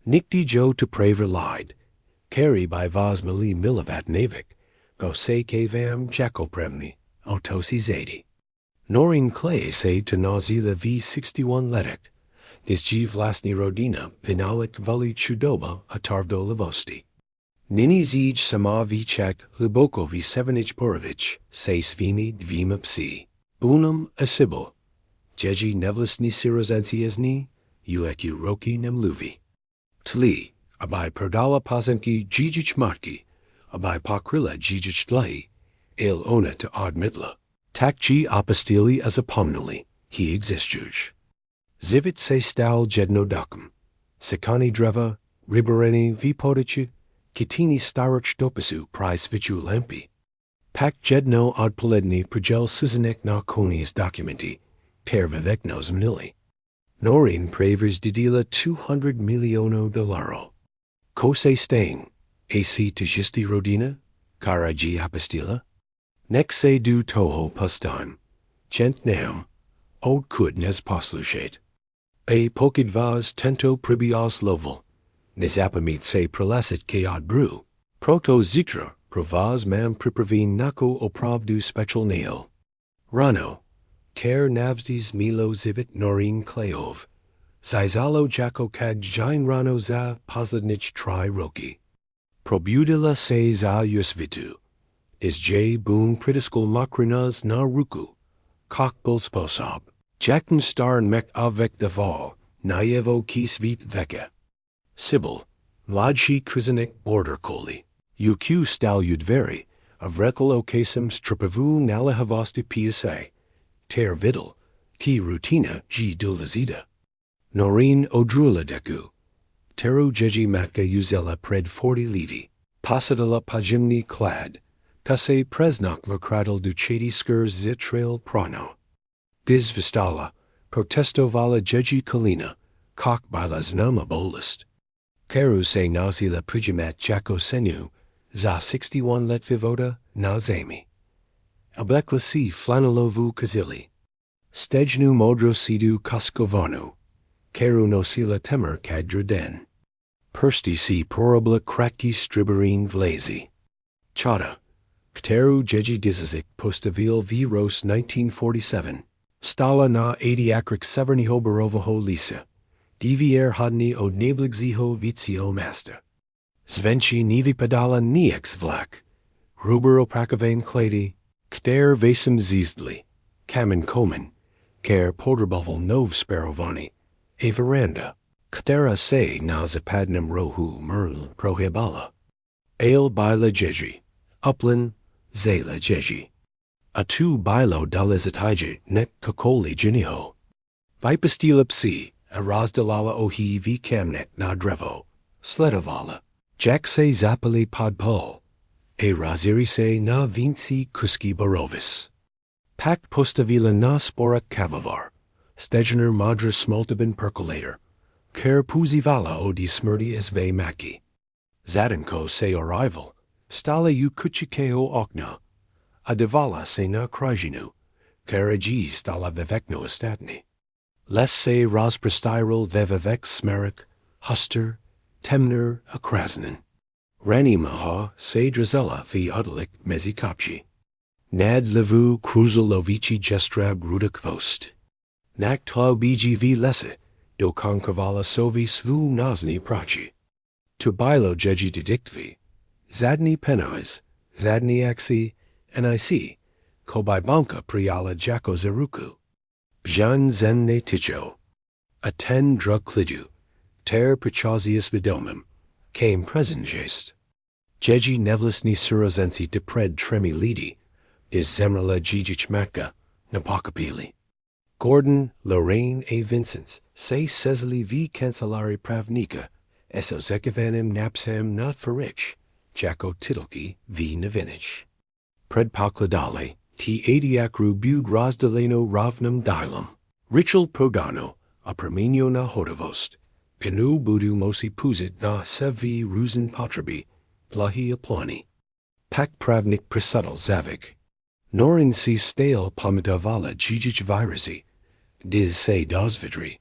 Nikti jo to praver lied. Carry by vas mili milivat navik. Go se kavam jacopremni. Otosi zedi. Noreen Clay say to Nazila v61 letek. Disji vlasni Rodina vinalik vali chudoba atarvdo lavosti. Nini zij sama vichak liboko v7 porovich say svimi dvima psi. Unum asibo. Jeji nevlisni sirozansiesni, ueku roki nemluvi. Tli, abai perdala pazenki jijich marki, abai pakrila jijich tlahi, el ona to admitla. Takji apostili as a pomnali, he existuj. Zivit se stal jedno dakum. Sekani dreva, ribereni vipodici, kitini starach dopisu price vichu lampi. Pak jedno ad poledni progel sizanek na konis documenti, per viveknos mnili. Noreen pravers didila 200 milionů dolarů. Kose stain, ac tijisti Rodina, karaji apostila. Nek se du toho pustim, chent nam, od kud nes posluchet. A pokid vaz tento pribios lovel, nesapamit se prelasit kead bru, proto zitra, provaz mam pripravin nako opravdu special neo. Rano, ker navsdis milo zivit Noreen Kleov, zizalo jako kag jine rano za poslednich tri roki. Probudila se za yusvitu. Is J. Boon pritiskul makrinas na ruku, kokbul sposob, jacken star mek avek deval, najevo kisvit veke. Sibyl, ladshi krizanik border koli, uq stal udveri, avrekel okasem stripavu nalahavasti psa, ter vidal, ki rutina ji dulazida. Noreen odrula deku, teru jeji matka uzela pred 40 levi, pasadala pajimni clad, Kase presnak vokradal duchedi skurs zitrail prano. Giz vistala, protesto vala jeji kalina, kok bila znama bolist. Keru se nazila prijimat jako senu, za 61 letvivoda na zami. Ableklasi flanelovu kazili. Stejnu modro sidu kaskovanu. Keru nosila temer kadreden. Persti si porobla kraki striberine vlazi. Chata. Kteru jeji dizizik postavil v ros 1947. Stala na 80 akrik severniho barovaho lisa. Divier hodni od nebligziho vitsio master. Zvenchi nivi pedala niex vlak. Ruber oprakavain kladi. Kter vasem zizdli. Kamen komen. Ker podrbovel nov sparovani. A veranda. Ktera se na zapadnem rohu merl prohibala. Ale bila jeji. Upland. Zela jeji. Atu bilo dalizatiji nek kokoli jiniho. Vipastila psi, arazdalala ohi v kamnek na drevo, sledovala. Jak se zapali podpol. A raziri se na vinci kuski barovis. Pak postavila na spora kavavar. Stejner madra smoltabin percolator. Ker puzivala odi smrdi sve maki. Zadenko se arrival. Stala u kuchikeo okna. Adevala se na krajinu. Karaji stala vevekno estatni. Les se razprestyral vevevek smerik, huster, temner akrasnen. Ranimaha se drazella vi udalik mezikapchi. Nad levu kruzalovici gestrab rudik vost. Nak tau bgv lesse, do konkavala sovi svu nazni prachi. To bilo jeji didiktvi. Zadni penais, zadni axi, nic, kobai banka priala jako zaruku. Bjan zenne ticho. Aten drug klidu, ter prichazius vidomim, came present gest. Jeji nevlisni surozensi depred tremi lidi, is zemrala jijich makka, napakapili. Gordon, Lorraine A. Vincent, se Cecily V. Cancelari Pravnika, eso zekevanim napsam not for rich. Jako Titlki v Nevinich. Pred Pakladale, T. Adiakru bug Razdeleno Ravnam Dilum. Richel Prodano, a Perminio na Hodavost. Pinu Budu Mosi Puzit na Sevi Ruzin Patrabi, Plahi Aplani. Pak Pravnik Presudal Zavik. Norin si stale Pamitavala Jijich Virasi. Diz se Dosvidri.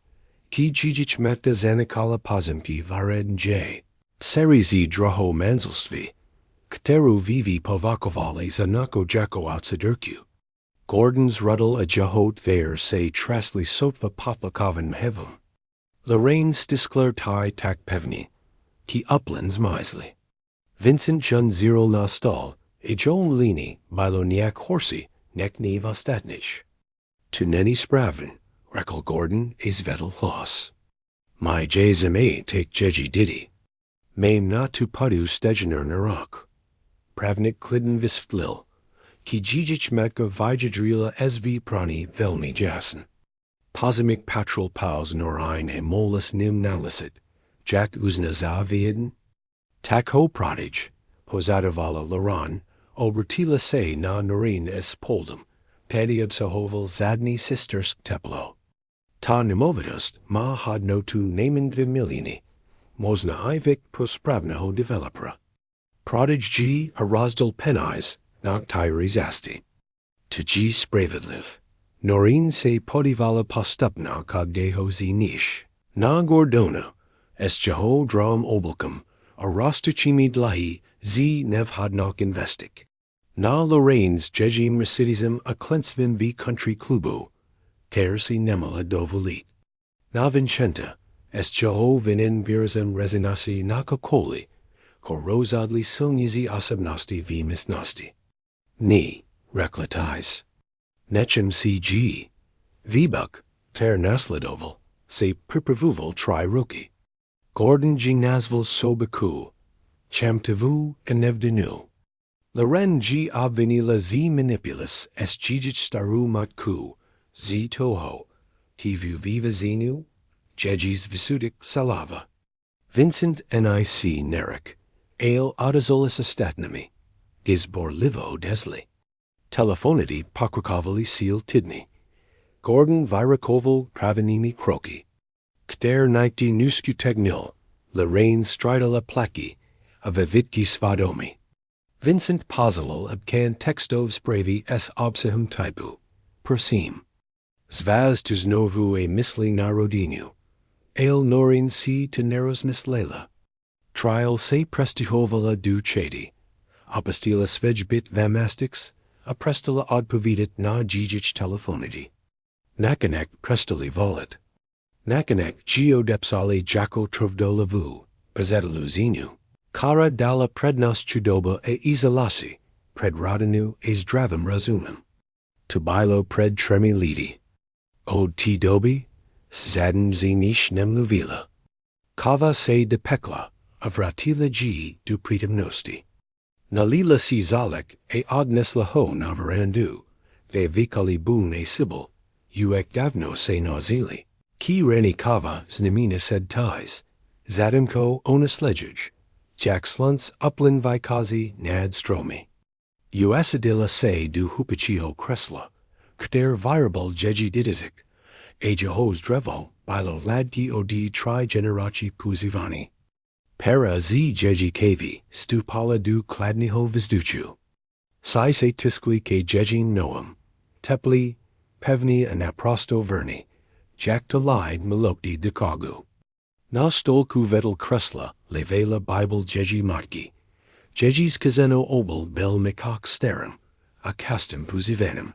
ki jijich metka zanikala pozimki vared j. Serizi droho manzelstvi. Kteru vivi povakovali zanako jako outsidurku. Gordon's ruddle a jahot ver se trasli sotva poplakavan hevum. Lorraine stiskler tai tak pevni. Ki uplands misely. Vincent Jun Ziril Nostal, a Joan Lini, Biloniak Horsey, Nek Neve Ostatnich. To Nenny Spraven, Reckle Gordon, is Vettel Loss. My Jzma take Jeji Diddy. Maim not to Padu Stegener Narak. Pravnik Klidden Visftlil. Ki Jijich Metka Vijadrila SV Prani Velmi Jassen. Posimic Patrol Paus Norine a Molus Nim Nalisit. Jack Uzna Zavieden. Tak ho prodige, Hosadavala Laran, Obratila se na Norine es Poldum, Pediab Sahoval Zadni Sisters Teplo. Ta Nimovidust, ma had no tu namen Vimiliani, Mosna Ivik Prospravnaho Developera. Prodige G. a Rosdal Penise, Nak Tyres Asti. To G. Spravedliv. Norine se Podivala Postupna Cogdeho Z Nish. Na Gordona, es Jeho Dram Obelcum, a Rostachimi Dlahi Z Nevhadnok Investic. Na Lorraine's Jejim Recidism a Clentsvin v Country Klubu, Kersi Nemala Dovolit. Na Vincenta, es Jeho Vinin Virazem Resinasi Nakakoli, Korozadli Silnizi Asabnosti v Misnosti. Ni, Reclatais. Nechem CG. Vibuk, Ter Naslidoval, se Pripravuval Tri Ruki. Gordon Gingnasval Sobeku, Chamtevu and Nevdenu. Loren G. Obvinila Z. Manipulus, S. Jijich Staru Matku, Z. Toho, Kivu Viva Zenu, Jejis Visudik Salava. Vincent Nic Nerik, Ale Autozolis Estatnami, Gizbor Livo Desli. Telefonidi Pakrakavali Seal Tidney. Gordon Virakoval Pravanimi Kroki. Kter Nikti Nuskutegnil, Lorraine Stridala Plaki, Avivitki Svadomi. Vincent Pozolol Abkan Textovs Bravi S. Obsahum Typu, Prosim. Zvaz Tuznovu a Misli na Rodinu. Ale Norin C. Teneros Mislela. Trial se Prestihovala du Chedi. Apostila Svejbit Vamastix, a Prestila Odpovidit na Jijich Telefonidi. Nakanek Prestili Volit. Nakanek Geodepsali Jako Trovdolavu, Pezetaluzinu. Kara Dala Prednos Chudoba e Izalasi, Predrodinu e Zdravim Razumim. Tubilo Pred Tremi Lidi. Od T. Dobi, Zadin Zinish Nemluvila. Kava se de Pekla, Avratila G. du Pritamnosti. Nalila si Zalek e Odnes Laho Navarandu, de Vikali Boon e Sibyl, Uek Davno se Nazili. Ki Reni Kava Znamina said ties, Zadimko Onus Lejuj, Jack Slunts Upland Vikazi Nad Stromi. Uasadilla se du Hupichiho Kresla, Kter Virable Jeji Didizik, Ajahoz Drevo, Bilo Ladki Odi Tri Generachi Puzivani. Para Z Jeji Kavi, Stupala du Kladniho Vizduchu. Sai se Tiskli ke Jejin Noam, Tepli, Pevni and Aprosto Verni. Jack to Lide Melokdi de Kagu. Na Stolku Vedel Kresla, Levela Bible Jeji Matki. Jejis Kazeno Obel Bel Mikak Sterim, a Castum Puzivenim.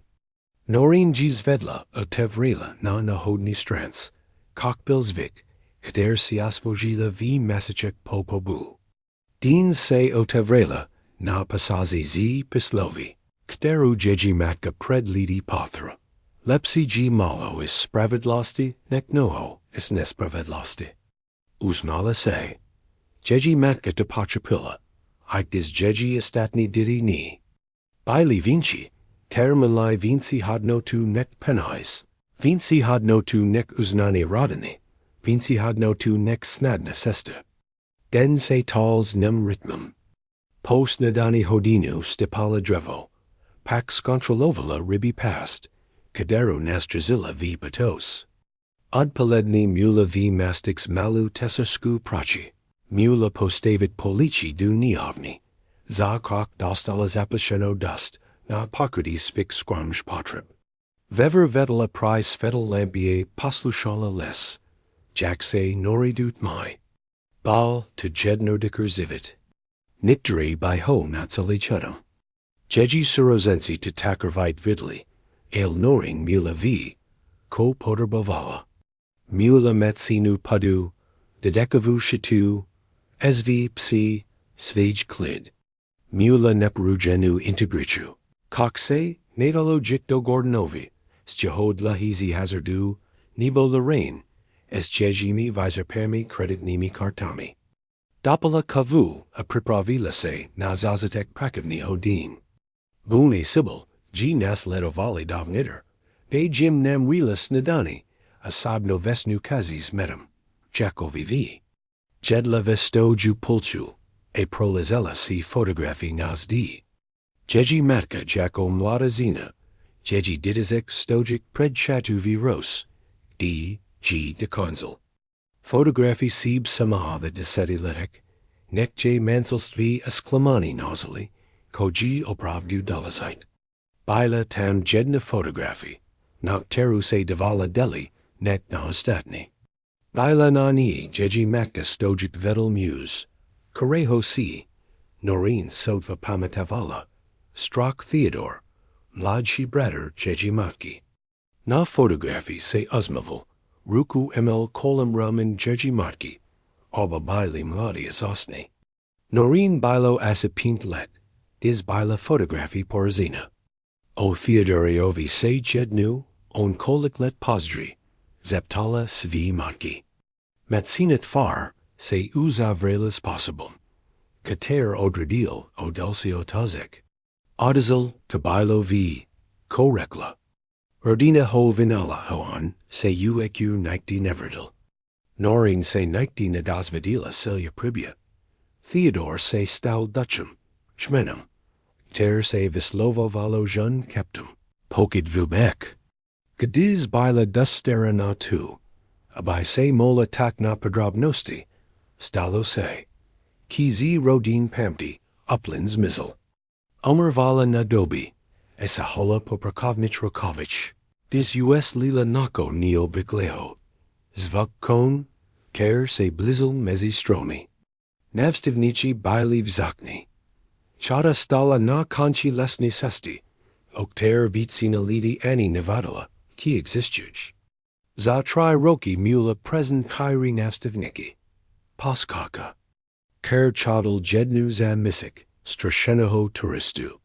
Noreen Jis Vedla, a Tevrela na Nahodni Strants, Cockbillsvik, Kder Siasvojila v Masachek Popobu. Dean se o Tevrela, na Pasazi z Pislovi, Kderu Jeji Matka Pred Lidi Pothra. Lepsi G. Malo is spravedlasti, nek noho is nespravedlasti. Usnala se. Jeji matka to pachapilla, Iktis Jeji estatni didi ni. Baili Vinci, Termalai Vinci hadno tu nek penais. Vinci hadno tu nek uznani rodini. Vinci hadno tu nek snadna sesta. Den se tals nem ritmum. Post nadani hodinu stipala drevo. Pax controlovala ribi past. Kadero Nastrazilla v Patos. Ad Paledni Mula v Mastix Malu Tessersku Prachi. Mula Postavit Polici du Niavni. Za Kok Dostala Zaplasheno Dust, Na Pocrates Fix Squamsh Potrip. Vever Vedela Price Fedel Lampier Paslushala Les. Jak se nori dut mai. Bal to jedno diker zivit. Nikteri by ho natsali chudum. Jeji surozensi to takervite vidli. El noring mula v. Ko poter bavala. Mula metsinu padu. Dedekavu shitu. Sv psi. Svej klid. Mula nepru jenu integrichu. Kokse, nadalo jikdo gordanovi. Stjehod lahizi hazardu. Nibo lorraine. Es jejimi viserpermi credit nimi kartami. Dopala kavu, a pripravilase, na zazatek prakivni hodin. Buni sibyl, g nas ledovali davnider. Be jim nam relas nadani, asab no vesnu kazis medum. Jako vivi. Jedla vesto ju pulchu, a prolizella si photography nas di. Jeji matka jako mlada zina, jeji didizek stojik pred chatu viros, d. G. de konsul. Photography sib samaha deseti letek, nek j manselstvi esklamani nosili, ko g opravdu dolazite. Bila tam jedna photography, nak teru se devala deli, nek na ostatni. Bila nani jeji makka stojik vedel muse, koreho si, norin sotva pamatavala, strak Theodore, mladshi brater jeji matki. Na photography se uzmavel, Ruku ml kolem ramen jeji matki, oba baili mladi asosni. Norin bilo asipint let, diz bila photography porzina. O Theodoriovi se jednu, on kolik let pozdri, zeptala svi matki. Matsinat far, se uzavrelas possibum. Kater odredil, o dulcio tazek. Audizel, tabilo v, korekla. Rodina ho vyhnala hoan, se ueq nikti neverdil. Noring se nikti nadasvedila celia pribia. Theodore se stal dutchum, shmenum. Ter se vislovo valo jun keptum. Pokid vubek. Gadiz bila dustera na tu. Abai se mola tak na podrobnosti. Stalo se. Kizi rodin pamti, uplands mizzle. Umervala na dobi. Esahola poprakovnich rokovich. Dis us lila nako neo bigleho. Zvuk kon, ker se blizzle mezi stroni. Navstivnici baili vzakni. Chada stala na konchi lesni sesti. Okter vitsina lidi ani nevadala, ki existuj. Za tri roki mula present kairi navstivniki. Poskaka. Ker chadal jednu za misik, strashenaho turistu.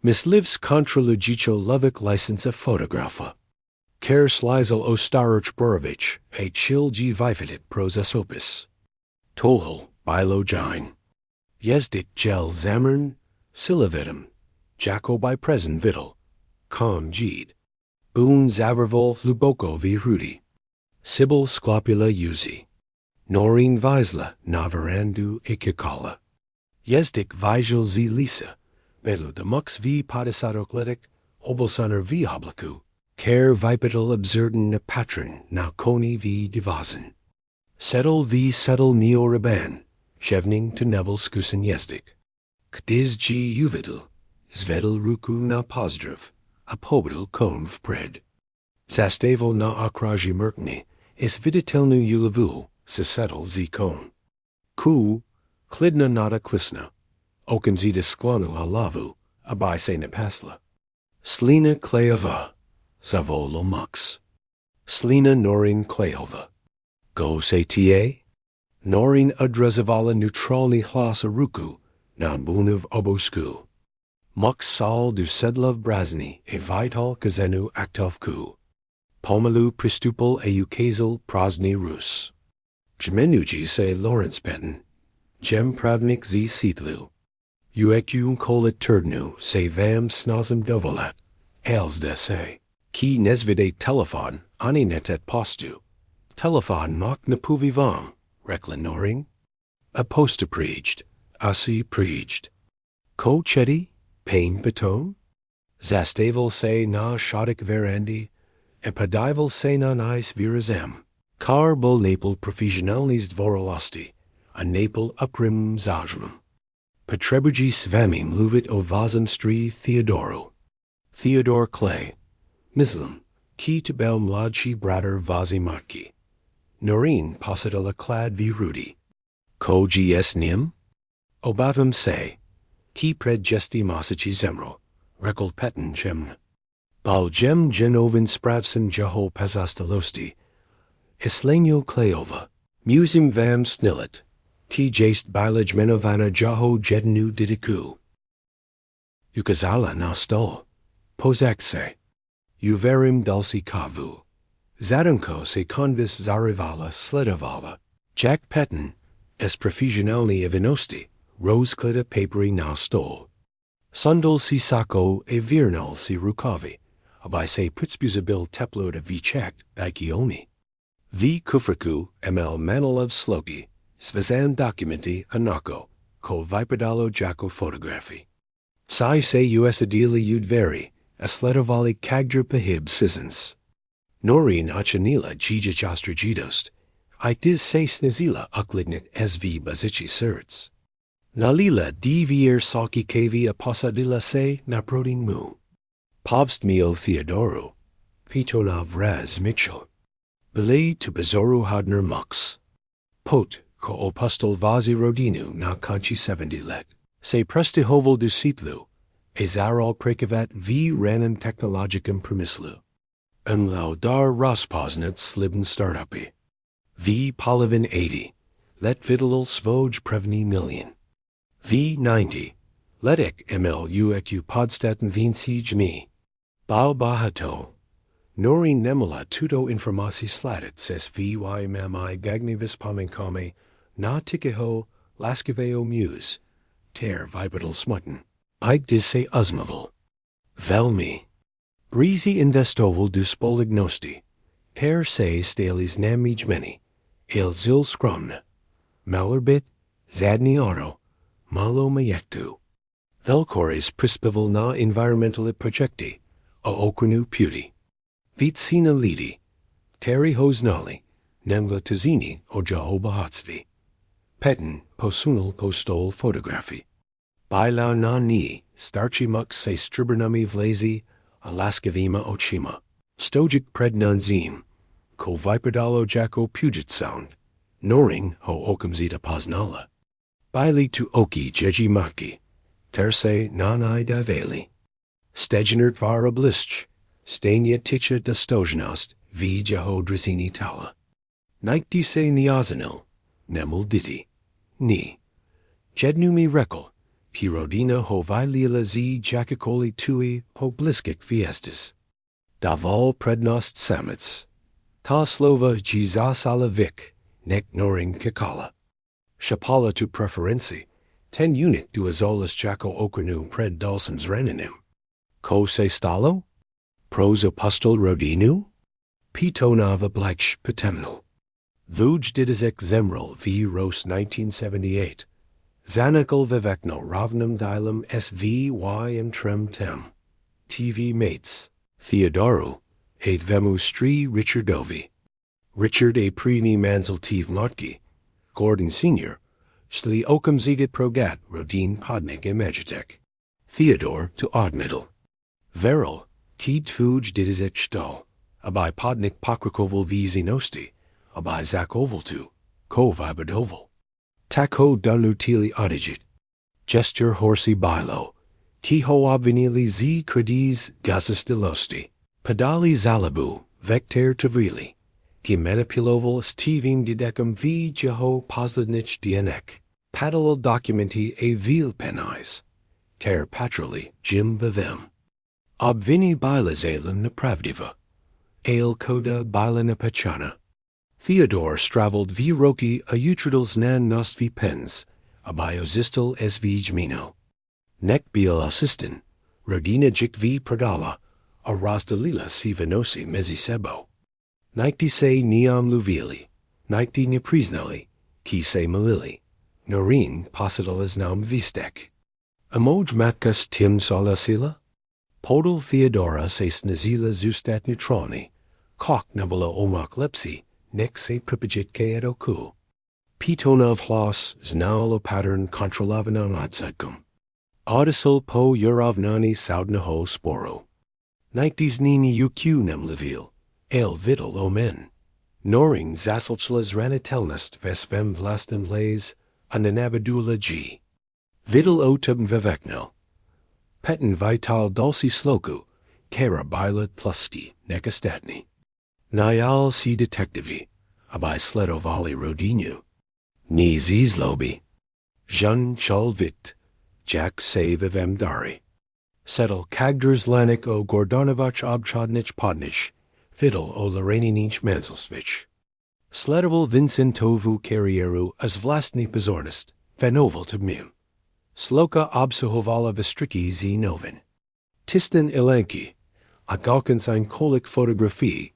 Mislivs contra lujicho lovik licensa fotografa. Ker slizel ostaroch borovich, a chill g vividit prosesopis. Tohel, bilo jine. Yezdit gel zamern, silavitum, jako by present vital. Com jeed. Boon zavervol luboko v rudi. Sibyl sclopula uzi. Norin visla navarandu ikikala. Yezdik vigil z lisa. Belu de mux v padisadokletic, obolsaner v oblaku, care vipital absurden ne patron, now coni v divazen. Settle v settle neo reban, chevning to nevel skusen yezdik. Kdiz g uvidel, zvedel ruku na pozdrev, apobidal konv pred. Zastevo na akraji merkni, is viditelnu ulavu, sesettle z kon. Ku, klidna nada klisna. Okenzida sklonu alavu, abai se nepasla. Slina kleova, zavolo mux. Slina norin kleova. Go se tie? Norin adrazavala neutralni hlas aruku, na bunev obosku. Mux sal du sedlov brazni, e vital kazenu aktov ku. Pomalu pristupal e ukazel prazni rus. Jmenuji se Lawrence Benton. Jem pravnik z sitlu. Ueq kolit turdnu, se vam snozem dovolat, els de se. Ki nesvide telefon, ani netet postu. Telefon mok napuvivam, reklinoring. A posta preached, asi preached. Ko chedi, pain beton? Zastavel se na shodik verandi, epadival se na nais virazem. Kar bol napel profesionalnis dvorolosti, a napel uprim zajrum. Petrebuji svamim luvit ovazem stri Theodoro. Theodore Clay. Mislim, ki tebel mladshi brater vazi matki. Noreen positala clad v rudi. Ko gs nim? Obavim se. Ki pred gesti masachi zemro. Rekol petten gem. Bal gem genovin spravsen jeho pazastalosti. Islenio kleova. Musim vam snillet. Ti jaste bilaj menovana jaho jednu didiku. Ukazala na stol. Pozakse. Uverim dulci kavu. Zadanko se convis zarivala sledovala. Jack Petten, es profusionalni evinosti, rose clita paperi na stol. Sundal si sako e virnal si rukavi, abai se putsbuzabil teploda vichakt daikioni. V kufriku ml manilov slogi, svezan documenti anako, ko vipadalo jako photography. Sai se usadili udveri, asledovali kagdra pahib sizens. Noreen achanila gijachastragidost, itis se snizila uklignit sv bazichi serts. Nalila divier saki kavi aposadila se naproding mu. Povst mio Theodoru, Pitonav raz Mitchell. Belay to bezoru hadner mux. Pot, ko opustel vazi rodinu na kanchi 70 let. Se prestihoval disciplu, ezarol prekavat v ranen technologicum premislu. Laudar Rosposnet slibn startupi. V Polovin 80. Let vidalal svoj prevni million. V 90. Let ek mlu eku podstaten vinsij me. Bao bahato. Noreen nemula tuto informasi slatit ses vy mami gagnivis paminkame na tikeho laskiveo muse. Ter vibital smutton. Ig dis se uzmavel. Velmi. Breezy investoval du spolignosti. Per se stalis namij meni. El zil skromna. Malerbit, zadni auto. Malo mayektu. Velkores prispival na environmentale projecti. O okrenu puti. Vitsina lidi. Terry hoznali. Nemla tazini o Jehobahatsvi. Petten posunal postol photography. Bailau na ni. Starchi mux se stribernami vlazi. Alaskavima ochima. Stojic prednanzim. Ko viperdalo jako puget sound. Noring ho okamzita poznala. Baili tu oki jeji maki. Terse nanai daveli. Stegenert vara blisch. Stania ticha dostojnost. V jeho drizini tala. Nikti se niazanil. Nemul diti. Ni. Jednumi rekel. Rodina ho vailila z jakikoli tui ho bliskik fiestas. Daval prednost samits. Ta slova jizasala vik, nek noring kikala. Shapala tu preferenci, 10 unit du azolas jako okrenu pred dulcens reninum. Ko se stalo? Pros apostol rodinu? Pitonava blaksh patemnal. Vuj didizek zemral v ros 1978. Zanikal vivekno ravnum dilum svym trem tem. TV mates. Theodoru. Ade vemu stri Richardovi. Richard a prini manzel tiv motki. Gordon Sr. Stli okum zigit progat rodin podnik imagitek. Theodore to oddmiddle. Veril. Ki tvuj didizek stal. Abai podnik pokrakoval vizinosti. Abai zak ovaltu. Ko vibadoval. Tako danutili odigit. Gesture horsi bilo. Tiho obvinili z crediz gazastilosti. Pedali zalabu, vecter tavrili. Ki manipuloval stivin didecum v jeho poslednich dienek. Padal documenti e vil penais. Ter patroli jim vivem. Obvini bilazalem napravdiva. Ale coda bilana pachana. Theodore stravelled v roki a utridals nan nostvi pens, a biosistal svij mino. Nek biel assistin, Rodina jik v pradala, a rasdalila si venosi mezisebo. Nikti se niam luvili, nikti nepriznali, ki se malili, Noreen positalas nam vistek. Amoj matkas tim solasila? Podal Theodora se snazila zustat neutroni, kok nabula omak lepsi, nek se pripajit ke edoku. Pitonov hlas znalo pattern kontrolavanan odzadkum. Audisol po uravnani saudnaho sporo. Niktis nini uq nem levil, el vidal omen. Noring zaselchlas ranitelnest vespem vlastem lays, ananavadula g. Vidal otum vivekno. Petin vital dulci sloku, kara bila tluski, nekastatni. Nyal si detectivi, abai sledovali rodinu. Ni zizlobi. Jun chulvit, Jack save vivemdari. Settle kagders lanik o gordonovach obchodnich podnich, fiddle o lareninich manselsvich. Sledoval Vincentovu carrieru as vlastni pozornist, vanoval tubmim. Sloka obsahovala vestriki z novin. Tistan ilanki, a galkensein kolik photography,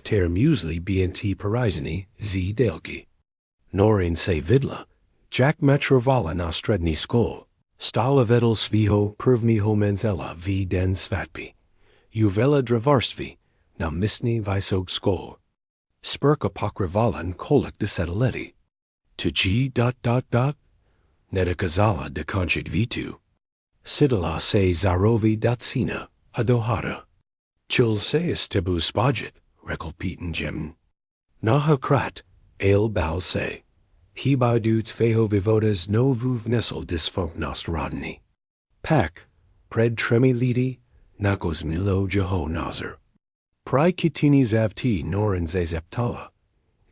ter musli bnt parizani z delki. Norin se vidla, Jack metrovala nostredni skol. Stala vedel sviho prvniho menzela v den svatbi. Uvela dravarstvi, na misni visog skol. Spurka pokrivalan kolik de setaleti. To g. Nedakazala de conchit vitu. Sidala se zarovi datsina, adohara. Chul seis tebu spajit, rekolpiten gem. Naha krat, ale bal se. Hibadut feho vivodas novu vnesel dysfunknost rodini. Pak, pred tremi lidi, nakos milo jeho nazar. Pry kitini zavti norin ze zeptala.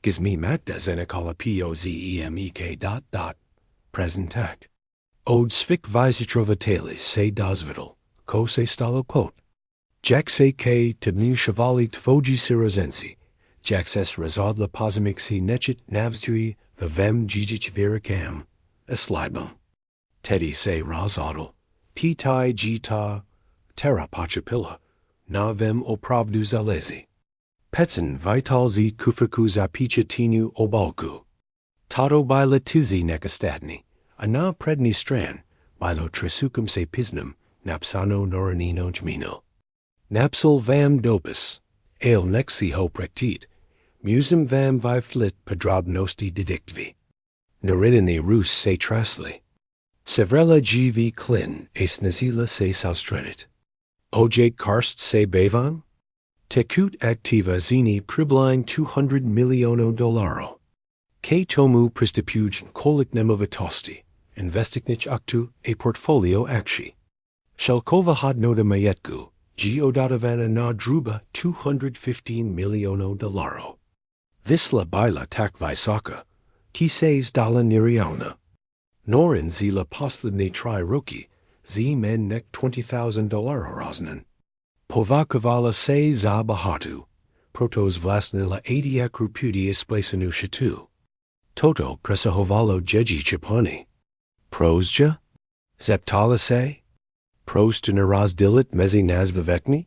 Gizmi magda zenekala pozemek. Presentak. Od svik visitrovatelis se dozvidal, ko se stalo quote. Jack se ke tibni shavali tvoji sirazensi. Jack ses razadla pozimixi nechit navstui vivem jijich viricam, eslibum. Teddy se razadal, pitai jita, terra pachapilla, navem opravdu zalezi. Petsen vitalzi kufaku zapichatinu obalku. Tato bila tizi nekastadni, ana predni stran, bilo trisukum se pisnum, napsano noranino jmino. Napsil vam dopus, ale nexi ho prectit, musum vam viflit podrobnosti didictvi. Narinini rus se trasli. Sevrela gv klin, es nazila se saustredit. Oj karst se bevan? Tekut activa zini pribline 200 milionů dolarů. K tomu pristipuj kolik nemovitosti, investiknich aktu a portfolio akci. Shelkova hodnoda majetku, geodotavana na druba 215 milionů dolarů. Visla bila tak visaka, ki ses dala nirialna. Norin zila posledny tri roki, z men nek $20,000 roznan. Povakovala se za bahatu, protos vlastnila 80 krupudi isplesanu shatu. Toto presahovalo jeji chipani. Prosja? Zeptala se? Prost naraz dilit mezi nazvivekni?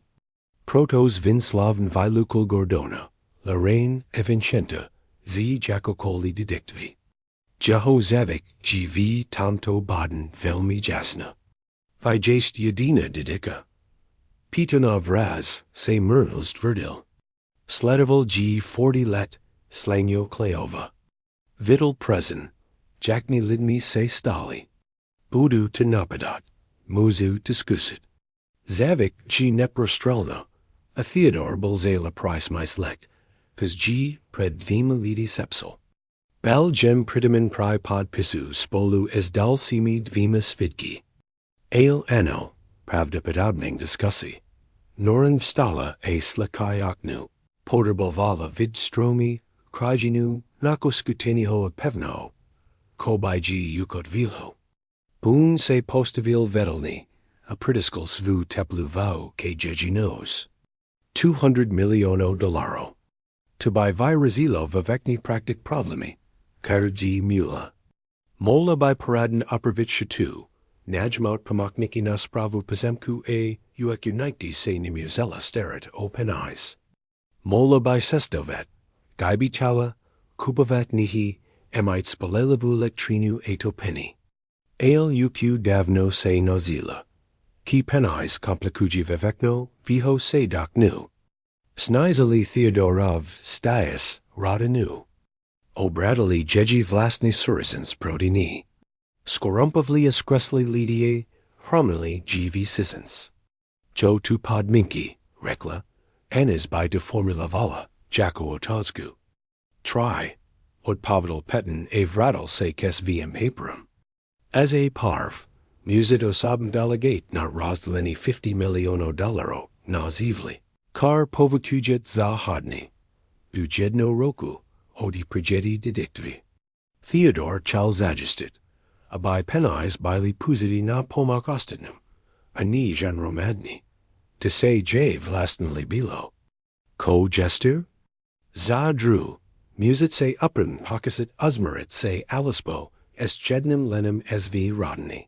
Protos vinslavn vilukul gordona, Lorraine evincenta, z jakokoli didictvi. Jaho zavik gv tamto baden velmi jasna. Vijast yadina didika. Pitonov raz, se murnelst verdil. Sledoval g40 let, slangyo kleova. Vidal presen, jakni lidmi se stali. Budu to napadat, muzu to skusit. Zavik g neprostrelna, a Theodore bolzela price mislek, cause g pred vima lidi sepsel. Bal gem pridimin pri pod pisu spolu es dal simid vima svidki. Ale ano, pravda podobning diskussi. Norin vstala a slakayaknu, podrbovala vid stromi, krajinu, nakoskuteniho pevno, kobaiji yukot vilo. Boon se postavil vedelni, a pritiskal svu teplu vau ke jejinos. 200 milionů dolarů. To by virazilo vivekni praktik problemi, karji mula. Mola by paraden opervit shatu, najmout pamakniki na spravu pazemku a uekunikti se nimuzela steret open eyes. Mola by sestovet, gaibi chala, kupavat nihi, emite spalelavu lectrinu etopeni. Ale uq davno se nozila. Ki penais komplikuji vivekno, viho se daknu. Snizali Theodorov stias rodinu. Obradali jeji vlastni surisens prodini. Skorumpovli escresli lidie, hromili gv sisens. Jo tu podminki, rekla, enes by de formula vala, jako otazgu. Try, od pavidal petten evradal se kes vm paperum. As a parv, muset osabem delegate na rozdaleni 50 milionů dolarů na zivli. Kar povakujet za hodny. Du jedno roku, odi prejedi didictvi. Theodore Charles Agistit, abai penais bili puzidi na pomak ostidnum, ani genromadni. To say jave lastenly bilo. Co gesture? Za drew, muset se uprim pocasit usmerit se alispo, es jednum lenum sv rodini.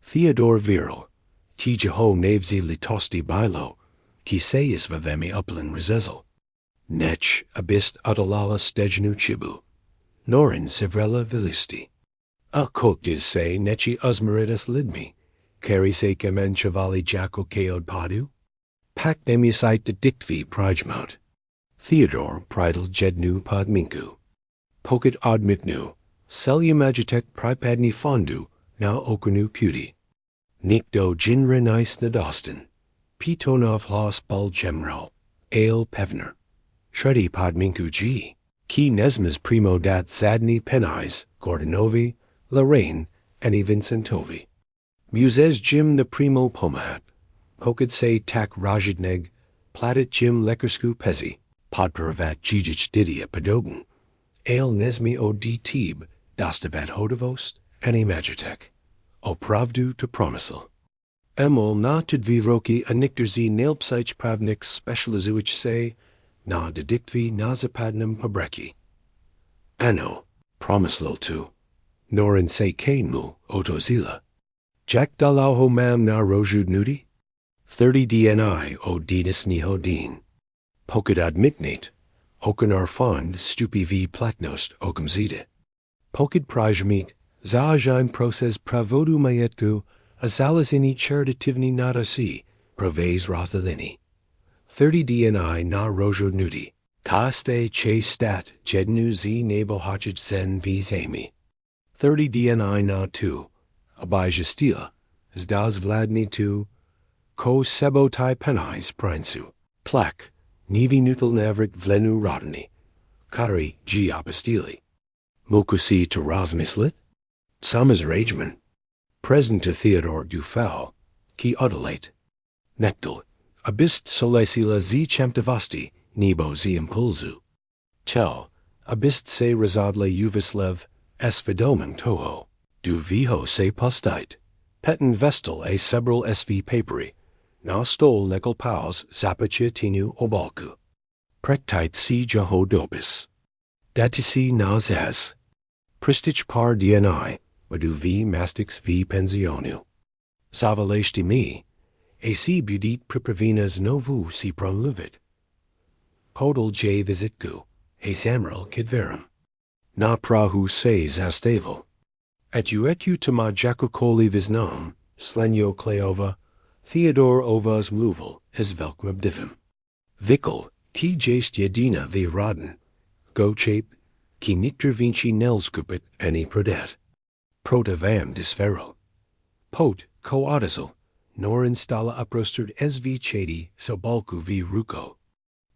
Theodore viral, ki jeho navzi litosti bilo, ki seis vavemi upland rezezel. Nech abist adalala stejnu chibu. Norin sevrella vilisti. A cooked is se nechi usmeritus lidmi, carry se kemen chavali jacko keod padu? Pac nemusite de dictvi prijmount. Theodore pridal jednu podminku. Pokit admitnu, cellumagitec pripadni fondu, now okernu puti. Nikdo jinre nice nadostin. Pitonov hlos bul gemral, ale pevner. Shredi podminku g. Ki nesmas primo dat zadni penais, Gordanovi, Lorraine, ani Vincentovi. Muses jim na primo pomahat. Pokid se tak rajidneg, platit jim lekersku pezi, podperavat jijich didia padogun. Ale nesmi o d tib, dastavat hodavost, ani magitec. O pravdu to promisal. Emol na tudviroki anikterzi nailpsich pravnik specializuich se, na didictvi na zapadnum pabreki. Ano, promislil tu. Norin se kainmu, otozila. Jack dalauho mam na rojud nudi? 30 dni o dinis niho din. Pokid admitnate, hokanar fond stupi v platnost okumzide. Pokid prajmit, zaajim proses pravodu mayetku, azalazini charitivni nadasi, proves rothalini. 30 dni na rojo nudi. Kaste che stat jednu z nebo hachid zen v zami. 30 dni na tu. Abijastila, zdas vladni tu. Ko sebo tai penais prinsu. Tlak, nivi nutal navrik vlenu rodini. Kari g apostili. Mukusi to razmislit? Samas rageman. Present to Theodore Dufal, ki odolate. Nektal, abist solesila z chamtavasti, nebo z impulzu. Tel, abist se razadle uvislev, es vidomen toho. Du viho se postite. Petten vestal a several sv paperi. Na stol nekel paus zapacha tinu obalku. Prektite si jaho dobis. Datisi na zaz. Pristich par dni, wadu v mastix v pensionu. Savaleshti mi, a si budit pripravinas novu si promluvit. Hodal j visitku, a samral kidverum. Na prahu se zastavel. Etu tama jakokoli visnam, slenio kleova, Theodore ovas mluvel, es velkmab divim. Vikkel, ki jest jedina v rodin, go chape, ki nikter vinci nelskupit any prodet. Protavam disferal. Pot, co odisel, nor installa uprosterd sv chedi, sobalku v ruko.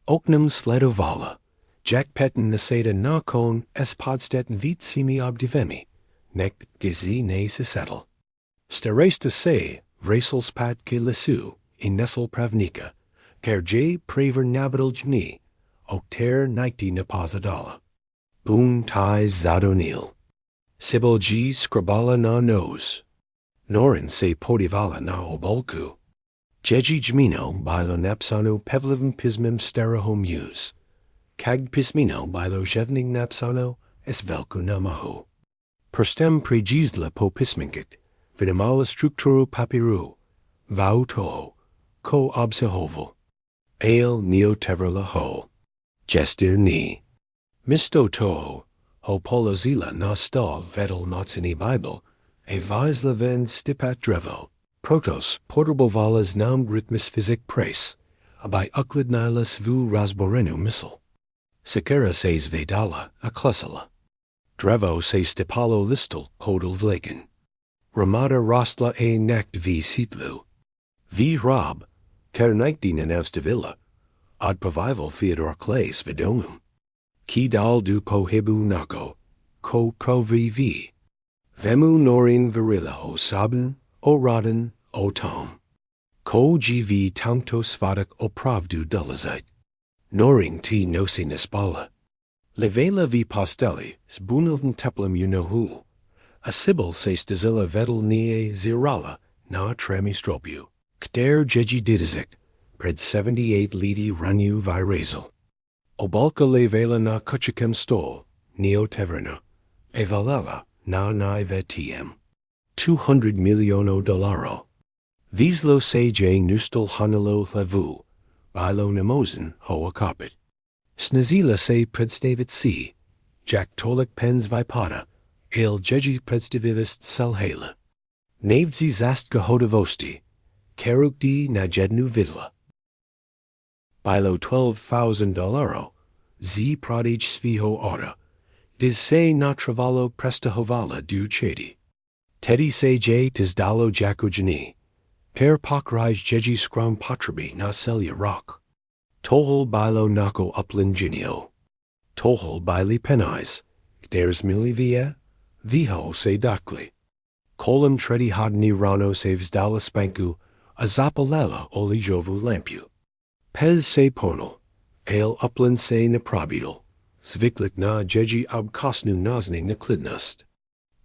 Oknum sledovala, jack petten naseda na kon es podstetten vit simi obdivemi, nect gizi ne se settle. Steresta se, vrasels pat ke lesu, in nesel pravnika, ker j praver nabadal jni, okter nighti napazadala. Boon tai zadonil. Sibyl G. Scribala na nose. Norin se podivala na obolku. Jeji jmino bilo napsano pevlivim pismim steraho muse. Kag pismino bilo jevning napsano es velku namaho. Perstem prejizla po pisminkit, vidamala structuru papiru, vau toho, ko obsehovo. Ale neo teverla ho. Gestir ni. Misto toho, ho polozila na stal vedel notsini Bible, a visla ven stipat drevo, protos portabovalas nam ritmis physic prace, abai uklid nilas vu rasborenu missile. Sekera seis vedala, a klusala. Drevo se stipalo listel, hodel vleken. Ramada rostla a nakt v sitlu. V rob, ker nightin en evstavilla, ad provival Theodore Claes vidomum. Ki dal du pohibu nako, ko provi vi. Vemu norin virila o sabin, o rodin, o tom. Ko gv tamtos vadak o pravdu dulazite. Noring ti nosi nispala. Levela vi posteli, sbunilden teplum unohu. A sibyl se stazilla vedel nie zirala, na tremi stropiu. Kter jeji didizik, pred 78 lidi ranu virazel. Obalka levela na kuchikem stol, neo teverna. Evalela, na vetiem. 200 milionů dolarů. Vislo se j nustel hanelo levu, bilo nemozen hoa kapit. Snazila se predstavit si, jak tolik pens vypada, il jeji predstavivist selhala. Navdzi zastka hodavosti, kerukdi na jednu vidla. Bilo $12,000, z pradij sviho ora, diz se natravalo prestahovala du chedi. Teddy se j tizdalo jakojani. Per pokraj jeji skram patrabi na selya rock. Tohol bilo nako upland genio. Tohol bili penais, deres milivia, viho se dakli. Kolem tredi hodni rano se vzdala spanku, a zapalela oli jovu lampu. Pez se ponal, ale upland se naprabidal, zviklik na jeji abkosnu nazni naklidnust.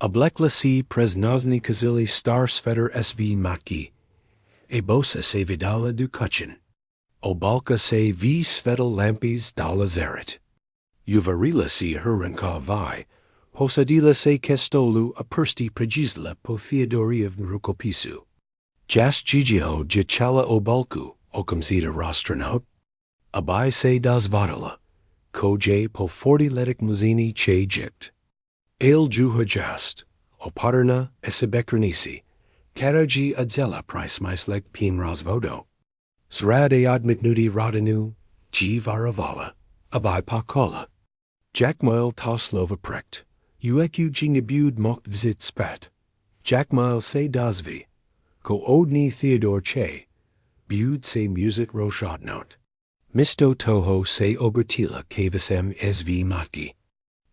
Oblekla si prez nazni kazili star sveter sv maki. Ebosa se vidala du kuchin. Obalka se v svetel lampis dala zerit. Uvarila si huranka vi, posadila se kestolu a persti prejizla po Theodori of Rukopisu. Jas gigio jichala obalku, okamzita rostronaut. Abai se das vadala, koje po 40 letik muzini che jikt. Ale juha jast, opaterna esibekranisi, karaji adzela price myslek pim razvodo. Zrade admitnudi rodinu, g varavala, abai pakola. Jackmile toslova prekt, ueku ginibud mokt vzit spat. Jackmile se dasvi, ko odni Theodor che, bud se musit roshodnot. Misto toho se obertila kavasem sv maki.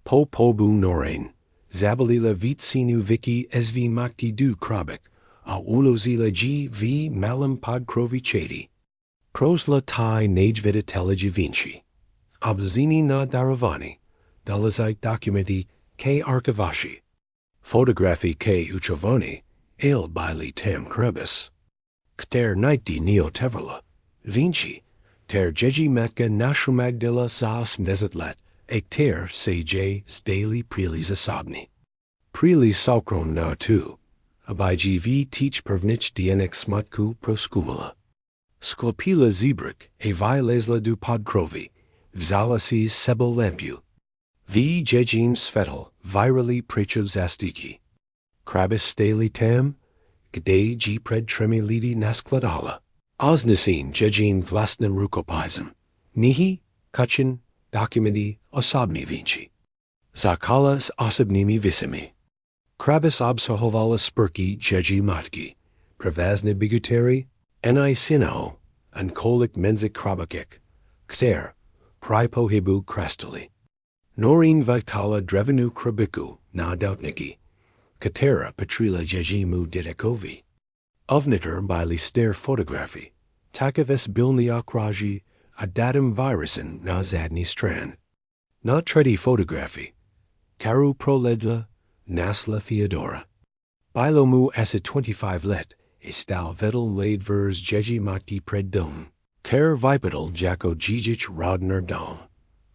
Po pobu norain, zabalila vitsinu viki sv maki du krabik, a ulozila g v malam pod krovi chedi. Prosla tai najvediteleji vinci. Abzini na daravani, dalazite documenti k archivashi. Photography k uchovani, il bili tem krebis. Kter naiti neo teverla, vinci, ter jeji mekka nashumagdilla saas mezatlet, ekter se j stali prilis asabni. Prilis saukron na tu, abai v teach pervnich dnx smutku proskumula. Sklopila zebrik, e vilesla du podkrovi, vzalasis sebo lampu. V jejim svetel, virali prechov zastiki. Krabis stali tam, gde g pred tremi lidi naskladala. Osnasin jejim vlastnem rukopizem. Nihi, kuchin, documenti, osobni vinci. Zakalas osobnimi visimi. Krabis obsahovala spurki jeji matki. Prevazne biguteri, Ni sino, and kolik menzik krabakik, kter, pripohibu krastali. Norin vitala drevenu krabiku, na doubtniki, katera petrila jejimu didekovi. Ovniter by lister photography, takaves bilniak raji, adatum virusin na zadni strand. Na tredi photography, karu proledla, nasla Theodora. Bilomu acid 25 let, Estal vedel laid vers jeji maki pred dom. Ker vipedal jako gijich rodner dom.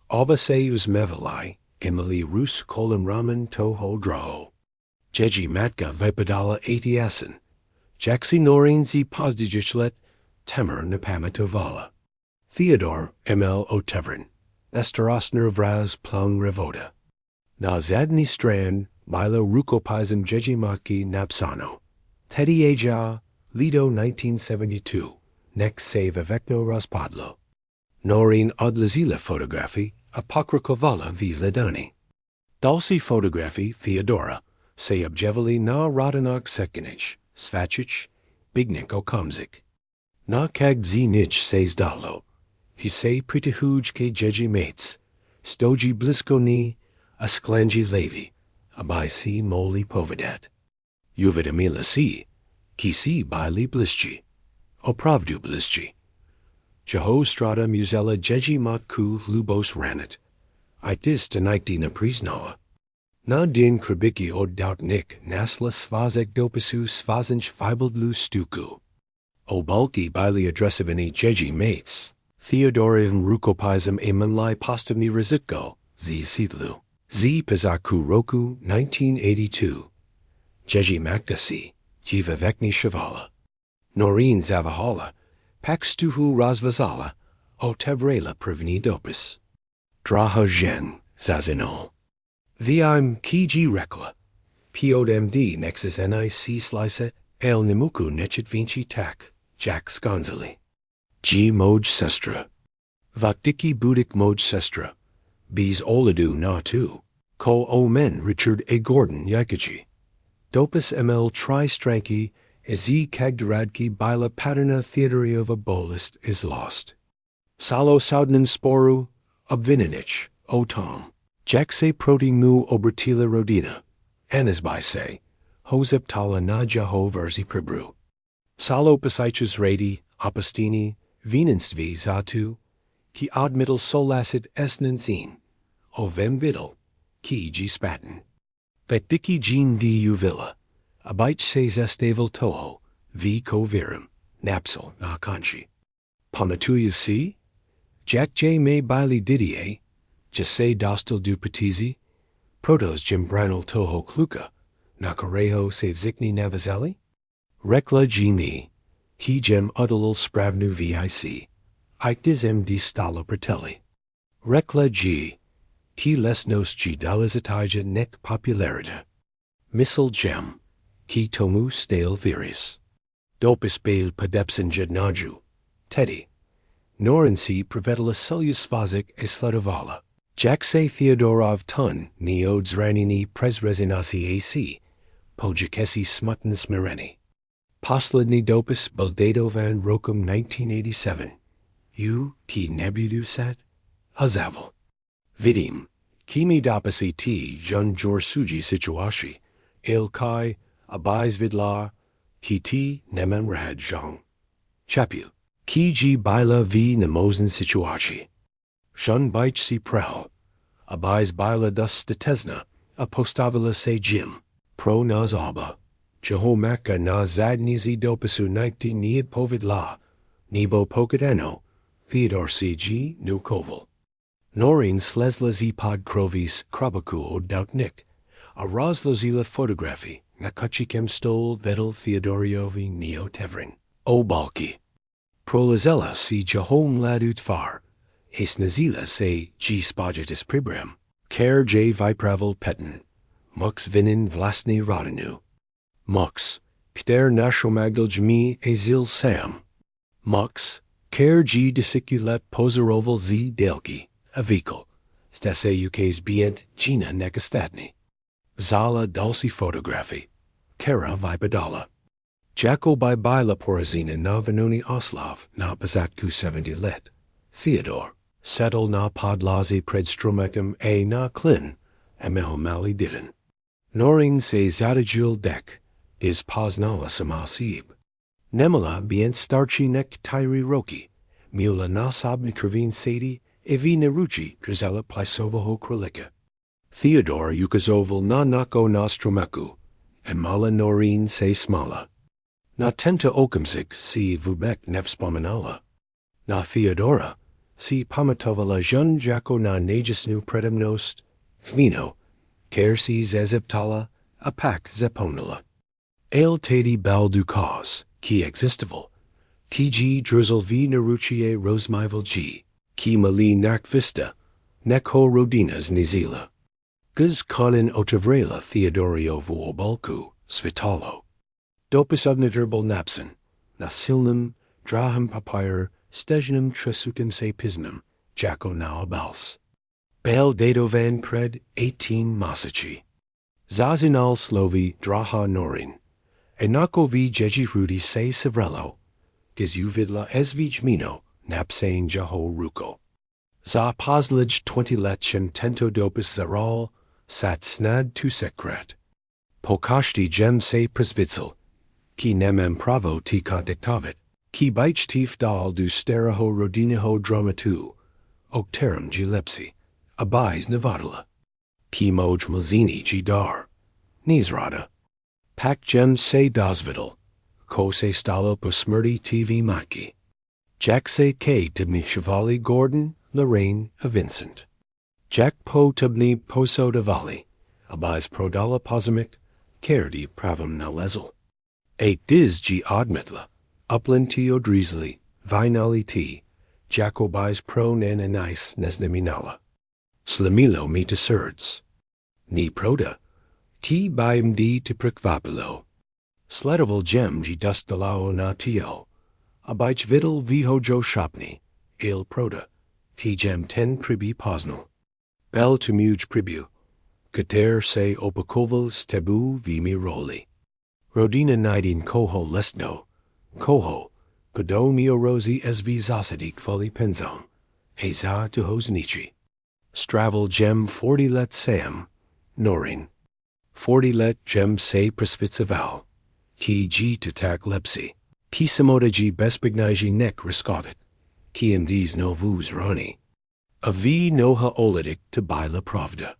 Oba se uzmevalai, Emily Rus kolon ramen toho draho. Jeji matka vipedala atiasin. Jaxi norin zi pozdijichlet, temer napamatovala. Theodor ml otevrin. Esterosner vraz plung revoda. Na zadni strand, Milo rukopizem jeji maki napsano. Teddy Aja, Lido 1972, Next Save Avekno Raspadlo. Norin Odlazila Photography, Apocrykovala V. Ledani. Dalsi Photography, Theodora, Se Objevali na Rodinok Sekinich, Svachich, Bignik Okamzik. Na Kag Zinich Says Dalo, He Se Pritihuj Ke Jeji Mates, stoji blisko ni, a sklanji levi, aby si moli povedat. Uvidamila si, ki si bili bliski, opravdu bliski. Jeho strada muzela jeji matku lubos ranit, itis tenajti na priznala. Na din kribiki od doubtnik nasla svazek dopisu svazench fibildlu stuku. O balki bili adresivani jeji mates, Theodorivm rukopism a manlai postumni rizitko, z sidlu. Z Pizaku Roku 1982. Jeji Makasi, Jiva Vekni Shavala. Noreen Zavahala, Pakstuhu Razvazala, O Tevrela Privni Dopis. Draha Jen, Zazinol. Vim Kiji Rekla. Podmd Nexus Nic Slice, El Nimuku Nechit Vinci Tak, Jack Sconzali. G Moj Sestra. Vakdiki Budik Moj Sestra. Bees Oladu Na Tu. Ko Omen Richard A. Gordon Yakachi. Dopus ML Tri Stranki Z Kagdaradki Bila Paterna Theodoriova Bolist is lost. Salo Saudnan Sporu Obvininich O Tom. Jackse Proti Mu Obratila Rodina. Anisbai se. Hoseptala Na Jaho Verzi Pribru. Salo Pasichus Radi Apostini Venenstvi Zatu. Ki Admittel Solacit Esnenzin. O Vemvidel. Ki G Spaten. Vetdiki Jean D. Uvilla. Abite se Zestevel Toho. V. Covirum. Napsal Na Kanchi. Pomatuya C. Jack J. May Bili Didier. Jase Dostal Du Patizi. Protos Jim Branel Toho Kluka. Nakareho Save Zikni Navazelli. Rekla G. Me. He Gem Udalil Spravnu Vic. Iktis M. D. Stalo Pratelli. Rekla G. Ki lesnos G. Dalizatija nek popularita. Missile Gem. Ki tomu stale viris. Dopis bail padepsin jednaju. Teddy. Norensi privetala celius vazik esletovala. Jackse Theodorov Tun Neods Ranini Presresinasi AC. Pojakesi Smutn Smireni. Posledni Dopis Baldado van Rokum 1987. U. Ki nebulus Hazavel. Vidim. Kimi Dopisi T. Jun Jorsuji Situashi. Il Kai. Abais Vidlar. Ki T. Nemen Rad Jong. Chapu. Ki G. Bila V. Nemosen Situashi. Shun Bich Si Prel. Abais Bila Dus Stetesna. Apostavila Se Jim. Pro Naz Alba. Jehomaka na Zadnizi Dopisu 19 Niid Povidla. Nebo Pokadeno. Theodor C. G. Nukoval. Noreen Slezla Zipod Krovis Krabaku od Doubtnik. A Rozlozila Photography. Nakachikem Stol Vedel Theodoriovi Neo Tevrin. O Balki. Prolazella si Jahom Ladut Far. Hisnazila se G. Spogitus Pribrem. Care J. Vipravel Petten. Mux Vinin Vlasni Rodinu. Mux. Pter Nashomagdal Jmi Azil Sam. Mux. Care G. Disiculet Poseroval Z. Delki. Avikal. Stase ukes Bient Gina Nekastatni. Zala Dulci Photography. Kara Vipedala. Jacko by Bila Porazina na Venoni Oslav na Bazatku 70 let. Theodore. Settle na Podlazi Predstromecum a na Klin. Amehomali Didin. Noreen se Zadajul Dek. Is Poznala Samasib. Nemala Bient Starchi Nek Tyri Roki. Mula Nasab Nikravin Sadi. Evi Neruchi Drizella Plysovaho Krolika. Theodore Yukazoval na Nako Nostromeku. And Mala Noreen se Smala. Na Tenta Okamzik si Vubek Nevspomenala. Na Theodora si Pamatovala Jun Jako na Najisnu Predemnost. Vino. Care si Zezeptala. Apak Zeponala. El Tadi Bal Dukas. Ki Existival. Ki G. Drizzle V. Neruchie Rosemival G. Ki Mali Nak Vista. Nekho Rodinas Nizila. Guz Konin Otavrela Theodorio Vuobalku. Svitalo. Dopus Obniterbal Napsen. Nasilnum. Draham Papyr. Stejnum Tresukim Se Pisnum. Jacko Naobals. Bel Dadovan Pred 18 Masachi. Zazinal Slovi Draha Norin. Enako V. Jeji Rudi Se Sevrelo. Gizuvidla Esvij Mino. Napsain Jaho Ruko. Za poslij 20 let and tento dopis zaral, sat snad tu sekret. Pokashti jem se presvitzel, ki nemem pravo ti kontaktavit, ki bich tif dal du steraho rodinaho dramatu, okterum gilepsi, abais nevadala, ki moj mazini dar, nizrada. Pak jem se dosvidal, ko se stalo posmurti tv maki. Jack se k tibni Chevali Gordon, Lorraine, a Vincent. Jack po tibni poso davali, abais prodala posamic, kerdi pravam na lezel. Eight diz g admitla, upland ti odrizli, vyhnali ti, Jacobais pro nananais nesneminala. Slamilo me to surds. Ni proda, ki baim di to prikvapilo. Sledoval gem g dustalao na tio. Abich vidal vihojo shopni, il proda, ki gem 10 pribi posnal. Bel to muj pribu. Kater se opakovals tebu vimi roli. Rodina nidin coho lesno, coho, kodo mio rosi sv zasadik foli penzon, eza to hosnichi. Stravel gem 40 let sam, norin. 40 let gem se presvitsaval, ki g to tak lepsi, ki samoda g bespignagi nek riskavit, ki mds no vuz rani. A v noha olidik to baila pravda.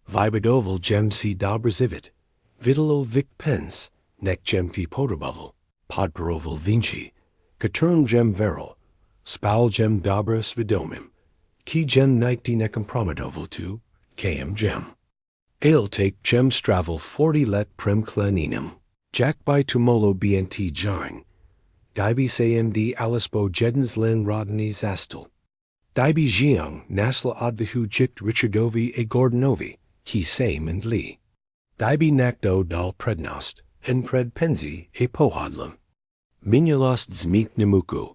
Vibadoval gem si dobrzivit, vidalo vic pens, nek gem ti podoboval, podperoval vinci, katurm gem veral, spal gem dobra svidomim, ki gem nikti nekam promodoval tu, km gem. Ale take gem stravel 40 let prem claninum, jack by tumolo bnt jine, dibi samd alispo jedens len rodini zastel. Dibi jiang nasla advihu jikt Richardovi e Gordanovi, he same and lee. Dibi nakdo dal prednost, en pred penzi e pohadlam. Minulost zmik nemuku,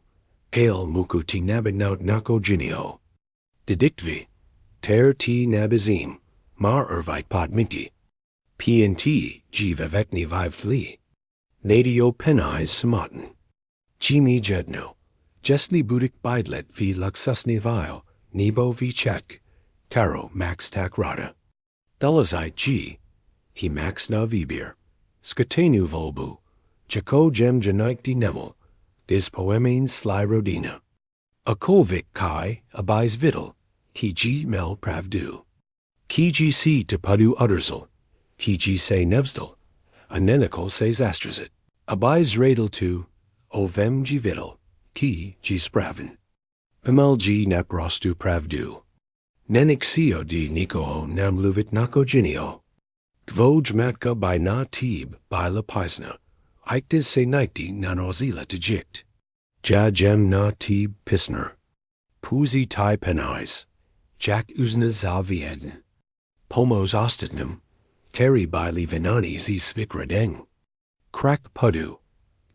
ale muku ti nabignaut nako genio. Didiktvi, ter ti nabizim, mar ervite podminki. P&T g vivekni vivt li. Nadio penais samaten. Jimi jedno. Jestli budik bidlet v luxusni vile, nebo v czech, caro max tak rada. Dalazite g, he max na vibir, skatenu volbu, jako gem janikti nemel, dis poemein sly rodina. A kovik kai, abais vidal, he g mel pravdu. Ki g si to padu udderzel, he g se nevsdal, a nenikol se zastrazit, abais radel to, ovem g vidal. Ki g spraven. Pimel g naprostu pravdu. Nenixio di niko nam luvit nako genio. Dvoj matka by na tib by la pisna. Iktis se nikti nanozila to jikt. Ja gem na tib pisner. Puzi tai penais. Jack uzna zavieden. Pomos ostitnum. Teri by li venani zi svikradeng. Crack pudu.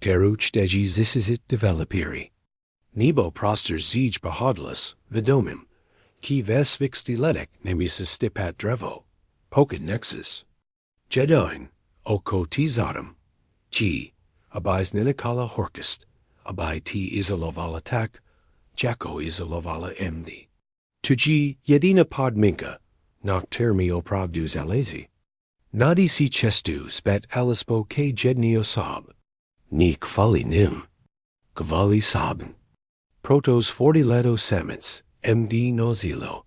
Teruch deji zisisit developiri. Nebo proster zij behadlus, vidomim, ki vesvix diletic nemesis stipat drevo, pokid nexus. Jedoin, oko tizatum, g, abais ninikala horkist, abai ti izolovala tak, jako izolovala md. To g, yedina podminka, noctermi opravdus alezi. Nadi si chestu spet alispo ke jednio sob. Ni kvali nim, kvali sabn. Protos 40 leto samits, md nozilo.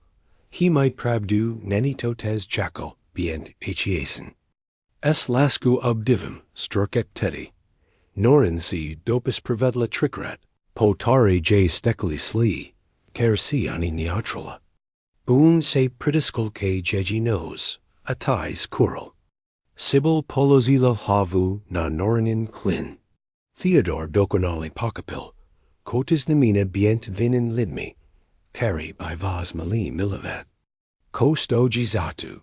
He might pravdu neni totes jako, bient hiasen. Es lasku obdivim, strukek teddy. Norin si dopis prevedla tricrat, potari j stekli sli, ker si ani neotrala. Boon se pritiskol ke jeji nose, atais kural. Sibyl polozilo havu na norinin klin. Theodore dokonali pakapil, kotis namina bient vinin lidmi, carry by vas mali milavet. Ko stoji zatu,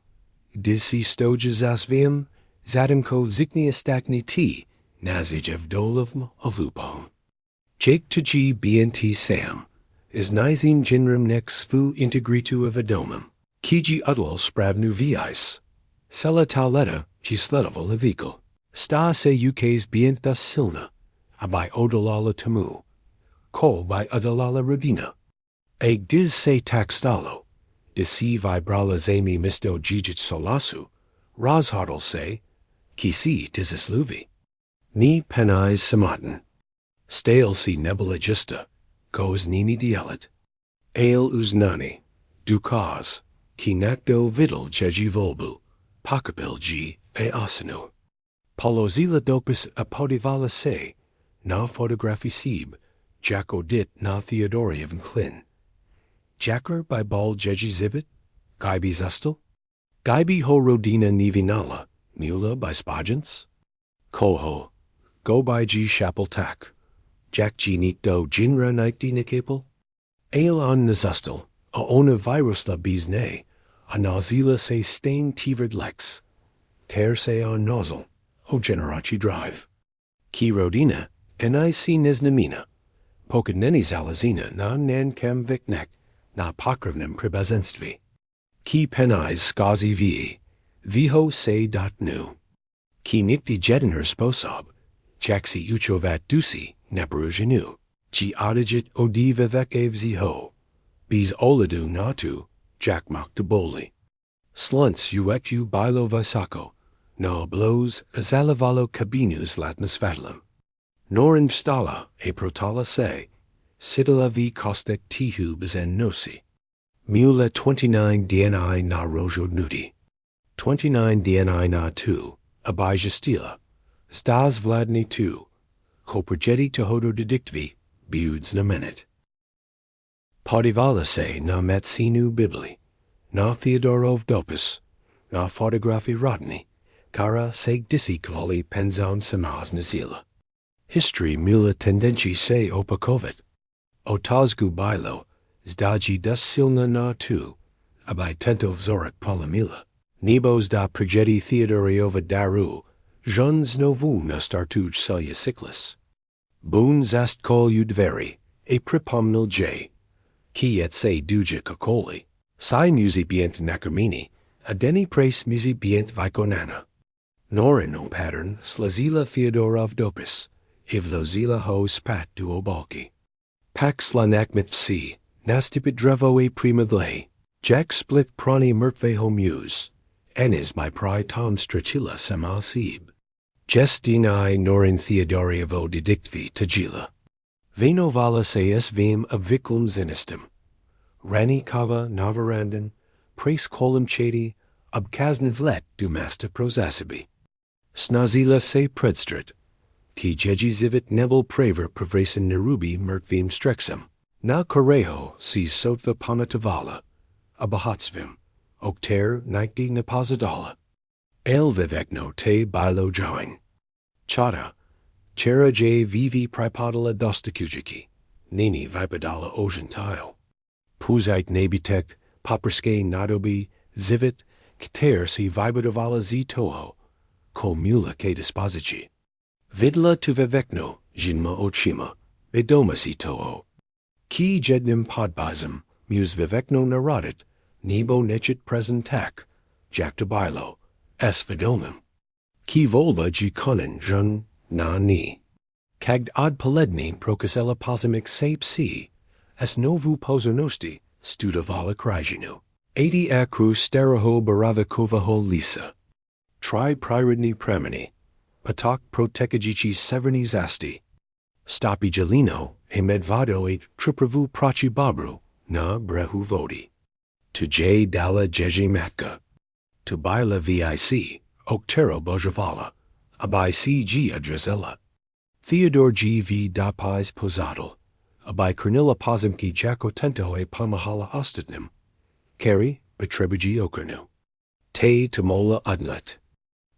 disi stoja zasvium, zadimko zikni stakni ti, nazijev dolovm alupom. Jake to g bnt sam, is nizim jinrim nex fu integritu of adomum, kiji udlal spravnu viis. Sela tauleta, g sledoval levikal, sta se ukes bient thus silna, abai odalala tamu, ko by adalala rodina. Eg diz se taxtalo, disi vibrala zemi misto gigit solasu, razhardal se, kisi dizis luvi. Ni penais samaten. Stale si nebula gista, goes nini dielet. Ale uznani, dukaz, ki nakdo vidal jeji volbu, pakabil g e asinu. Polozila dopis apodivala se, na photography sib, Jacko dit na Theodori of Klin. Jacker by bal jeji zivit, Gaibi zustel? Gaibi ho Rodina ni vyhnala, mula by spagents? Koho, go by g chapel tak, Jack g nikdo jinra nikdi nikapel? Ale on nazustel, a ona virus la bisne, a nazila se stain tiverd lex, ter se on nozzle, o generaci drive. Ki Rodina, en I si nesnamina, pokadneni zalazina na nan kem viknek, na pokrivnem pribazenstvi. Ki penais skazi vi, viho se dot nu. Ki nikti jediner sposob, jaksi uchovat dusi, neperu ženu. Ji adigit odi vivek evzi bis oladu natu, jack mok boli. Slunts ueku bilo visako, no blows zalavalo cabinus latmus fatalum. Norin stala e protala se, sidala vi kostek tihu bezen nosi. Mula 29 dni na rojo nudi. 29 dni na tu, abija stila. Stas vladni tu, ko projeti tohodo didictvi, biuds na menet. Podivala se na metsinu bibli, na Theodorov dopis, na photography rodni, kara seg disi kvůli penzon samaz nazila. History mula tendenci se opakovet. Otazgu bilo, zdaji das silna na tu, abai tento vzorek polamila. Nebos da projeti Theodoriova daru, jons novu na startuj selja cyclis. Boon zast kol udveri, e pripomnil j. Ki et se duja kakoli. Sai musi bient nakamini, adeni prace musi bient vikonana. Norin pattern slazila Theodorov dopis, ivlozila ho spat duobalki. Pax lanakmit psi, nastipit drevo e prima dle, jack split prani mertve ho muse, enis my pri ton strachila semal sib. Jestini norin Theodorievo didictvi tajila. Venovala se es vim abviklum zinistum. Rani kava navarandan, prace colum chedi, abkazn vlet du masta prosasibi. Snazila se predstrit, ki jeji zivit nebel praver pravrasin nerubi mertvim strexum. Na koreho si sotva panatavala, abahatsvim, okter nikdi napazadala. El vivekno te bilo join. Chata, chera j vivi pripodala dostakujiki, nini vipadala ojentile. Puzite nebitek, paprske nadobi, zivit, kter si vibadovala zi toho, ko mula ke disposici. Vidla tu vivekno, jinma ochima, vidoma si toho. Ki jednim podbazim, mus vivekno narodit, nebo necit presentak, jactabilo, es vidomim. Ki volba ji konin jun, na ni. Kagd ad paledni procasella posimic se psi, es novu pozonosti, studavala krajinu. 80 acru steraho baravicovaho lisa. Tri priridni premini, patak protecagici severni zasti. Stopi gelino, e medvado e tripravu prachi babru, na brehu vodi. To j dala jeji makka. To baila vic, octero bojavala, abai cg adrazella. Theodore g v dapais posadal, abai cornilla posimki jacotento e pamahala ostadnim. Keri, betrebuji okernu. Te to mola adnut.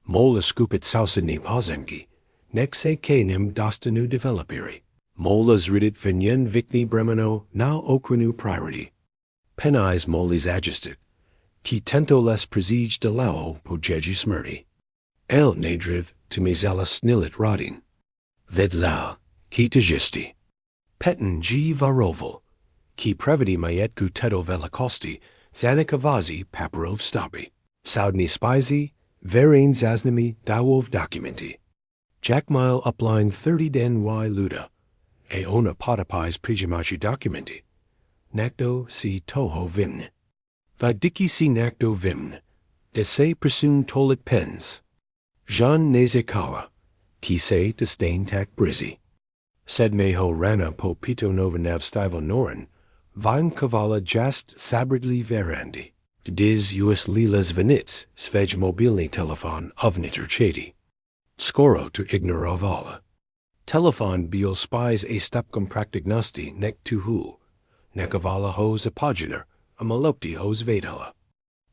Mola skupit sausidni posemki, nexe canem dostanu developiri. Molas ridit vinyen vikni bremeno, now okrenu priority. Penais molis agistic, ki tento les presige de lao po jeji smurti. El nadriv to mizala snilit rodin. Vidla, ki tajisti. Petin g varoval, ki previdi mayetku tedo velakosti, zanikavazi paparov stopi. Saudni spizi, verein zaznami dawov documenti. Jackmile upline 30 den y luda, e ona potapis prijimachi documenti. Nakdo si toho vimn. Vadiki si nakdo vimn. Dese presun tolik pens. Jean nezekawa. Kise disdain tak brizzy. Sedmeho rana po pito nova navstivo noren. Vine kavala just sabridly verandi. Diz us lilas venits, svaj mobilny telefon ovniter chedi. Skoro to ignorovala. Telefon biol spies a stapcum practignosti nek tuhu. Nekavala hos apoginer, a malopti hos vedala.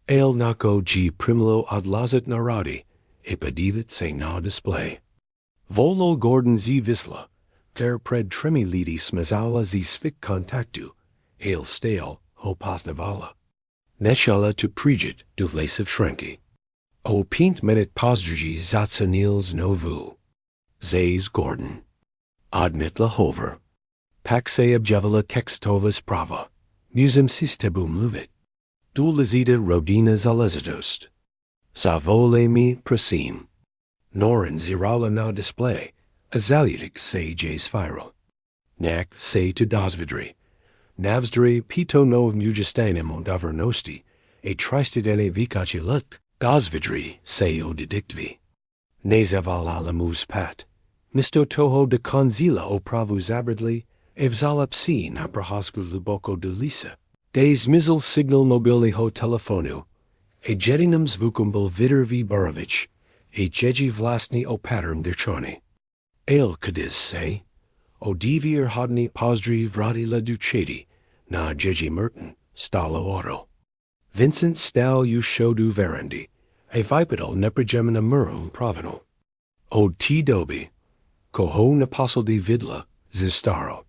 El nako g primlo adlazet naradi, e pedivit se na display. Volo Gordon z visla, ter pred tremi lidi smazala z svik contactu, el stale, ho pasnavala. Neshala to prijit du lasiv shrenki. O pint menet posdrgi zatsanils novu. Zays Gordon. Admitla hover. Paxe objevala textovas prava. Musum sistebum luvit. Dulazida Rodina zalezidost. Savole mi prasim. Norin zirala na display. Azalutic se j spiral. Nak se to dosvidri. Navsdri pito nov mugistanem odavernosti. A tristidene vikachi lut. Gosvidri se odidictvi. Nezaval alamus pat. Misto toho de konzila o pravu zabridli. Evzalap si na prahasku luboko de lisa. Des mizel signal mobili ho telefonu. A jedinum zvukumbel vider v Borovich. A jeji vlastni o pattern dirchoni. El kadiz se. O divir hodni posdri vrati la duchedi. Na jeji merton, stalo auto. Vincent stal u shodu verandi. A vipedal neprogemina murum provenal. Od t dobi. Koho naposaldi vidla, zistaro.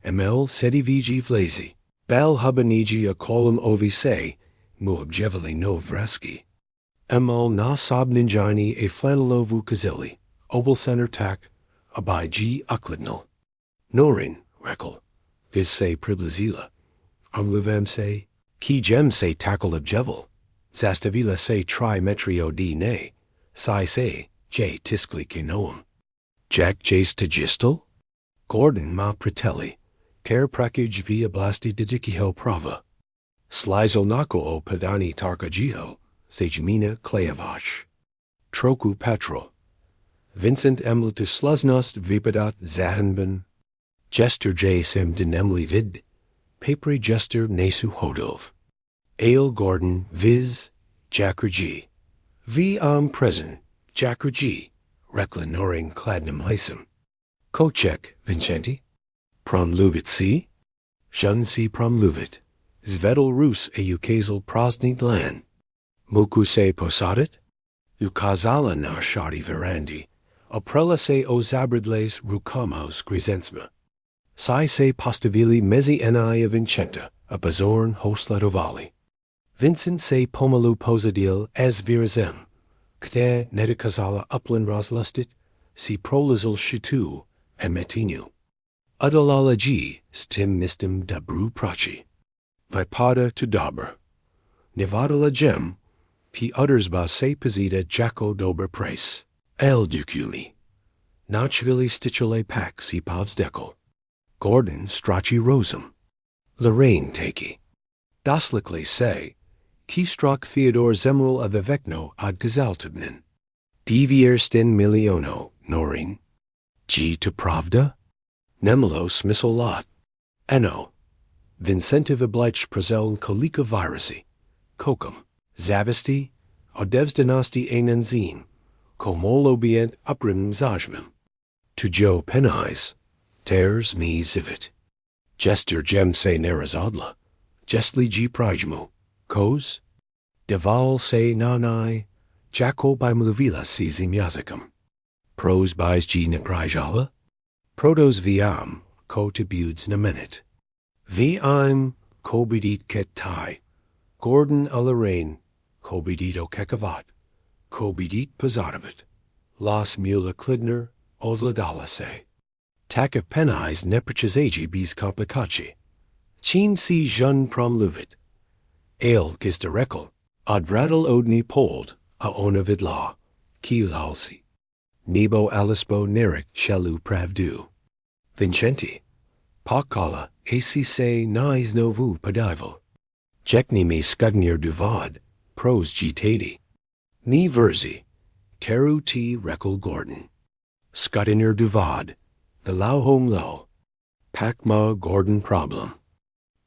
Ml sedivigi vlazi. Bal hubanigi a colum ovi se, muobjevali no vreski. Ml na sobninjini a flanilovu kazili, obel center tak, abai g uklidnal. Norin, rekel, vis se priblazila. Amluvem se, ki gem se tackle objevel. Zastavila se trimetrio d ne, si se, j tiskli kinoum. Jack jas tagistal? Gordon ma pratelli. Care prakij via blasti didikiho prava. Slizel nako o padani tarkajiho, sejmina kleavash. Troku patrol. Vincent emlitus sluznost vipadat zahanben. Jester j sem dinemli vid. Papri jester nesu hodov. Ale Gordon viz. Jacker G. V present. Jacker G. Reklin noring cladnum hisum. Kochek, Vincenti. Promluvit Shun si promluvit. Zvedel Rus e ukazal prosnit lan. Muku se posadet? Ukazala na shadi verandi. Aprella se o zabridles rukamos grisensma. Sai se postavili mezi enai Vincenta, a bazorn hosladovali. Vincent se pomalu posadil as virazem. Kte nedikazala upland roslustit, si prolazal shitu, and metinu. Adalala G, stim mistim dabru prachi. Vipada to daber. Nevadala gem, pi udersba se pazida jacko dober prace. El duculi. Nachvili stichule pack si pavs decal. Gordon strachi rosum. Lorraine takey. Daslikli se, Kistrak Theodore Zemrul of Evekno ad Gazaltubnin. Divierstin miliono, Norin. G to Pravda? Nemelos misolat. Eno. Vincentiv oblich prazeln kolika virusi. Kokum. Zavisti. Odevs dynasti enenzim. Komolo bient uprim zajmim. To Joe Penais. Tears me zivit. Jester gem se nerazadla. Jestli G prajmu. Kos? Deval se nanai. Jacko by Mluvila sizim yazikam. Pros bys G neprajala. Protos viam, ko tibudes namenit. Viam, kobidit ket tai. Gordon a Lorraine, kobidit o kekavat. Kobidit pozadavit. Las mula klidner, odladala se. Tak of penais neprichazaji bis komplikachi. Chin si jeune promluvit. Ale gisterekel, advradal odni pold, a ona vidla, kilalsi. Nebo alispo nerik shelu pravdu. Vincenti. Pakala, acc nais novu padival. Jekni me skugnir duvad, pros gitadi. Ni verzi, teru t rekel Gordon. Skudinir duvad, the lau home low. Pakma Gordon problem.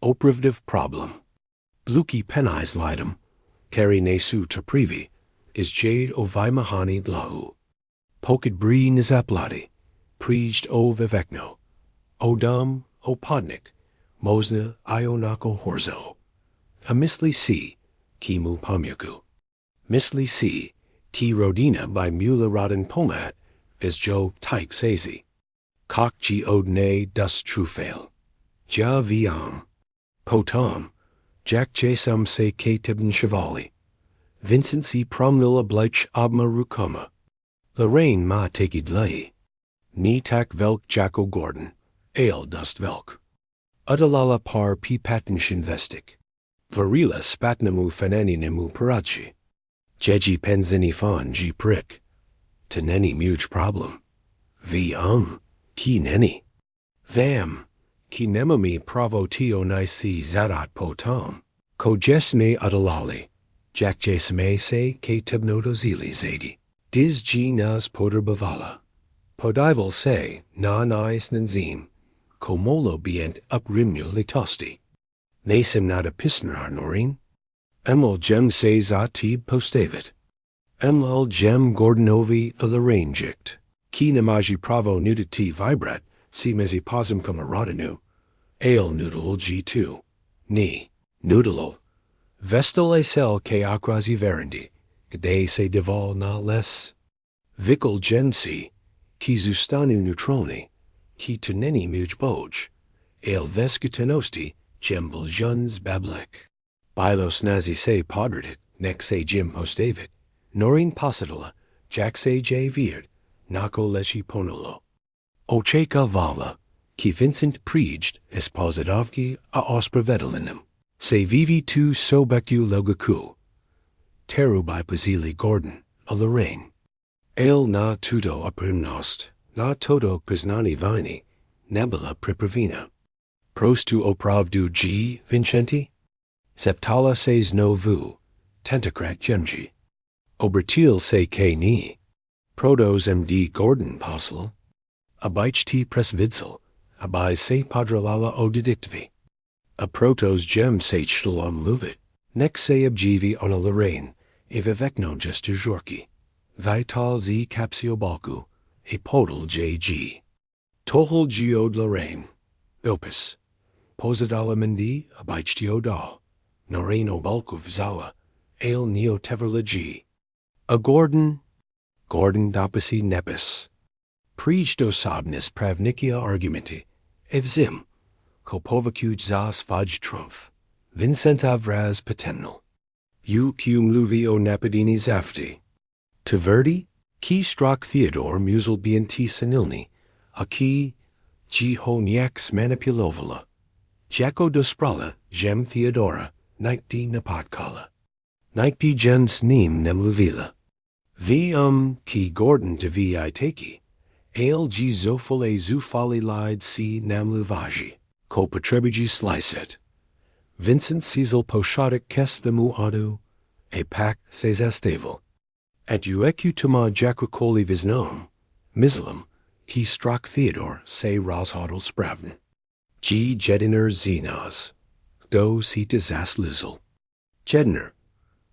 Operative problem. Bluki penais lidum, carry nesu taprivi, is jade o vimahani lahu. Pokid bri nizapladi, preached o vivekno. Odam, o podnik, mosna ionako horzo. A misli si, kimu pamyaku. Misli si, ti Rodina by Mula Rodin Pomat, is jo taik sazi. Kok ji odne dus trufail. Ja viam. Potam, Jack Jesum se ke tibn chevali. Vincent si promnula bleich abma rukama. Lorraine ma takid lei. Ni tak velk Jacko Gordon, ale dust velk. Udalala par pi patenshin vestik. Varila spatnamu fananimu parachi. Jeji penzini fan ji prick. Teneni muj problem. Vi ki neni. Vam, ki nemami pravo tio nisi zarat potam. Ko jesme udalali. Jack jesme se ke tibnodozili zadi. Diz ji nas poder bavala. Podival se na nais nanzim. Komolo bient uprimnu litosti. Nasim nada pisnar norin. Emil gem se zatib postavit. Emil gem Gordanovi alarangict. Ki namaji pravo nudity vibrat, si mezi posum kamaradanu. Ale noodle G2. Ni. Noodle. Vestal sel ke akrazi verendi. Gde se deval na les. Vikal gensi. Ki zustanu neutroni. Ki tuneni muj boj. Ale veskutenosti. Jembel juns bablek. Bilos nazi se podredit, nek se jim postavit. Norin pasadala, jack se j vierd, nako leshi ponolo. Ocheka vala, ki Vincent preached, esposadovki a ospravedelinem. Se vivi tu sobeku logaku. Teru by Pazili Gordon, a Lorraine. Ale na tudo aprimnost, na todo priznani vini, nebula pripravina. Prostu opravdu G, Vincenti? Septala ses no vu, tentacrac gemji. Obertil se ke ni. Protos md Gordon posel. Abich t presvidsel, abai se padralala odidictvi. A protos gem se chtalam luvit. Nek se abjivi on a Lorraine, evivekno gestur jorki. Vital z capsio balku, a podal jg. Tohol geod Lorraine. Opus. Posadala mendi, abaichtio da. Noreno balkuf zala, ale neo teverlagi. A Gordon dapasi nepis. Preach dosobnis pravnikia argumenti, evzim, kopovacuj zas faj trumf. Vincent avraz paternal. Cum luvio napadini zafti. Taverdi, ki strak Theodore musel bienti senilni, a ki honiax manipulovala. Jacko dosprala, gem Theodora, 19 napatkala. Nike gens nim nemluvila. Ki Gordon de vi itaki. Ale g zofale zufali lide si namluvaji. Ko patrebiji slicet. Vincent Cecil poshadik kes vimu adu. A pack ses esteval. At uecutuma jacquicoli visnom. Mislam. Ki strak Theodore se rashodel spravn. G jediner zenas. Do si desas luzel. Jedner.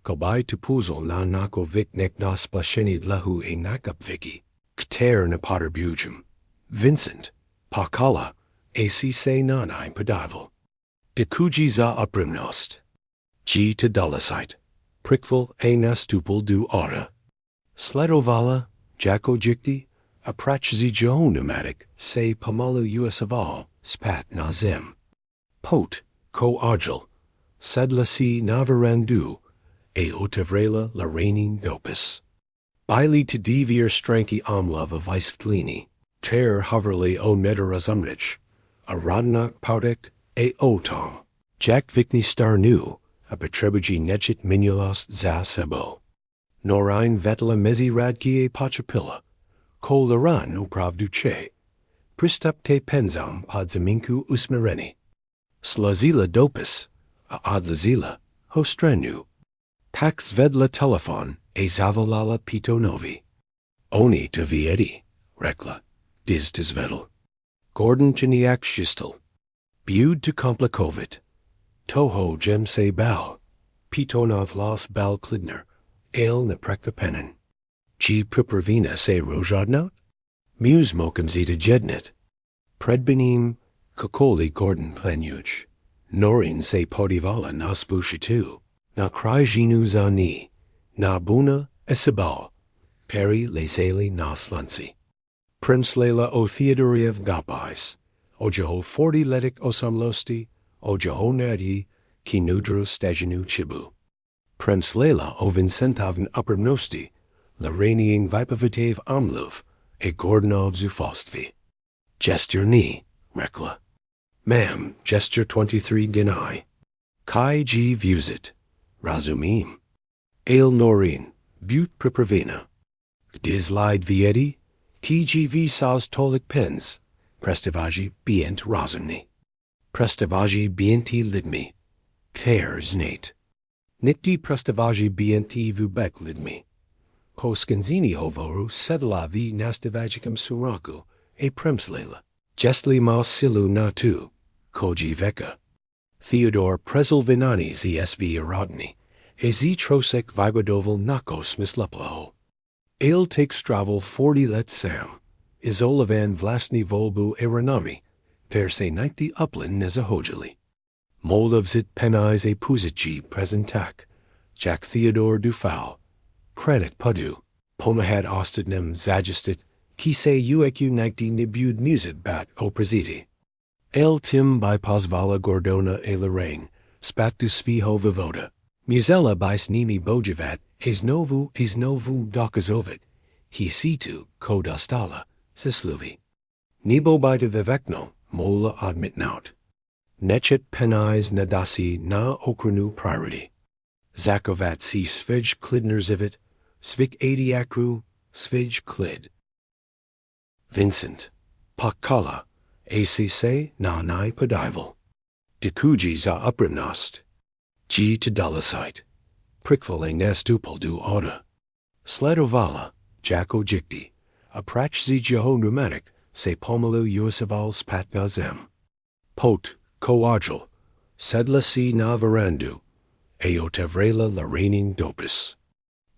Kobai to puzel na nako vik nek na splashenid lahu e nakap viki. Kter na potter bujum. Vincent. Pakala. Ac se nanai padavel. Dekuji za uprimnost. G to dulasite. Prickful a nastupul du aura. Sledovala. Jacko jikti. Aprachzi jo pneumatic. Se pamalu usaval. Spat nazem. Pot. Ko agil. Sedlasi navarandu. E otevrela larainin dopus. Baili to devir stranki amlov of Weisftlini. Ter hoverly o mederazumrich. A rodnak paudek e otom. Jack vikni star nu. A petrebuji nechit minulost za sebo. Norain vetla mezi radki e pachapilla. Ko laran upravduche. Pristupte penzam podzaminku usmereni. Slazila dopis, a adlazila, hostrenu. Tax vedla telefon, e zavolala pitonovi. Oni to viedi, rekla, diz tizvedel. Gordon chiniak shistel. Bud to komplikovit. Toho jem se bal. Pitonov los bal klidner. Ale ne prekvapenen. G pripravina se rojadnot? Muse mokum zeta jednet. Predbenim, kokoli Gordon plenuj. Norin se podivala nas bushitu. Na cry ženu za ni. Na buna esibal. Peri leseli nas lansi. Prince Lela o Theodoriev gapais. O jeho 40 letik osamlosti. O jeho nadi. Ki nudro stajenu chibu. Prince Lela o Vincentavn uppernosti. Laraniing vipavitev amluv. E Gordonov zufalstvi. Gesture ni, rekla. Ma'am, gesture 23 deny. Kai G views it. Razumim. Ale norin, but pripravina. Dizlide viedi, TGV saz tolik pens. Prestivaji bient razumni. Prestivaji bienti lidmi. Cares nate. Nipti prestivaji bienti vubek lidmi. Poskanzini hovoru sedlavi nastivagicum suraku, e premslela. Jestli mas silu natu, koji veka. Theodore Prezelvinani zsv Rodini, e z trosek vigodoval nakos misleplaho. Ale take stravel 40 let sam, izolavan vlastni volbu eranami, per se 90 upland nezahojali. Moldov zit penais e puzici presentak, Jack Theodore Dufal, Predit Padu, Pomahad Ostadnem Zagistit, Ki se uecu nigti nibud musit bat o presiti. El tim by Pozvala Gordona e Lorraine, spatu spiho vivoda. Musella by snimi bojavat, is novu dokazovit, hi situ kodastala, sisluvi. Nibo by de vivekno, mola admitnaut. Nechet penais nadasi na okranu priority. Zakovat si svij klidnerzivit, svik adiakru, svij klid. Vincent, Pakala, ACC na nai podival. Dekuji za uprimnost. G to dalasite. Prickvale nestupal du order. Sledovala, Jacko Jikti, a prach zi jeho pneumatic, se pomalu usaval spatgazem. Pot, coagil, sedla si na verandu, eotevrela laraining dopis.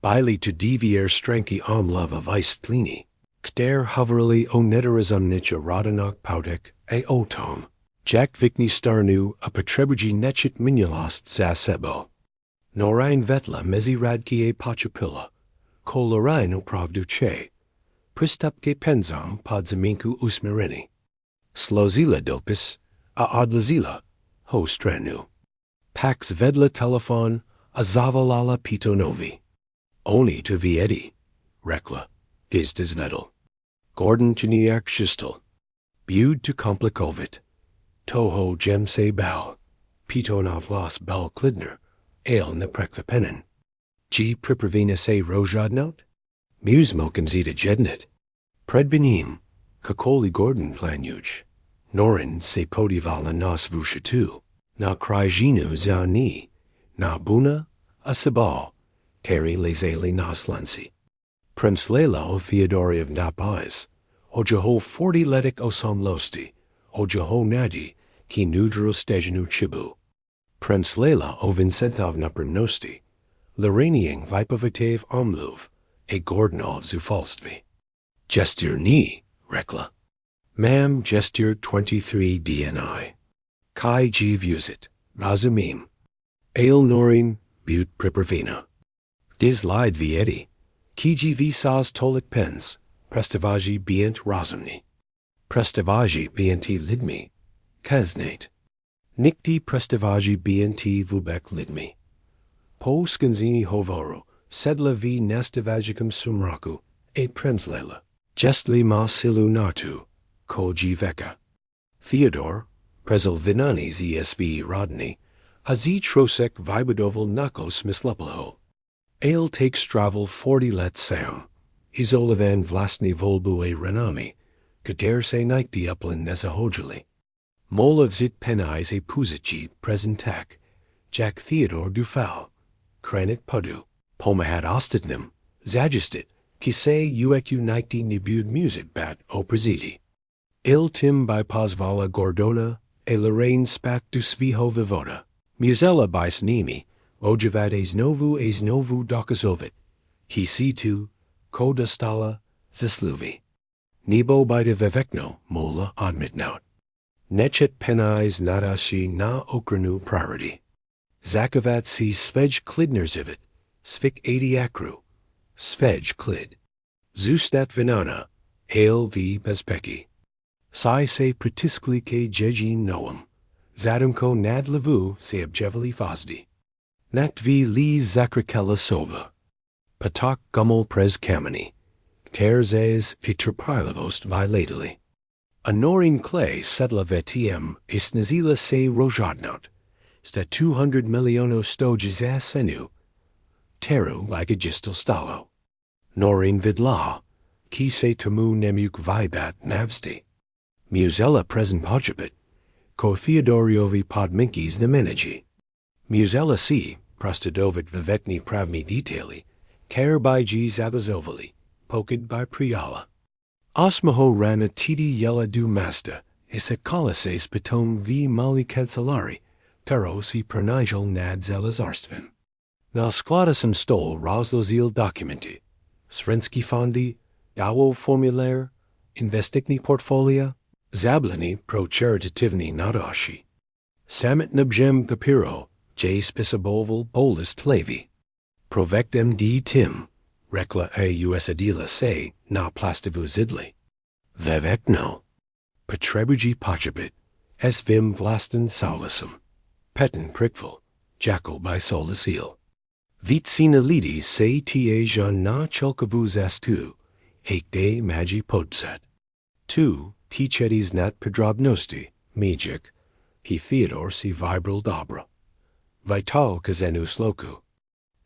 Baili to devier stranki omlov of ice plini. Kter hoverly o netarizumnicha rodanak pautek e otom. Jack vikni starnu a petrebuji nechit minulast zasebo. Norain vetla mezi radki e pachupilla. Kolorain upravdu che. Pristupke penzam podzaminku usmerini. Slozila dopis a adlazila ho strenu. Pax vedla telefon a zavalala pitonovi. Oni to viedi. Rekla. Gizdes vedel. Gordon chiniak shistel. Bud to komplikovit. Toho jem se bal. Pitonov los bal klidner. Ale ne prekvapenen. G pripravina se rojadnot? Muse mokum zeta jednet. Predbenim. Kakoli Gordon planuj. Norin se podivala nos vushatu. Na cry ženu za ni. Na buna asibal. Keri lezeli nos lansi. Prince Lela o Theodoriev napais. O jeho 40 letik osamlosti. O jeho nadi. Ki nudro stejenu chibu. Prince Lela o Vincentov naprimnosti. Laraniing vipavitev omluv. E Gordonov zufalstvi. Gesture ni, rekla. Ma'am, gesture 23 dni. Kai G views it. Razumim. Ale norin, but pripravina. Dizlide viedi. Kiji visas tolik pens. Prestivaji bient razumni. Prestivaji bienti lidmi. Kaznate. Nikti prestivaji bienti vubek lidmi. Po skanzini hovoru. Sedla vi nastivagicum sumraku. E premslela. Jestli ma silu natu. Koji veka. Theodore. Prezelvinani zsv Rodini. Hazi trosek vibodoval nakos misleplaho. Ale take stravel 40 let sam. Izolavan vlastni volbu e renami. Kader se nikti upland nesahojali. Mol of zit penais a puzici presentak, Jack Theodore Dufal, Kranit Pudu, Pomahat ostidnim, Zagistit, Kise uecu nikti nibud music bat o presidi. Il tim by Pozvala Gordona, a Lorraine spak du sviho vivoda, Musella by snimi, ojavat es novu dokazovit, he situ, kodastala, zesluvi. Nebo by de vivekno, mola admitnout. Nechet penais nadashi na okranu priority. Zakavat si svaj klidnerzivit, svik akru, svaj klid. Zustat vinana, hail v bezpeki. Sai se pritiskli ke jejin noam, zadumko nad levu se objevali fazdi. Nat v li zakrakella sova. Patak gummel pres kameni. Terzes e terpilevost vilatili. Anorin clay sedla vetiem isnazila se rojadnot. Sta 200 milionů stoges senu. Teru like a gistal stalo. Norin vidla. Ki se tamu nemuk vibat navsti. Musella present pojabit. Ko Theodoriovi podminkis nemeneji. Musella si, prostadovit vivetni pravmi detaili. Care by G zadazovali. Poked by Priyala. Osmaho rana tidi yella du masta, esekalases piton v mali cancelari, taro si pernigel nad zelazarstven. Na skladasem stol razlozil documenti, Svenski fondi, dawo formulaire, investikni portfolia, zablani pro charitativni nadashi. Samit nabjem papiro, j spisaboval bolis tlevi. Provectem d tim. Rekla a usadila se na plastivu zidli. Vevekno. Petrebuji pachabit. Es vim vlastin saulisum. Petin prickful. Jackal by solasil. Vitsina lidi se tie jan na cholkavuz astu. Ek de magi podsat. 2. Kichetis nat pedrobnosti. Magic. Ki Theodore si vibral dobra. Vital kazenu sloku.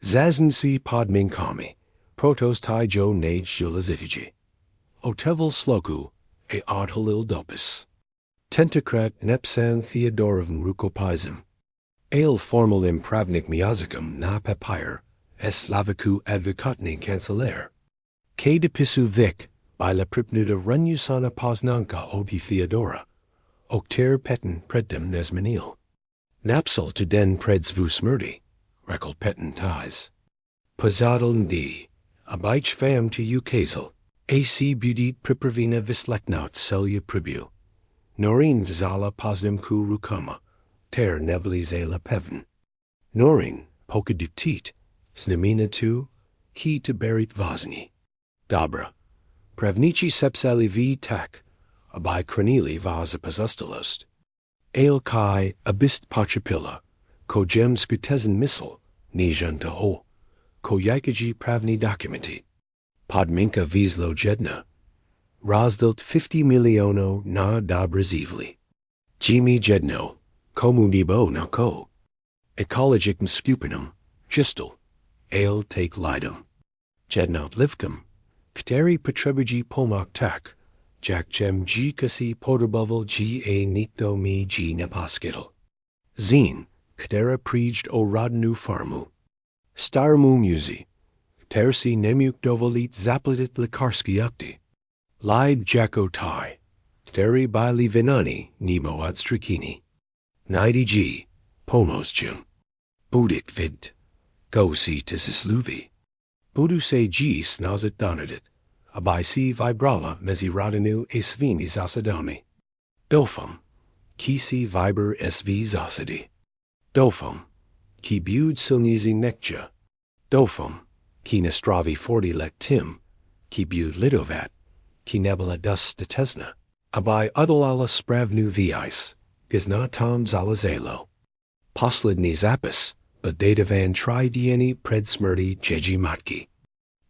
Zazn si podminkami. Protos tai jo nage julazitiji. Otevel sloku, e odhalil dopis. Tentacrat nepsan Theodorovn rukopism. Ale formal impravnik miazicum na papire, es slaviku advocatni cancellaire. K depisu vic, by la pripnuda runusana poznanka obi Theodora. Octer petin predtem nesmenil. Napsal to den preds vu smurdi, recol petin ties. Pozadal ndi. Abich fam to you kazel, ac beauty pripravina visleknaut selya pribu. Norin zala posnim ku rukama, ter nebli zela pevn. Norin, pokaduktit, snamina tu, ki to berit vazni. Dabra, prevnici sepsali v tak, abai kranili vaza pazustelost. Ale kai abist pachapilla, ko jem skutezen missile, nijan to ho. Koyakaji pravni documenti. Podminka vizlo jedna. Razdilt 50 miliono na dobrazivli. Jimi jedno. Komu nibo na ko. Ecologic mskupinum. Gistel. Ale take lidum. Jednot livkum. Kteri petrebuji pomak tak. Jak jem g kasi poderbovel g a nito mi g napaskital. Zine. Ktera preached o rodnu farmu. Starmu musi, tersi nemuk dovolit zaplitit likarski ukti. Lide jako tai, teri bili vinani nemo adstrikini. Nidi g, pomos jim. Budik vid, go si tisisluvi. Budu se g snazit donadit, abai si vibrala mezi radinu esvini zasadami. Dofum, ki si viber sv zasadi. Dofum. Ki bud silnizi nekja. Dofum, ki nastravi 40 lektim, ki bud lidovat, ki nebula dus detesna, abai udalala spravnu viis, gizna tom zalazelo. Poslidni zapis, but datavan tridieni predsmurdi jeji matki.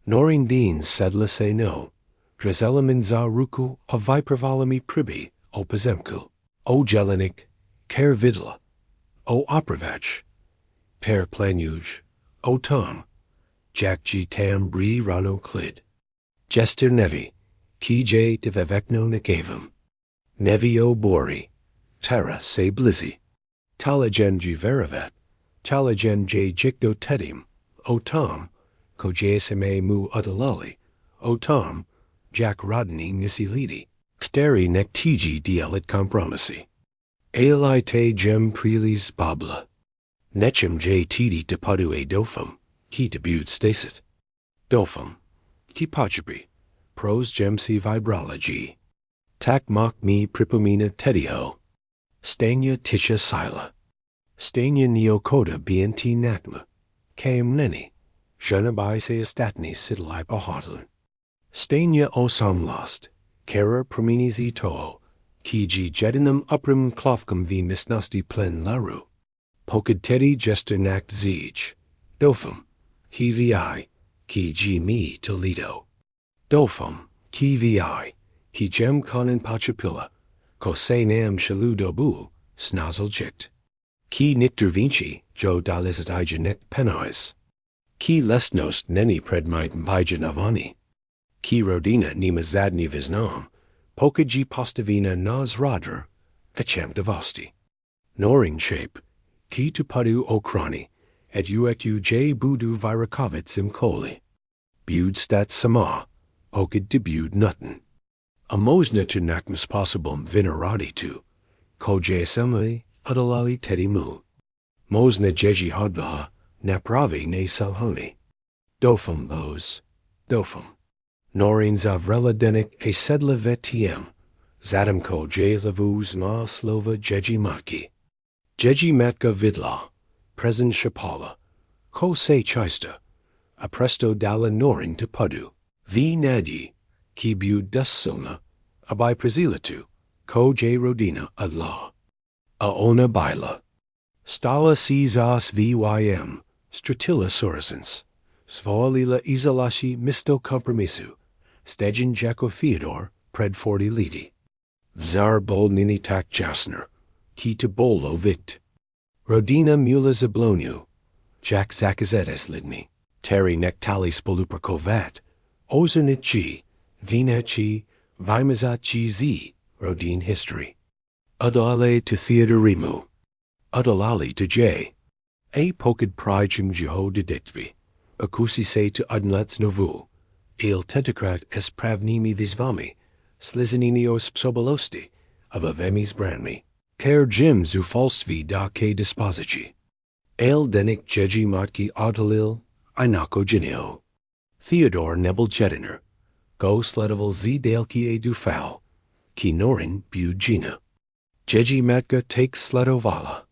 Norin deans sedla se no, drazelamin za ruku a vipervalami pribi, o pazemku, o jelenik, ker vidla, o opravach. Per planuj, o tom, Jack G tam bri rano clid. Jester nevi, Kij de vevekno nikavum. Nevio bori. Terra se blizzy. Talagen juveravet. Talagen j jikdo tedim. O tom. Kojeseme mu udalali. O tom. Jack Rodini nisilidi. Kteri nektiji dielit compromisi. Aeli te gem prelis babla. Nechem j tidi depudu e dofum. Ki debut stasit. Dofum. Ki pachabi. Pros gemsi vibrology. Tak mok me pripomena tedio. Stania tisha sila. Stania neocoda bnt nakma. Kaim neni. Žena by se estatni sidlai pahatun. Stania osam lost. Kara prominis e toho. Kiji jedinum uprim klofkum v misnosti plen laru. Pokad tedi jester nakt zij. Dofum. Ki vi. Kiji me Toledo. Dofum. Ki vi. Ki gem conan pachapilla. Ko se nam shalu dobu. Snazel jikt. Ki nicter vinci. Jo dalizat ijanet penois. Ki lesnost neni predmite vijanavani. Ki Rodina nima zadni viznam. Pokaji postavina nas radr. Echem devasti. Noring shape. Ki tupadu okrani. Et uetu j budu virakovit simkoli. Bud stat sama. Pokad debud nutten. Amosna tu nakmas possibum vinerati tu. Ko jesemi udalali tedimu. Mosna jeji hodvaha. Napravi ne salhoni. Dofum bos. Dofum. Norin zavrela denik e sedla vetiem. Zadamko j lavuz na slova jeji maki. Jeji matka vidla. Present shapala. Ko se chista. A presto dala norin to pudu. V nadi. Ki bu dussilna. Abai prezilatu. Ko j Rodina adla. Aona baila. Stala Cesas vym. Stratilla sorisens. Svolila izolashi misto compromisu. Stegen Jako Theodore, pred 40 lidi. Vzar bol nini tak jasner. Ki to bolo vict. Rodina mula zablonu. Jack zakazetes lidni. Terry nektali spolupra kovat. Ozernit chi. Vina chi. Vimazat chi z. Rodine history. Adale to Theodorimu. Adalali to J. A pokad prijim jeho didictvi. Akusi se to udnlets novu. Il tentacrat es pravnimi visvami. Slizininios psobolosti. Avavemis branmi. Ker jim zu falstvi da ke disposici. El denik jeji matki adalil. Inako genio. Theodore nebel jediner. Go sledeval z delki e dufal. Ki norin bu gina. Jeji matka take sledovala.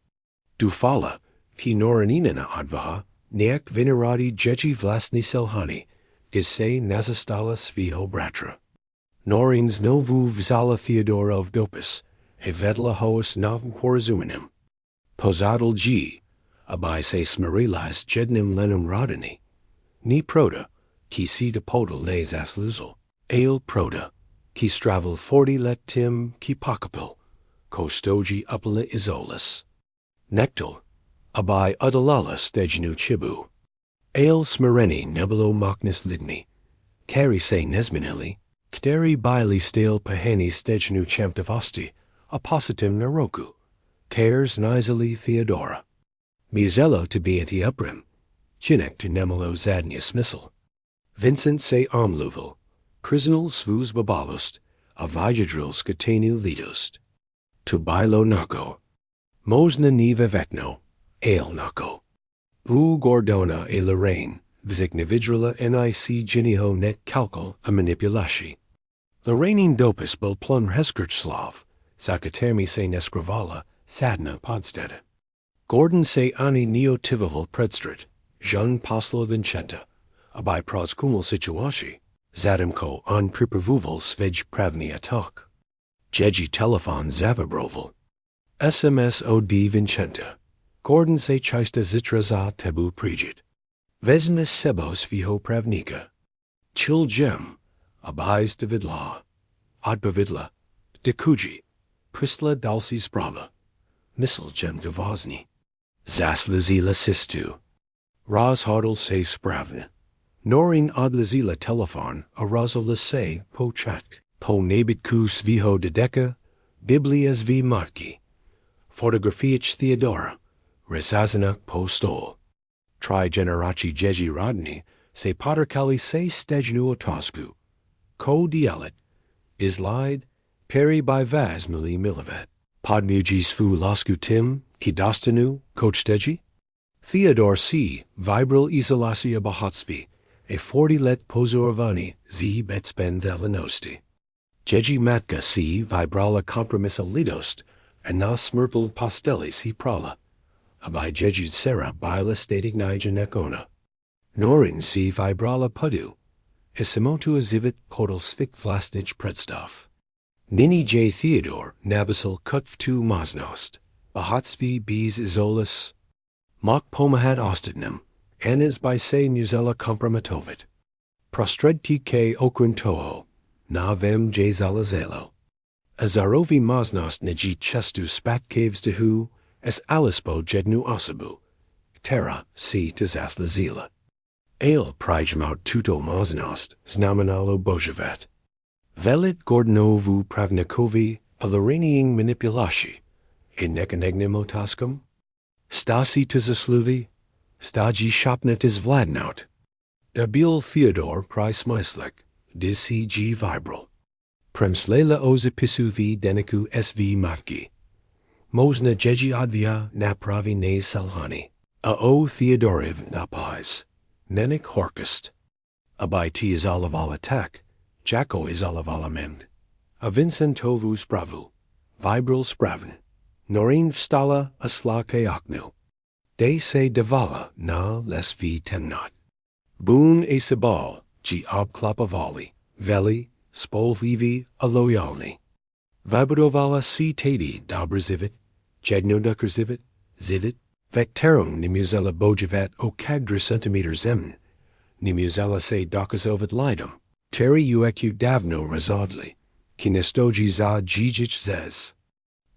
Dufala. Ki norinina advaha. Neak venerati jeji vlasni selhani. Gise nazastala sviho bratra. Norins novu vzala Theodora of Dopus. Evedla hoos novum quorazuminim. Posadal g. Abai se smarilas jednim lenum rodini. Ni proda. Ki si de podal les asluzel. Ale proda. Ki stravel 40 let tim ki pakapil. Kostoji upla isolus. Nectal. Abai udalala stejnu chibu. Ale smereni nebelo machnis lidni. Kari se nesminili. Kteri bili stale pahani stejnu champtavosti. Appositim naroku. Cares nizali Theodora. Mizello to be anti uprim. Chinek to nemelo zadnius missile. Vincent se omluvel. Crisnal svuz babalost. Avijadril skatenu lidost. To bilo nako. Mosna ni vevetno. Ale nako. U Gordona e Lorraine, vzignividrila nic geniho net calcul a manipulashi. Lorrainin dopus bel plun heskertslav, Zakatermi se neskravala, sadna podsteda. Gordon se ani neotivival predstrit, Jean Poslo Vincenta, abai proskumul situashi, Zadimko on pripervuval swej pravni atok. Jeji telefon zavabroval. SMS od Vincenta. Gordon se chista zitra za tebu prijit. Vezmes sebos viho pravnika. Chil gem. Abais de vidla. Adbavidla. Dekuji. Prisla dalsi sprava. Missile gem gavosni. Zasla zila sistu. Raz hodl se spravne. Norin adlazila telephon arazolase po chat, po nabitku sviho dedeka, biblia svi marki, fotografiach Theodora, resazana po stol. Tri generaci jeji rodni, se paterkali se stejnu otosku, ko dialet, islide, peri by vaz mili milivet, podmuji svu lasku tim, kidastanu, kochsteji? Theodor C. Vibral isolasia bahatspi, a 40 let pozorovani z betspen velenosti. Jeji matka C. Vibrala compromissa lidost, and na smirpel pastelli si prala. Abai jejud sera bila statignaija nekona. Norin C. Vibrala pudu, hissimotu azivit podal svik vlastnich predstav. Nini J. Theodor nabisal kutv maznost, bahatspi bis izolis, mok pomahat ostidnem, anis by se nuzella compromitovit. Prostredki k okrintoho, na vem j zalazelo. Azarovi maznost neji chestu spat caves dehu, es alispo jednu osabu, terra si tzaslazila. Ale prijmaut tuto maznost, znamenalo bojavat. Velit gordnovu pravnikovi, alaraniing manipulashi, in nekanegnemotaskum? Stasi tzasluvi, staji shopnetis vladnout. Dabil Theodor pri smyslek, disi g vibral. Premslela ozipisuvi deniku sv matki. Mosna jeji advia napravi ne salhani. O Theodoriv napais. Nenik horkest. Abai ti is alavala tak. Jacko is alavala mend. A Vincentovu spravu. Vibral spraven. Norin vstala asla keaknu. De se devala na les vi temnot. Boon e sebal, gi obklapavali, veli, spolvivi aloyalni. Vibudovala si tadi dobrzivit, jednodukerzivit, zivit, vecterum nimuzella bojavat o kagdra centimeter zemn, nimuzella se dokazovat lidum, teri ueku davno razadli, kinestoji za jijic zez.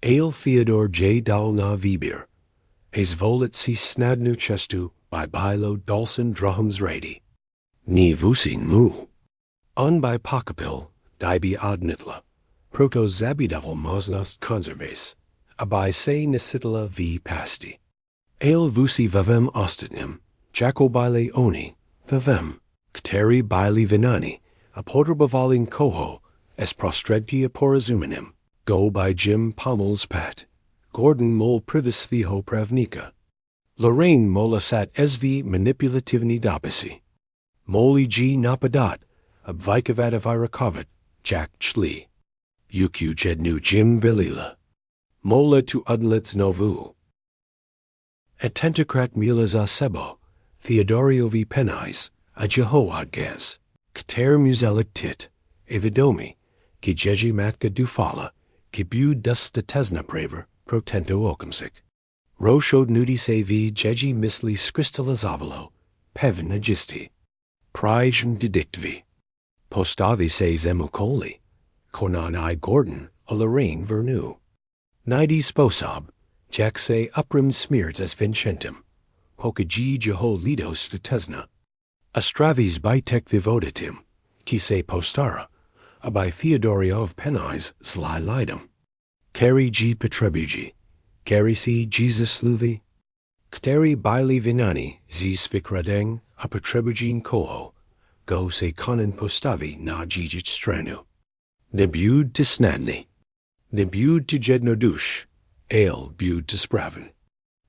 Ale Theodor J. Dalna Vibir, es volet si snadnu chestu by bilo dulcin drahums radi. Ni vusin mu. Un by pakapil, dibi adnitla, proto zabidavil mosnost conserves, abai se nisitala v pasti. Ale vusi vavem ostitnim, jacobile oni, vavem, kteri bili vinani, apodrabavalin koho, es prostredki aporazuminim. Go by Jim Pommel's pat. Gordon mol privisviho pravnika. Lorraine molasat sv manipulativni dopisi. Moli g napadat, abvikavad irakovat, Jack chli. Ukju jednu Jim velila. Mola tu udlets novu. Atentocrat milaza sebo, Theodoriovi penais, a Jehoadgaz. Kter muzelik tit, evidomi, ki jeji matka dufala. Kibu dustatesna praver, protento okumsik. Roshod nudi se vi jeji misli skristalizavalo, pevin agisti. Prijm didiktvi. Postavi se zemukoli. Konan I Gordon, a Lorraine vernu. Nidi sposab, jack se uprim smears as vincentum. Hokaji jeho lidos statesna. Astravis bitek vivodatim, ki se postara. Abai Theodorio of Penais, sly lidum. Keri G. Petrebugi, Keri C. Jesus Luvi, Kteri Bili Vinani, Z. Spikradeng, a Petrebugin Koho, go se conan postavi na Jijic stranu. Nebud to Snadni, Nebud to Jednodush, Ale bud to Spraven.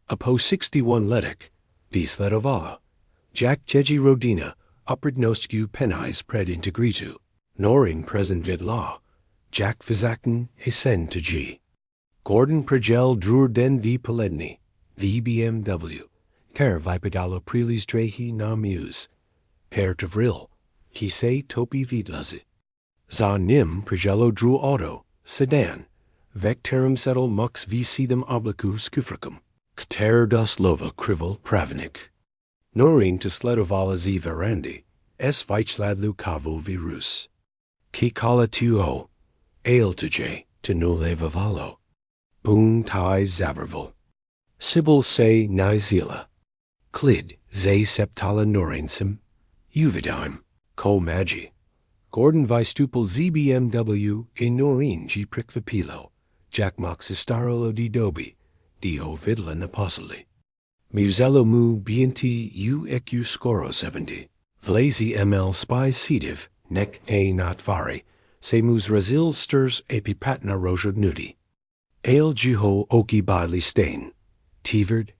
Apo 61 Letic, Bis Ledovala, Jack Jeji Rodina, Upridnoscu Penais pred integritu. Norin present vid law, Jack Vizaken Hesen to G. Gordon Progel Drur den v Poledni, VBMW, Ker Vipedalo Prelis Drehi na Muse, Per Tavril, Kise Topi Vidlazi. Za Nim Progelo Dru Auto, Sedan, Vecterum Settle Mux Vicidum Oblicus Kufricum, Kter Das Lova Krivel Pravenik. Norin to Sledovala Z Verandi, S. Vichladlu Kavu Virus. Kikala tuo, ale to J, to nulle vivalo. Boon tai zaverval. Sibyl se nizila. Clid, ze septala norensim. Uvidime, Ko Magi, Gordon Vistupal ZBMW in Noreen G Prikvapilo, Jack Moxistaro di Dobi, Dio Vidla Napostoli. Muzello mu BNT U EQ Scoro 70, Vlazi ML Spies Seediv, Nek A Natvari, Semus Razil Stirs Epipatna Rojod Nudi. Ale Jiho Oki Badli Stain, Tiverd,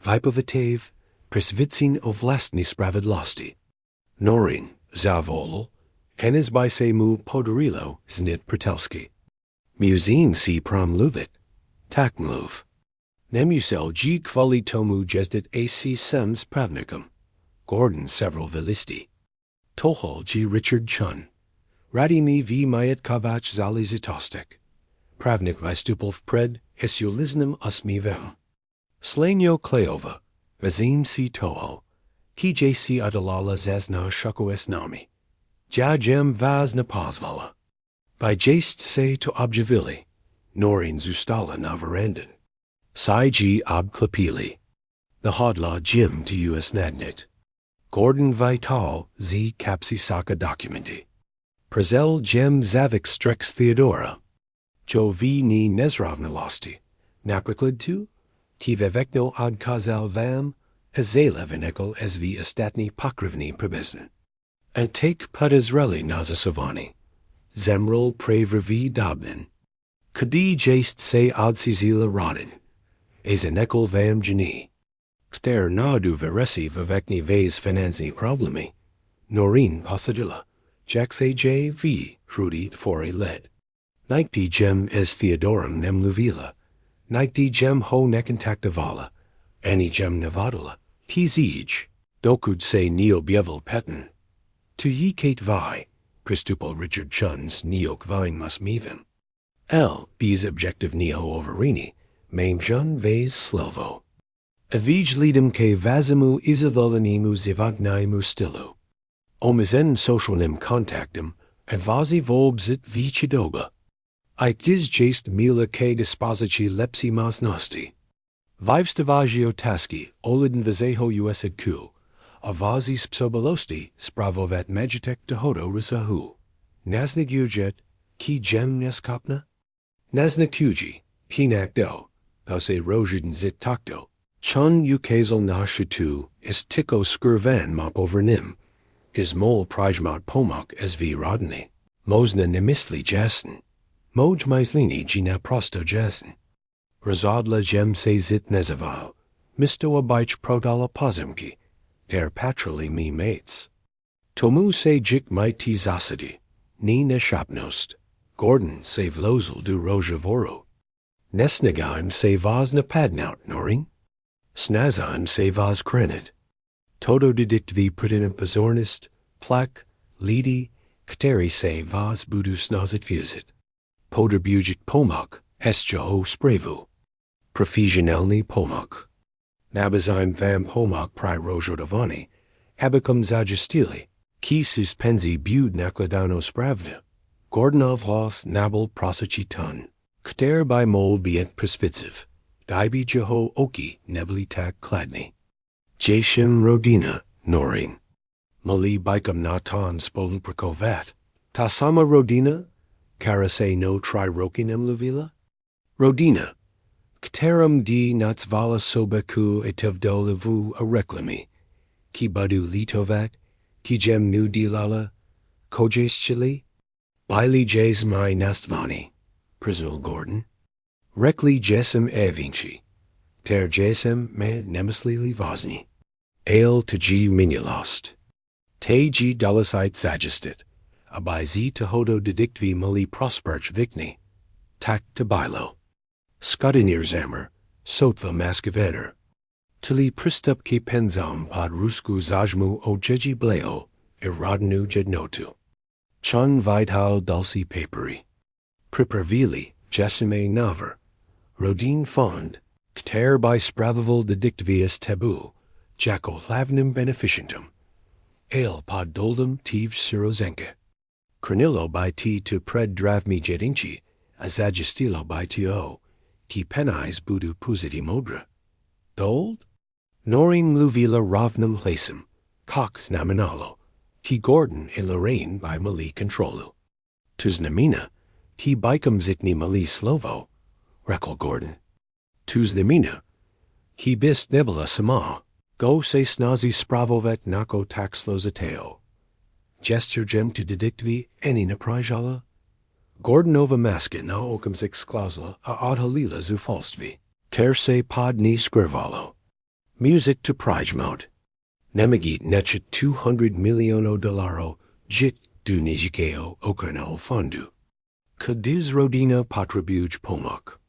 Vipovitave, Prisvitsin Ovlastni Spravedlosti. Norin, Zavolol, Kenes by Semu Podorilo, Znit Pritelski. Museum si Prom Luvit, Takmluv. Nemusel G Kvali Tomu Jesdit AC Sems Pravnikum. Gordon several Vilisti. Tohol G Richard Chun. Radimi V Mayet Kavach Zali Zitostek. Pravnik Vistupolv Pred, Esulisnum Usmivem. Slanyo Kleova, Vazim si Toho. Kij si Adalala Zazna Shukoes Nami. Jajem Vaz Napazvala. By Jaste Se to Objavili. Norin Zustala Navarandin. Sai G Abklapili. The Hodla Jim to US Nadnit. Gordon Vital Z Capsi Saka Documenti. Prezel Jem Zavik Strex Theodora. Jo V Ni Nezrovnalosti. Napriklid tu? Tivevekno ad Kazal Vam. Azela Vinekel SV Estatni Pokrivni Prebesn. And take Pud Israeli Nazasavani. Zemrel Pravravi Dobnin. Kadi Jaste Se Adsizila Rodin. Ezenekel Vam Jani. Kter Nadu Veresi Vivekni Vase Finanzi Problemi. Noreen Pasadilla. Jaxe J V Hrudi Fore Led. Nikti Gem Es Theodorum Nemluvila. Nikti Gem Ho Nekontaktavala. Ani Gem Nevadala. Tizij. Dokud Se Neo Bievel Petten. To Ye Kate Vi. Christupo Richard Chun's Neok Vine Must Mevim. L. B's Objective Neo Overini. Mame Jun Vase Slovo. Avij Lidum Ke Vazimu Izavolanimu Zivagnaimu Stilu. Omizen Socialnim Contactum. Advazi Volbzit V Chidoba. Ikdiz Jaste Mila K Disposici Lepsi Mas Nosti. Vivstavagio Taski, Oliden Vizeho Used Ku. Avazi Spsobalosti, Spravovat Magitek Tehodo Risahu. Naznig Ujet, Ki Gem Neskopna? Naznik Kuji, Hinak Do, Pause Rojiden Zit Takto. Chun Ukazel Nashitu, is Tiko Skurvan Mop over Nim. Is Mol Prajmat Pomok SV Rodini. Mosna Nemisli Jassen. Moj Maislini Gina Prosto Jassen. Razadla Gem Se Zit Nezaval. Misto Abich Prodala Pozimki. Der Patroli Me Mates. Tomu Se Jik Mighty Zasadi. Ni Neshapnost. Gordon Se Vlozel du Rojavoru. Nesnagaim Se Vaz Napadnout Noring. Snazan Se Vaz Krenit. Todo Didict V Pritin Pazornist. Plak. Lidi. Kteri Se Vaz Budu Snazit Fusit. Poder Bujik Pomok. Esjo Sprevu. Profisionelni Pomok. Nabazime Vam Pomok Pri Rojodavani. Habicum Zajastili. Kisis Penzi Bud Nakladano Spravna. Gordonov Hos Nabal Prosachi Tun. Kter by Mol Biet Presvitsiv. Dibi Jeho Oki Nebli Tak Kladni. Jashim Rodina Norin. Mali Bikam Natan Spoln Prokovat. Tasama Rodina. Karase no Trirokinem Luvila. Rodina. Kterum di Natsvala Sobeku etevdo levu a reclami. Ki badu litovat. Ki jem nu dilala. Kojeschili. Baili jes mai nastvani. Prizul Gordon. Rekli jesem evinci. Ter jesem me nemeslili vazni. Ale to G minulast. Te G dalasite sagistit. Abai Z tehodo didictvi mali prosperch vicni. Tak to bilo. Skadinir Zammer, Sotva Maskiveter. Tili Pristup ki penzam pod Rusku Zajmu o Jeji Bleo, Iradnu Jednotu. Chun Vidhal Dulci Paperi. Pripervili, Jesime Naver. Rodin Fond, Kter by Spravival Didictvius Tabu, Jacko Lavnum Beneficientum. Ale pod Doldum Tiv Sirozenke. Cornillo by T to Pred Dravmi Jedinci, Azagistilo by T.O. Ki penais budu pusiti modra. Dold? Norin luvila ravnum hlesum, cox naminalo, T Gordon e Lorraine by Mali Controlu. Tuznamina, T Bikum Zikni Mali Slovo, Rekol Gordon. Tuznamina, He Bis Nebula Sama, Go Se Snazi Spravovet Nako Taxlo Zateo. Gesture Gem to Didictvi Any Naprajala. Gordonova Maskin na Okams Exclausla a Adhalila Zufalstvi. Terse Pod Ni Scrivalo. Music to Prijmode. Nemagit Nechet 200 milionů dolarů, Jit du Nijikeo Okranel Fondu. Kadiz Rodina Patrabuj Pomok.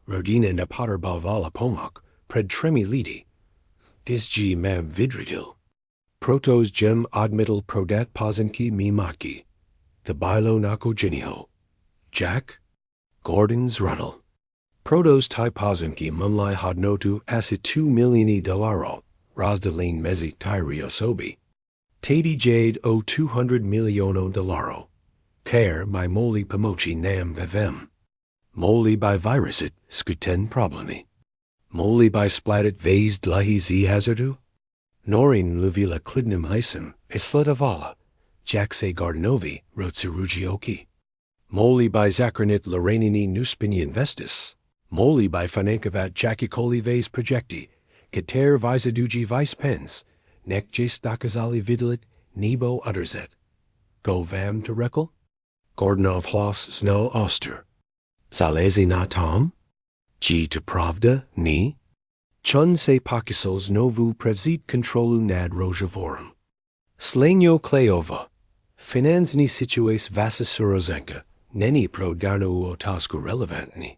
Rodina na Paterbalvala Pomok, Pred Tremi Lidi. Disji Mam Vidridil. Protos Gem Admital Prodat Pozinki Mimaki. The Bilo Nako Genio. Jack. Gordon's Ruddle. Protos Tai Pozinki Mumlai Hodnotu Acid 2 milioni dolarů. Razdalin Mezi Tyriosobi. Tadi Jade o 200 milionů dolarů. Care by Moli Pomochi Nam Vevem. Moli by Virusit Skuten Problemi. Moli by Splatit Vazed Lahi Z Hazardu. Norin Luvila Klidnum Hisem Isletavala. Jackse Gardenovi Rotsirugioki. Moli by Zakranit Lorenini Nuspinian Vestis. Moli by Fanankavat Jakikoli Vase Projecti. Kater Visaduji Vice Pens, Nek J Stakazali Vidalit, Nebo Utterzet. Go Vam to Rekel? Gordonov Hlos Snow Oster. Zalezi na Tom? G to Pravda, Ni? Chun se Pakisos Novu Prevzit Controlu nad Rojavorum. Slenio Kleova. Finanzni Situes Vasasurozenka, Neni pro Garno Otasku Relevantni.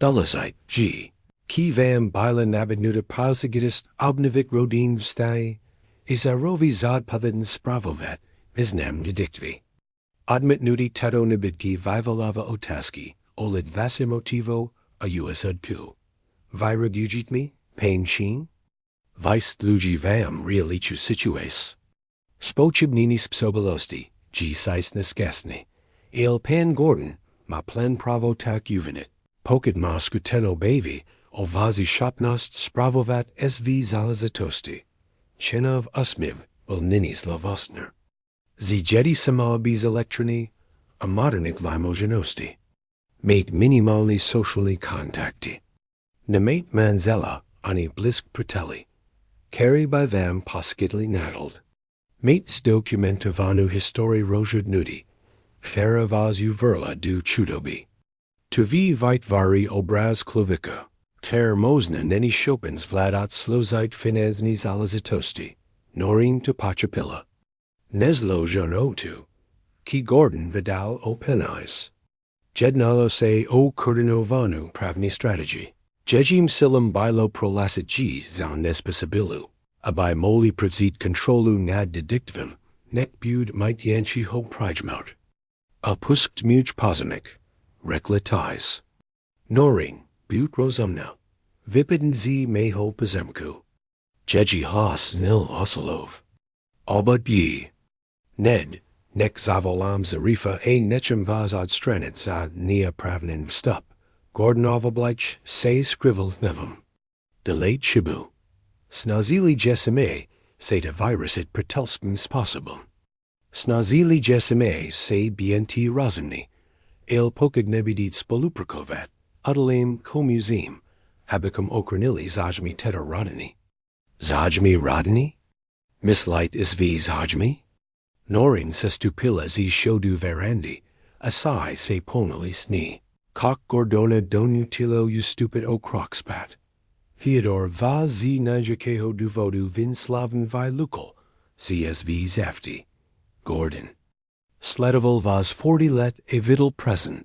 Dolazite, G. Ki vam bila nabidnuta pausigitist obnivik rodin vstai, izarovi zod paviden spravovat, visnam didictvi. Admit nudi teto nibidki vivolava otaski, olid vasimotivo, a usudku. Viragujitmi, pain sheen? Vice lugi vam realichu situes. Spochibninis psobolosti, g seisnes gasni. Il pan Gordon, ma plan pravo tak juvenit, pokid ma scuteno bavi, Ovazi Shopnost Spravovat SV Zalazatosti. Chenov Usmiv will Ninis Lavostner. Zdědí Sama Biz Electroni, a modernik Vimogenosti. Mate minimalni socially contacti. Nemate Manzella ani Blisk Pratelli. Carry by Vam Poskidli Nadled. Mates documentavanu histori rojud nudi. Fera vazu verla du chudobě. Tuvi Vitvari Obraz Klovica. Ter Mosna Neni Chopins Vladat Slozite Finazni Zalazatosti, Norin to Pachapilla. Neslo Jonotu, Ki Gordon Vidal o Penais. Jednalo se o Kurdinovanu Pravni Strategy. Jejim Silam Bilo Prolasit G Zan Nespasabilu. Abai Moli Prevzit Controlu Nad Didictvim, Nek Bud Might Yanchi Ho Prijmout. A Puskt Muj Pozimik, Rekletais. Norin. Bute Rosumna, Vipidin Z Meho Pazemku, Jeji Haas Nil Osolov, Albut Byi, Ned, Nek Zavolam Zarifa A Nechem Vazad Stranit Za Nia Pravnin Vstup, Gordonov Oblich Se Scrivel Nevum, Delayed Shibu, Snazili Jesime, Se de Virusit Pretelspum Spossibum, Snazili Jesime Se BNT Razumni, Il Pokignebidit Spoluprokovat, Udalim co-museum, habicum okranili zajmi teta rodini. Zajmi rodini? Mislight is v zajmi? Norin sestupilla z shodu verandi, asai se ponali sni. Cock gordona donutilo you stupid o crockspat. Theodore va z najakeho duvodu vinslaven vi lukal, csv zafti. Gordon. Sledival vas 40 let a vidal present.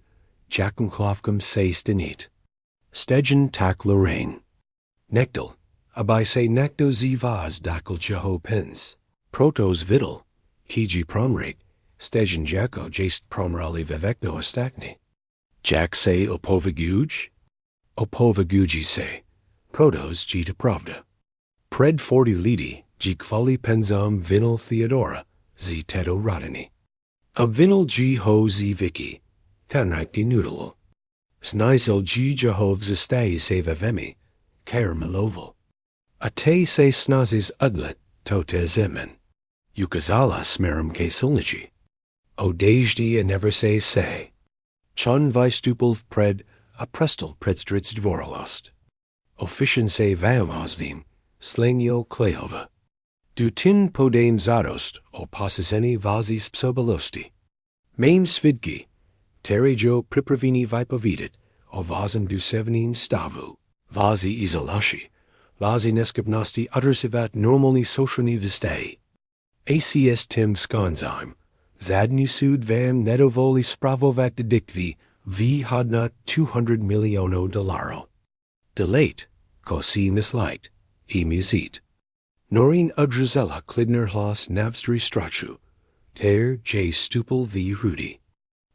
Jackum Klofkum se stenit. Stegen tak Lorraine. Nekdal, abai se nekdo zivaz dakal jeho pens. Protos vidal, kiji promrate, stegen jako jest promrali vivekno astakni. Jack se opovaguj? Opovaguji se. Protos jita pravda. Pred 40 lidi, jikvali penzam vinal Theodora, z teto rodini. A vinal g ho z viki. Tanakti noodle. Snizel g jahov zestai se vevemi, ker meloval. A te se snazis udlet, tote zemen. ukazala smerum ke silnici. O dejdi a never say. Chun vystupel pred a prestel predstritz dvoralost. Offician se vamosvim, slengio kleova. Du tin podame zadost, o posiseni vazis psobalosti. Maim svidki, terejo pripravini vipovidit, o vazim du sevnin stavu, vazi izolashi, vazi neskipnosti uttersivat normally socialni vistei. Acs tim skonzheim, zadnu sud vam nedovoli spravovat dedictvi, v hodna 200 milionů dolarů. Delate, kosi mislight, musit. Noreen udrzella klidner hlas navstri strachu, ter j stupel v rudi.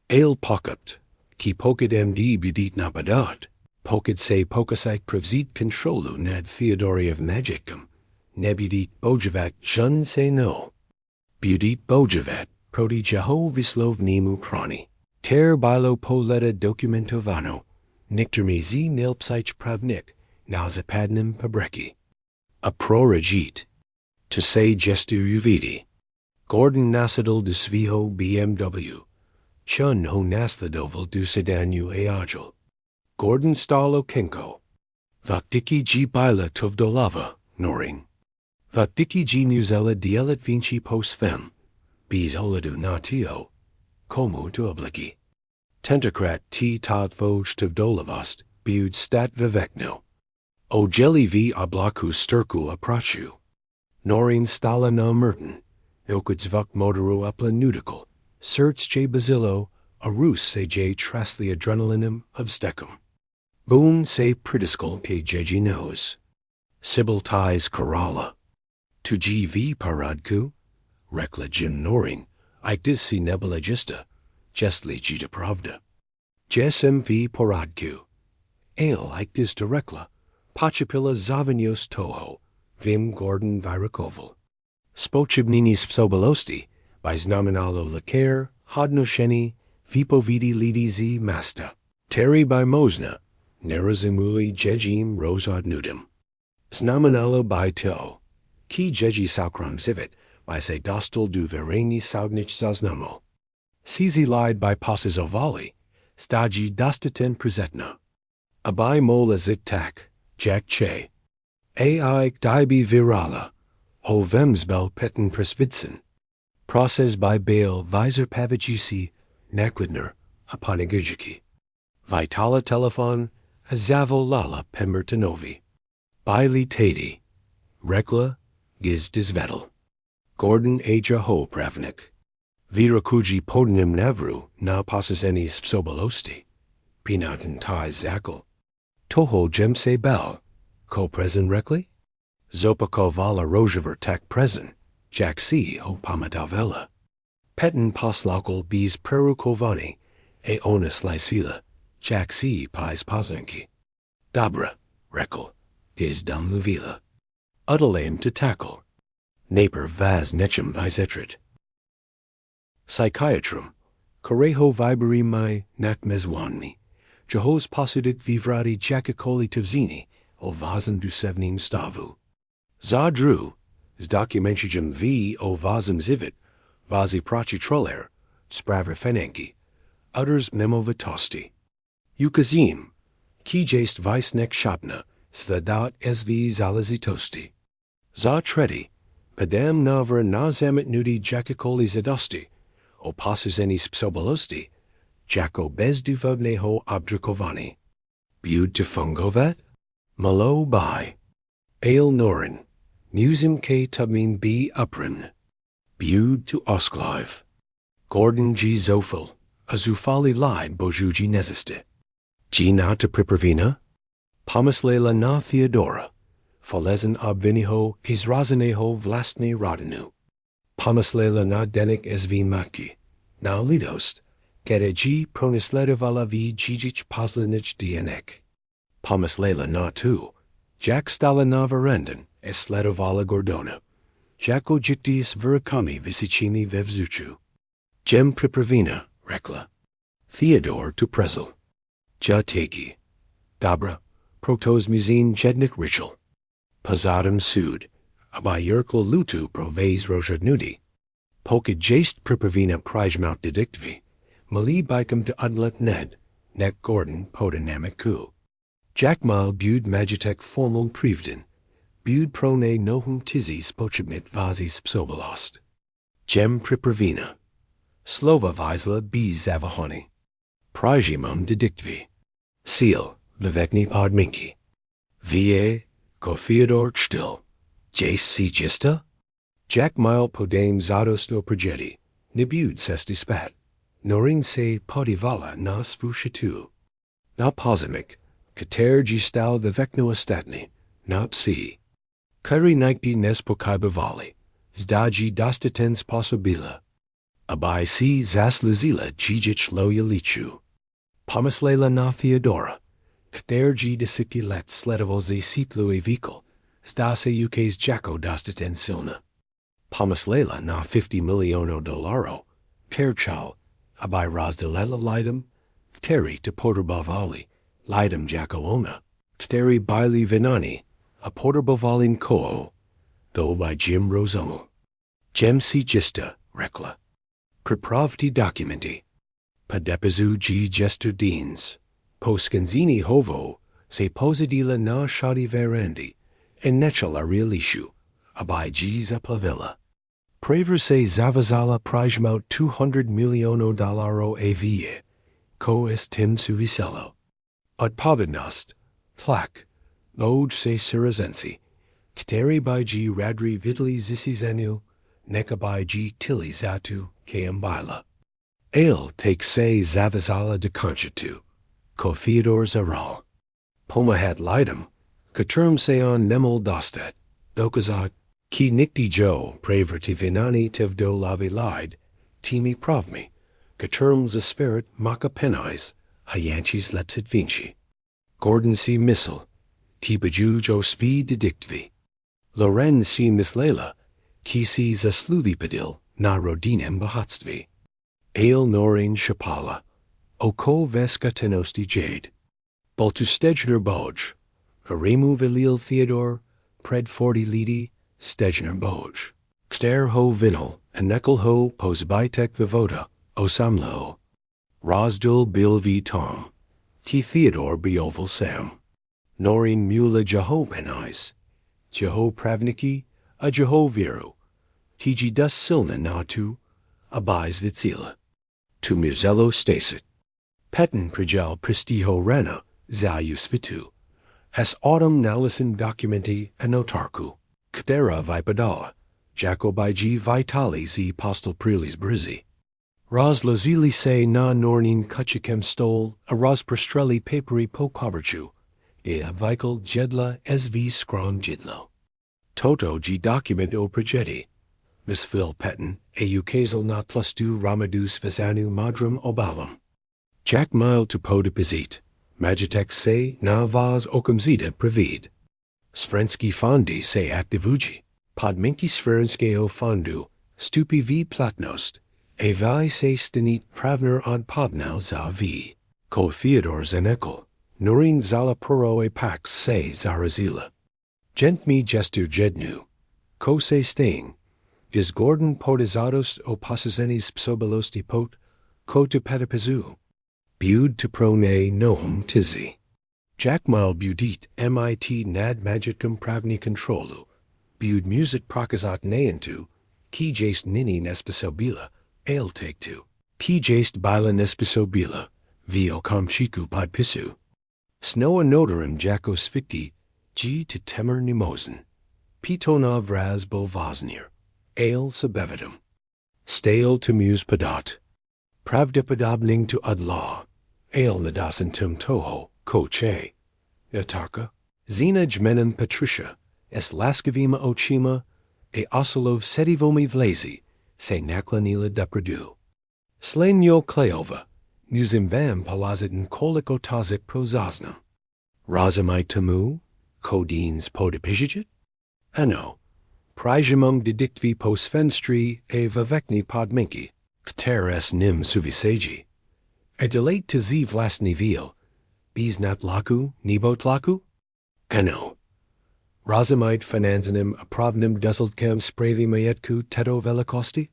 Ale pokupt, ki pokid md budit nabadat, pokid se pokasik prevzit controlu nad Theodori of magicum, nebudit bojavat jun se no. Budit bojavat, proti jeho vyslovnímu prani. Ter bilo poleta dokumentovano, niktermi z nilpsich pravnik, na zapadnem pabreki. A proragit. To say gestu uvidi. Gordon nasadal du sviho BMW. Chun ho nasthadovil du sedanu eajal. Gordon stalo kenko. Vaktiki g bila tuvdolava, noring. Vaktiki g nuzella dielet vinci pos fem. Bis holadu natio. Komu tu obliki. Tentocrat t tot voj tuvdolavast, biud stat vivekno. O jelly v oblaku sturku aprachu. Norin stala na merten, ilkudzvuk motoru upla nudical, certs j basillo, a rus se j trasli adrenalinum obstecum. Boom se pridiskal ke jeji nose. Sibyl ties Kerala. Tu g v paradku, rekla jim noring, iktis si nebulagista, jestli g de pravda. Jesem v paradku. Ale iktis direkla, pachapilla zavinios toho. Vim Gordon Virakoval. Spochibninis psobalosti, by nominalo laker, hodnosheni, vipovidi lidizi masta. Terry by Mosna, nerazimuli jejim rosad nudum. Snaminalo by to. Ki jeji saukram zivit, by se dostal du vereni saugnich zaznamo. Sizi lied by posizovali, staji dostaten prezetna. Abai mola ziktak, Jack Che. Ai dibi virala, o vemsbel petten presvidsen. Process by bail visor pavagisi, naklidner, apanigujiki. Vitala telephone, azavo lala pembertanovi. Baili tadi, rekla, giz dizvedel. Gordon aja ho pravnik. Virakuji podnim navru, na pasaseni psobalosti. Pinatin tai zakal. Toho jemse bel. Co-present rekli? Zopakovala rojaver tak present, Jack C. o pamadavela. Petten poslaukal bis perukovani, e onus lysila, Jack C. pis posanki. Dabra, rekel, giz dam luvila. Udalaim to tackle. Naper vaz nechem visetrit. Psychiatrum, corejo viberi mai nakmezwanmi, Jehos posudit vivrati jacicoli tivzini, o vazem du sevnin stavu. Zadru, z documentijum v o vazem zivit, vazi prachi troller, spraver fenenki, utters memo vitosti. Ukazim, ki jest visnek shapna, svedat sv zalazitosti. Za tredi, pedam naver nazamit nudi jacicoli zadosti, o passazenis psobalosti, Jacko bezduvogneho obdrikovani. Bud to fungovat? Malo by. Ale norin. Musim k tubmin b uprin. Bud to osklive. Gordon g zofil. Azufali lied bojuji neziste. G na to pripravina. Pomislela na Theodora. Folezen obviniho izrazaneho vlastni rodinu. Pomislela na denik sv maki. Na lidost. Kere G pronisledovala v Gijich poslenich dnek. Pomislela na tu. Jack stala na verenden, esledovala gordona. Jacko jictius verikami visicini vevzuchu. Jem pripravina, rekla. Theodore to prezel. Ja teki. Dabra, protos muzin jednik ritual. Pazadam sud. Abayurkla lutu proves rojadnudi. Pokud jaste pripravina prijmount didictvi, mali bicum de udlet ned, nek Gordon podynamic Jackmal bud magitek formal privden, bud prone nohum tizi spochimit vazis psobolost. Gem pripravina. Slova visla bis zavahoni. Prijmum didictvi. Seal, levekni podminki. Va, ko Theodor stil. Jace si gista? Jackmal podame zadost o progeti, nibud sesti spat. Norin se podivala nas fushitu. Na posimic, kater gistal vivekno estatni, nap si. Kari nikti nespokai bavali, zdaji dostatens possibila. Abai si zaslazila gijich loya lichu. Pomislela na Theodora, kater gi disiki let sledavozi sitlu evikal, zdase ukes jacko dostaten silna. Pomislela na 50 milionů dolarů, kerchal, abai razdelela lidem, kteri te porterbavali, lidem jackoona, kteri baili vinani, a porterbavalin koo, do by Jim Rosumel. Gem si gista, rekla. Pripravti documenti. Padepizu g gestudines. Poscanzini hovo, se posidila na shadi verandi, en nechala realishu, abai g zaplavilla. Praver se zavazala prijmout 200 milionů dolarů avie, ko est tim suvicello. Ad pavidnost, tlak, loj se sirazensi, kteri by g radri vitali zisizenu, neka by g tili zatu, keambila. Ale take se zavazala de conchitu, ko Theodor zaral. Pomahat lidem, katerm seon nemol dostat, dokazat, ki nikti jo praverti vinani tevdo lavi lide, timi pravmi, katerm zaspirit maka penais, hayanchis lepsit vinci. Gordon si missile, ki bejuj o svi didictvi. Loren si mislela, ki si zasluvipadil, na rodinem bahatstvi. Ale norin shapala, o ko veska tenosti jade. Boltustejner boj, haremu velil Theodor, pred 40 lidi, stejner boj. Kster ho vinal, enekel ho posbitek vivoda, osamlo. Rosdul bil vi tom. Ki Theodor beoval sam. Norin mula Jeho penais. Jeho pravniki, a Jeho viru. Tiji dus silna natu, abais vitsila. Tu muzello stasit. Petten prejal pristiho rena, zalius vitu. Es autumn nalisin documenti anotarku. Ktera vipadala. Jacobi g vitali zi postal prilis brizi. Ros lozili se na nornin kuchikem stol, a ros prostrelli paperi po coverchu. E a vical jedla sv skron jidlo. Toto g document o progeti. Misfil petten, a ukazel not plus du ramadus vesanu madrum obalum. Jack mile to podipizit, magitex se na vaz okumzida previd. Svrensky fondi se activuji, podminki sferenskeo fondu, stupi v platnost, e vi se stenit pravner od podnau za v. Ko Theodor zenekel, nurin vzala proroe pax se zarazila. Gent mi gestur jednu, ko se sting, is Gordon podizados o pasizenis psobelosti pot, ko to pedipizu. Bud to prone nohum tizi. Jackmal budit mit nad magicum pravni controlu, bud music prokazat neentu, ki jaste nini nespisobila, ale take to, ki jaste bila nespisobila, vio kamchiku pod pisu. Snow notorum jackos ficti, g to temer nimosen, pitonov raz bolvaznir, ale subevidum. Stale to muse padat. Pravdipodobning to udlaw, ale nadasentum toho, ko che. Yatarka, Zina jmenem Patricia, es laskavima ochima, e osilov sedivomi vlazi, se naklanila depredu. Slenyo kleova, musim vam palazitin kolikotazik prozazna. Razamai tamu, kodines podipijit? Ano, prijamum didictvi posfenstri e vavekni podminki, kteres nim suviseji. E delate to z vlastni vil, bis nat laku, nibot laku? Ano. Razamite finanzanim aprovnim duzeltkem spravi mayetku teto velikosti?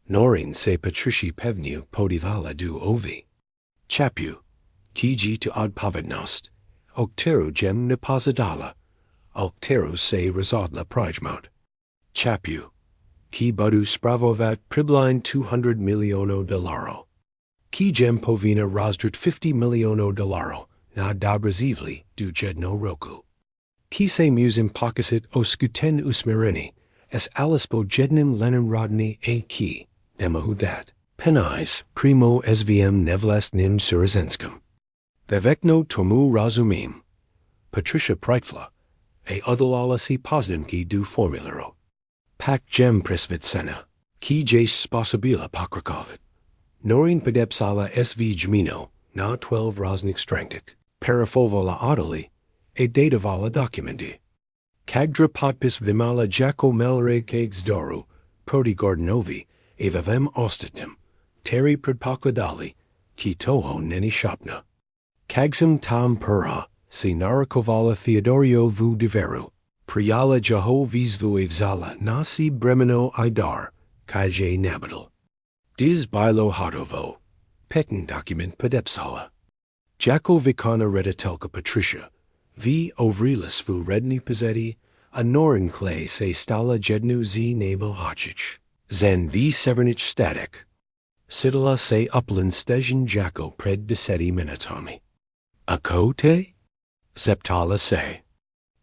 Norin se patrici pevniu podivala du ovi. Chapu, kiji to odpovednost, okteru gem nepozadala, okteru se rozodla prijmot. Chapu, ki budu spravovat priblind 200 milionů dolarů. Ki gem povina rozdrat 50 milionů dolarů, na dobrazivli du jedno roku. Ki se musím pokusit o skuten usmirini, es alispo jednim lenin rodni a ki, nemahudat. Penais, primo svm nevlastnin surazenskum. Vevekno tomu razumim. Patricia Pritfla, a udalala pozdimki du formularo. Pak gem prisvitsena, ki jas spasabila pokrakovit. Norin pedepsala sv jmino, na 12 raznik strangtik, parafovala adali, a datavala documenti. Kagdra podpis vimala jako melre kags doru, proti gordanovi, a vevem ostadnim, teri predpokladali, ki toho neni shopna. Kagsam tam pura, si narakovala Theodorio vu diveru, priyala jaho visvu evzala nasi bremeno idar, kaje nabadal. Diz bilo hadovo, petin document pedepsala. Jako vikana redatelka Patricia, v ovrilis vu redni pizeti, a norin clay se stala jednu z nabel hachich, zen v severnich static. Sidala se upland stezhen jako pred deseti minatomi. A kote? Septala se.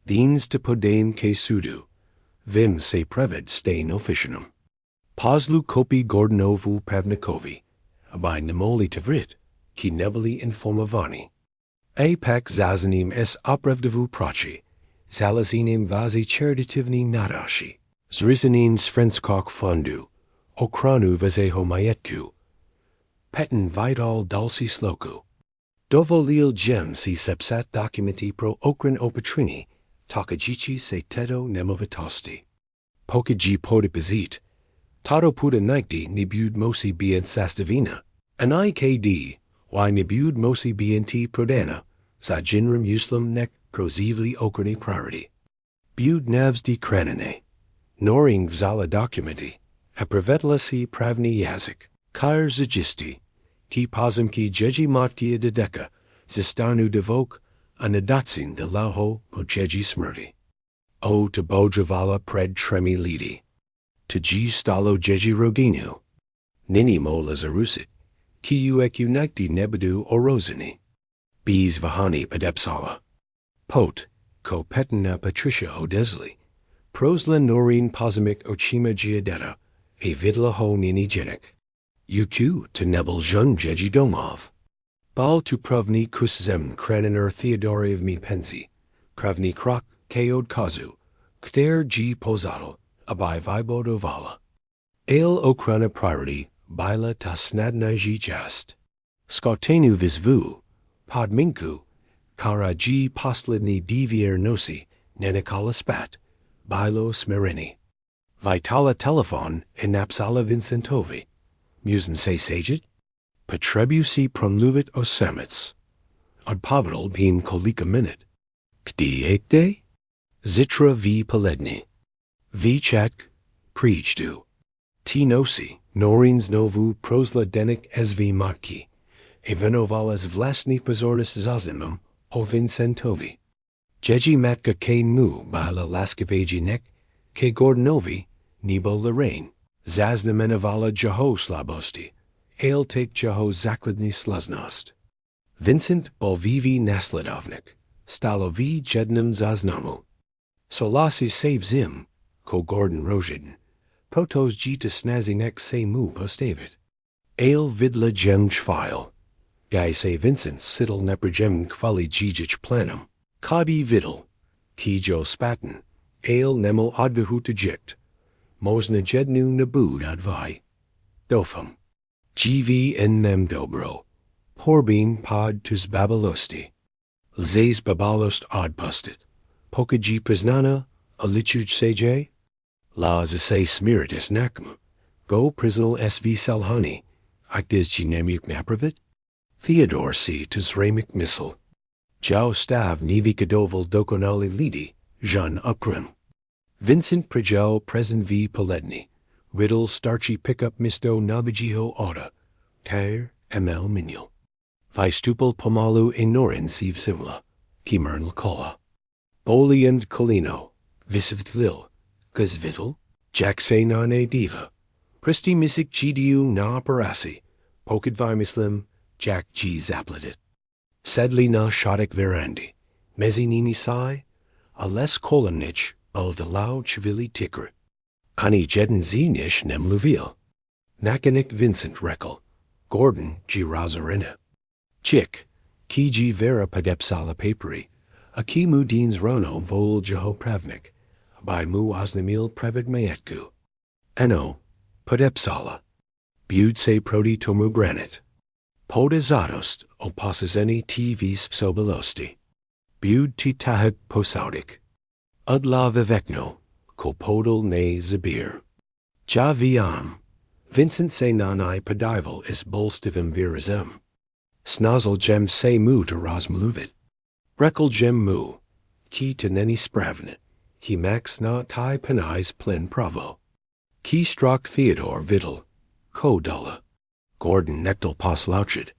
Deans de podame ke sudu. Vim se preved stain officianum. Poslu kopi gordanovu pavnikovi. Abai nemoli tavrit, ki nebeli informavani. Apak zazanim es oprevdevu prachi. Zalazinem vazi cheritivni nadashi. Zrizanin svenskok fondu. Okranu vazeho mayetku. Petin vital dalsi sloku. Dovolil gem si sepsat documenti pro okran opatrini, takajichi se teto nemovitosti. Pokaji podipazit, tato puda naikdi nibud mosi bien sastavina, an ikd, y nibud mosi bienti prodana, za jinram uslam nek prozivli okrani priority. Bud navs di kranine, noring vzala documenti, a pravetlasi pravni yazik, kair zajisti, ki pozimki jeji matkia de deka, zistanu devok, anadatsin de laho pojeji smrti. O to bodravala pred tremi lidi. To ji stalo jeji roginu. Nini mo lazarusit, ki uek unakti nebedu orozini. Bees vahani pedepsala. Pot, ko petina Patricia odesli. Prosla norin pozimik ochima giadeta, a vidla ho nini jenik. UQ to nebel jun jeji domov. Bal tu pravni kuszem kraniner Theodoriev mi pensi, kravni krok keod kazu, kter g pozadal, abai vibodovala. Ale okrana priority, bila ta snadna ji jest. Skotenu visvu, podminku, kara g poslidni divier nosi, nenikala spat, bilo smerini. Vitala telefon enapsala Vincentovi. Musm se sagit? Patrebusi promluvit osamits. Ad pavidal beam kolika minute. Kdi ekde? Zitra v paledni. V chak, preachdu. T nosi, norins novu prosla denik sv maki. Evenovalas vlastni pozornis zazimum, o Vincentovi. Jeji matka kain mu bala laskaveji nek, ke gordanovi, nebo Lorraine. Zaznamenovala Jeho slabosti, ale take Jeho zakladni slaznost. Vincent Bolvivi nasledovnik, stalovi jednym zaznamu. Solasi save zim, ko Gordon Rojin, potos jita snazinek se mu postavit. Ale vidla gem chfile. Guy se Vincent sidel neprogem kvali jijich planum. Kabi videl, ki jo spaten, ale nemo advihut jikt. Mosna jednu nabud advai. Dofum. GV en nem dobro. Porbin pod tus babalosti. Lzes babalost adpustit. Pokaji priznana, alichuj seje. La zase smiritis nakmu. Go prisnal sv salhani. Actis genemuk napravit. Theodore si tus remik missile. Jau stav nivikadovil dokonali lidi, Jean Ukrim. Vincent Prigel present v Poledny, Whittle starchy pickup misto nabijiho order. Ter ml minul. Vistupal pomalu enorin siv simla. Kimern lakola. Boli and colino. Visivtlil. Gazvittel. Jackse nane diva. Pristi misik chidiu na parasi. Pokidvi muslim. Jack G zaplatit. Sedli na shodik verandi. Mezinini sai. A les kolonich. Al delau chivili tikr. Ani jeden zinish nem luvil. Nakanik Vincent Reckel. Gordon G. Razarina. Chick. Ki G. Vera Padepsala Paperi. Aki mu Deans Rono Vol Jeho Pravnik. By mu Osnamil Previd Mayetku. Eno. Padepsala. Bud se prodi tomu granit. Podezadost opasizeni TVs psobelosti. Bud ti tahad posaudik. Udla vivekno. Kopodal ne zabir. Javiam. Vincent se nanai padival is bolstivim virazem. Snazel gem se mu to rasmaluvit. Breckel gem mu. Ki to neni spravnet. He max na tai penais plin pravo. Ki strock Theodore Vidal. Ko dulla. Gordon nectal paslauchid.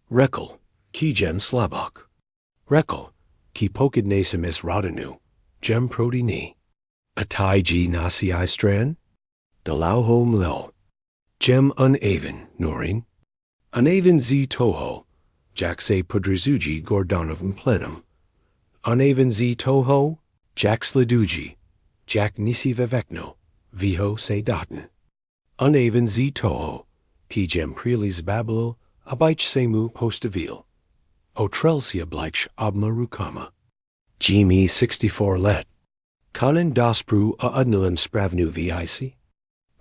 Reckel. Ki gem slabok. Reckel. Ki pokid nasemis rodinu. Gem prodini. Atai G nasi stran. Delau mlel. Gem unaven, Norin. Unaven z toho. Jackse pudrizuji gordonovam plenum. Unaven z toho. Jack sliduji. Jack nisi vivekno. Viho se daten. Unaven z toho. Ki gem prelis babelo. Abich semu postavil. Otrelsia bleich abma rukama. Gmi 64 let. Kanin daspru a udnalan spravnu vici.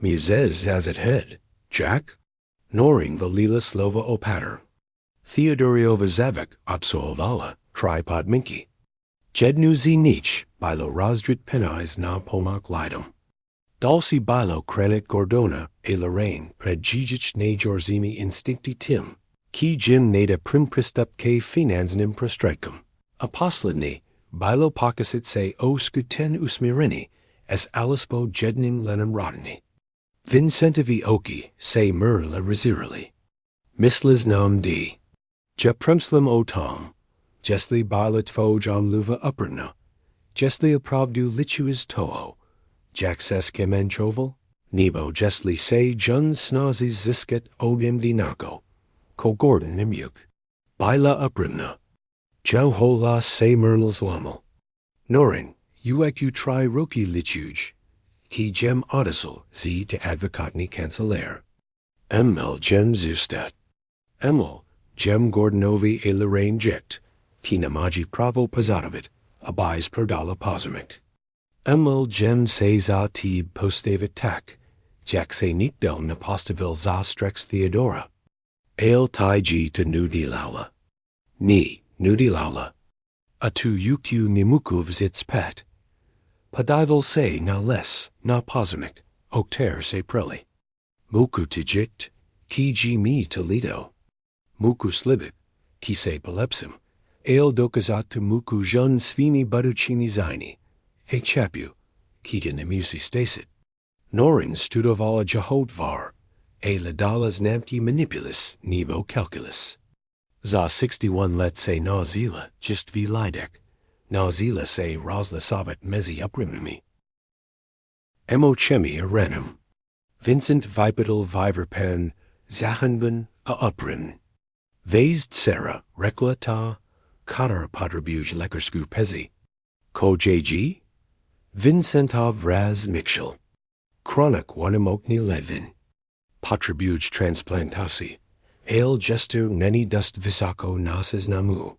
Muzez as it head. Jack? Noring valila slova opater. Theodorio vazavik absolvala, tripod minki. Jednu zi nich, bilo razdrit penais na pomak lidum. Dalsi bilo krenit gordona, e Lorraine, predjijich ne jorzimi instincti tim. Ki jim nada primpristup ke finanznim prostrecum. Aposlidni, bilo pocasit se o scuten usmirini, es alispo jedning lenum rodini. Vincentivi oki, se merla resirali. Mislas nam di. Ja premslim o tom. Jesli bilet foj luva upperna. Jesli apravdu lituis toho. Jaxes kemen choval. Nebo jesli se jun snazis zisket ogim dinako. Ko Gordon imuk. Bila uprimna. Jo hola se merlas lamel. Norin, uek tri roki lituj. Ki gem odisel z te advocatni cancellaire. Emil gem zustat. Emil gem Gordonovi e Lorraine jict. Ki namaji pravo pozadovit, abais prodala pozamic. Emil gem se za tib postavit tak. Jack se nikdel napostavil za strex Theodora. Ale tai ji to nudi laula. Ni, nudi laula. Atu uku nimuku vzits pet. Padival se na les, na pozamic, octer se preli. Muku tijict, ki ji mi Toledo. Muku slibit, ki se palepsim. Ale dokazat to muku jun svini buducini zaini. E chapu, ki de nemusi stasit. Norin studovala jahotvar. E ledalas namti manipulis, nivo calculus. Za 61 let se nauzila, just vi lidek. Nauzila se rosla sabat mezi uprimnumi. Emo chemi arenum. Vincent vipital viverpen, zachenben a uprim. Vaised Sarah, rekla ta, katar padrabuj lekkersku pezi. Ko jg? Vincentov raz mikshel. Chronic wanimokni levin. Patrabuj transplantasi. Ale gestu neni dust visako nases namu.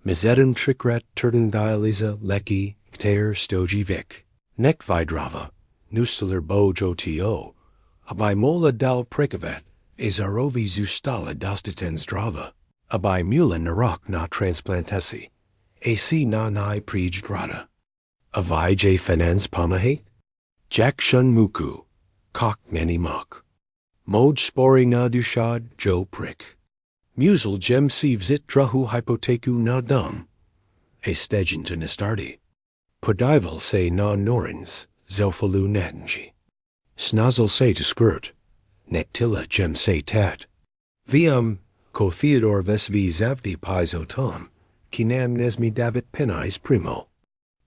Mizetum trikrat turdendializa leki kter stoji vik. Nek vidrava. Nusteler boj oto. Abai mola dal prekavat. Ezarovi zustala dostitens drava. Abai mula narok na transplantasi. Ac na nai prejdrada. Avai j fenans pamahe? Jack shun muku. Kok neni mok. Moj spori na dushad jo prick. Musel gem sivzit drahu hypoteku na dum. E stegen to nestardi. Podival se na norins, zelfalu nadenji. Snozzle say to skirt, Nectilla gem say tat. Ko Theodore vesvi zavdi paizo tom, kinam nesmi davit penais primo.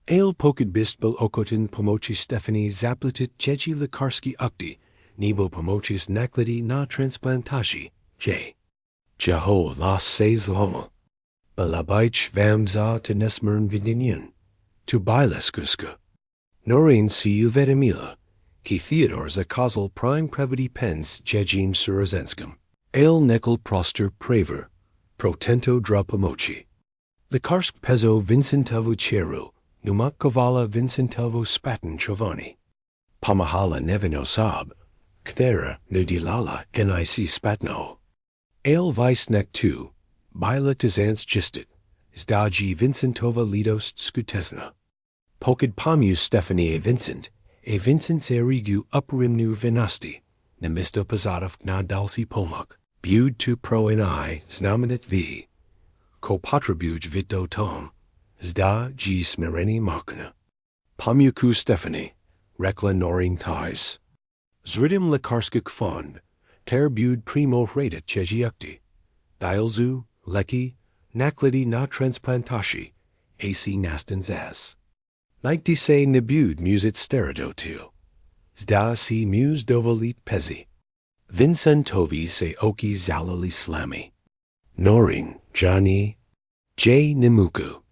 Ale pokid bistbel okotin pomochi Stephanie zaplitit chechi lekarski ukti, nebo pomochis naklidi na transplantashi, j. Jeho las says lomo. Balabaich vamza to nesmern vidinian. To bileskuska. Noreen si uvedemila, ki Theodore za kazel prime previty pens jejim surozenskum. Ale nekel proster praver, protento dra pomochi. Lekarsk pezo Vincentovo cheru, numak kovala Vincentovo spatin chovani. Pamahala nevino sab, ktera nudilala nic spatno. Ale vice nek tu, bila tizans gistit, zdaji Vincentova lidos skutesna. Pokid pamus Stephanie e Vincent erigu uprimnu vinasti, nemisto pozadov na dalsi pomak, bud tu pro in I znamenit v. Ko patrabuj vito tom, zda g smereni makna. Pamuku Stephanie, rekla noring ties. Zridim lekarskik fond, ter bud primo hredet chejiukti. Dialzu, leki, naklidi na transplantashi, ac nastens as. Like di se nebud musit steradotu. Zda si mus dovolit pezi. Vincentovi se oki zalali slami. Noring, Jani, J. Nimuku.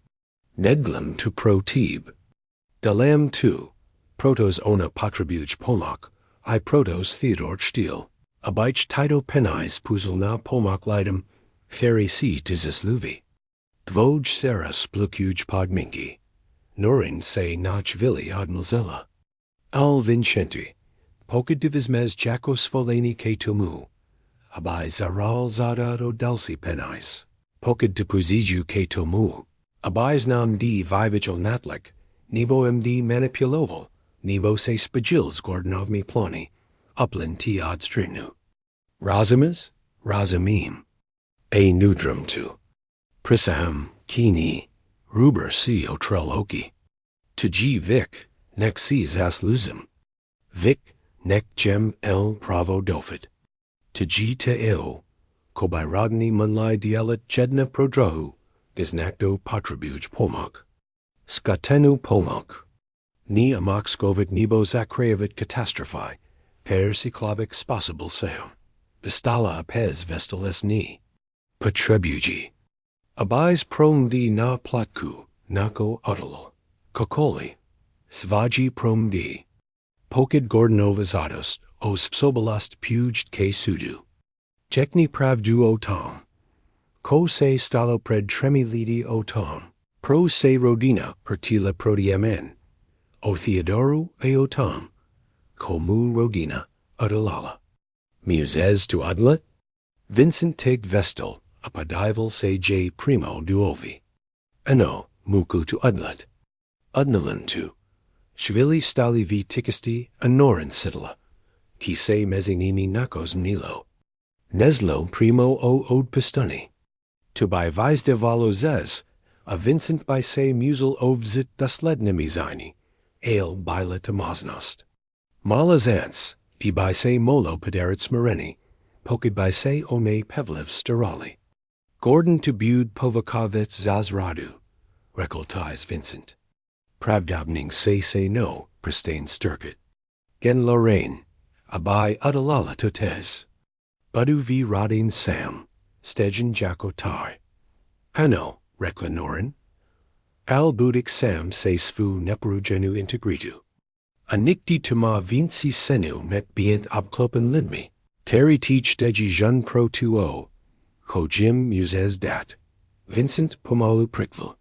Nedglum tu pro tib. Dalam tu, protos ona patrabuj pomak, I protos Theodore Stiel. Abich tito penais puzel na pomak lidum, heri si tizis luvi. Dvoj sera splukuj podminki. Norin se nach vili admilzella. Al Vincenti, pokid divismez jakos foleni ke tumu. Abai zaral zadado dalsi penais. Pokid depuziju ke tomu. Abais nam di vivigil natlek, nebo md manipuloval, nebo se spagils gordonov ploni, upland ti odstrinu. Razimas, razamim. A nudrum tu. Prisaham, kini, ruber si otrel oki. To g vic, nec si zas luzim. Vic, nec gem el pravo dofit. To g te eo, ko by Rodini munlai dielet jedna prodrohu, disnacto patrabuj pomak. Skatenu pomak. Ni amak skovit nebo zakrevit catastrophi, per cyclovic spasible seum. Bistala apes vestoles ni. Patrebuji. Abais prom di na platku, nako utalo. Kokoli. Svaji prom di. Pokid Gordonovazados, os psobalast puged ke sudu. Jekni pravdu o tom. Ko se stalo pred tremilidi o tom. Pro se Rodina pertila prodiamen. O Theodoru e o tom. Ko mu Rodina, udalala. Muses to Udlet? Vincent tig vestal, apadival se j primo duovi. Ano, muku to Udlet. Udnalan tu. Shvili stali vi tikisti, anoran sidla. Ki se mezinini nakos mnilo. Neslo primo o od pistuni. To by vizde valo zes, a Vincent by se musel ovzit daslednimi zini, ale bila tamaznost. Malazants, pi by se molo pederit smereni, pokid by se one pevlev sterali. Gordon to bud povakovets zazradu, rekoltais Vincent. Pravdabning se no, pristane sturkit. Gen Lorraine, abai udalala totes. Budu v Rodin Sam, Stejan Jakotai. Ano, Reklanorin. Al Budik Sam se svu neperugenu integritu. Anikti tuma vinci senu met bient abklopen lidmi. Terry teach deji jeune pro tuo. Ko jim muses dat. Vincent pomalu prickvel.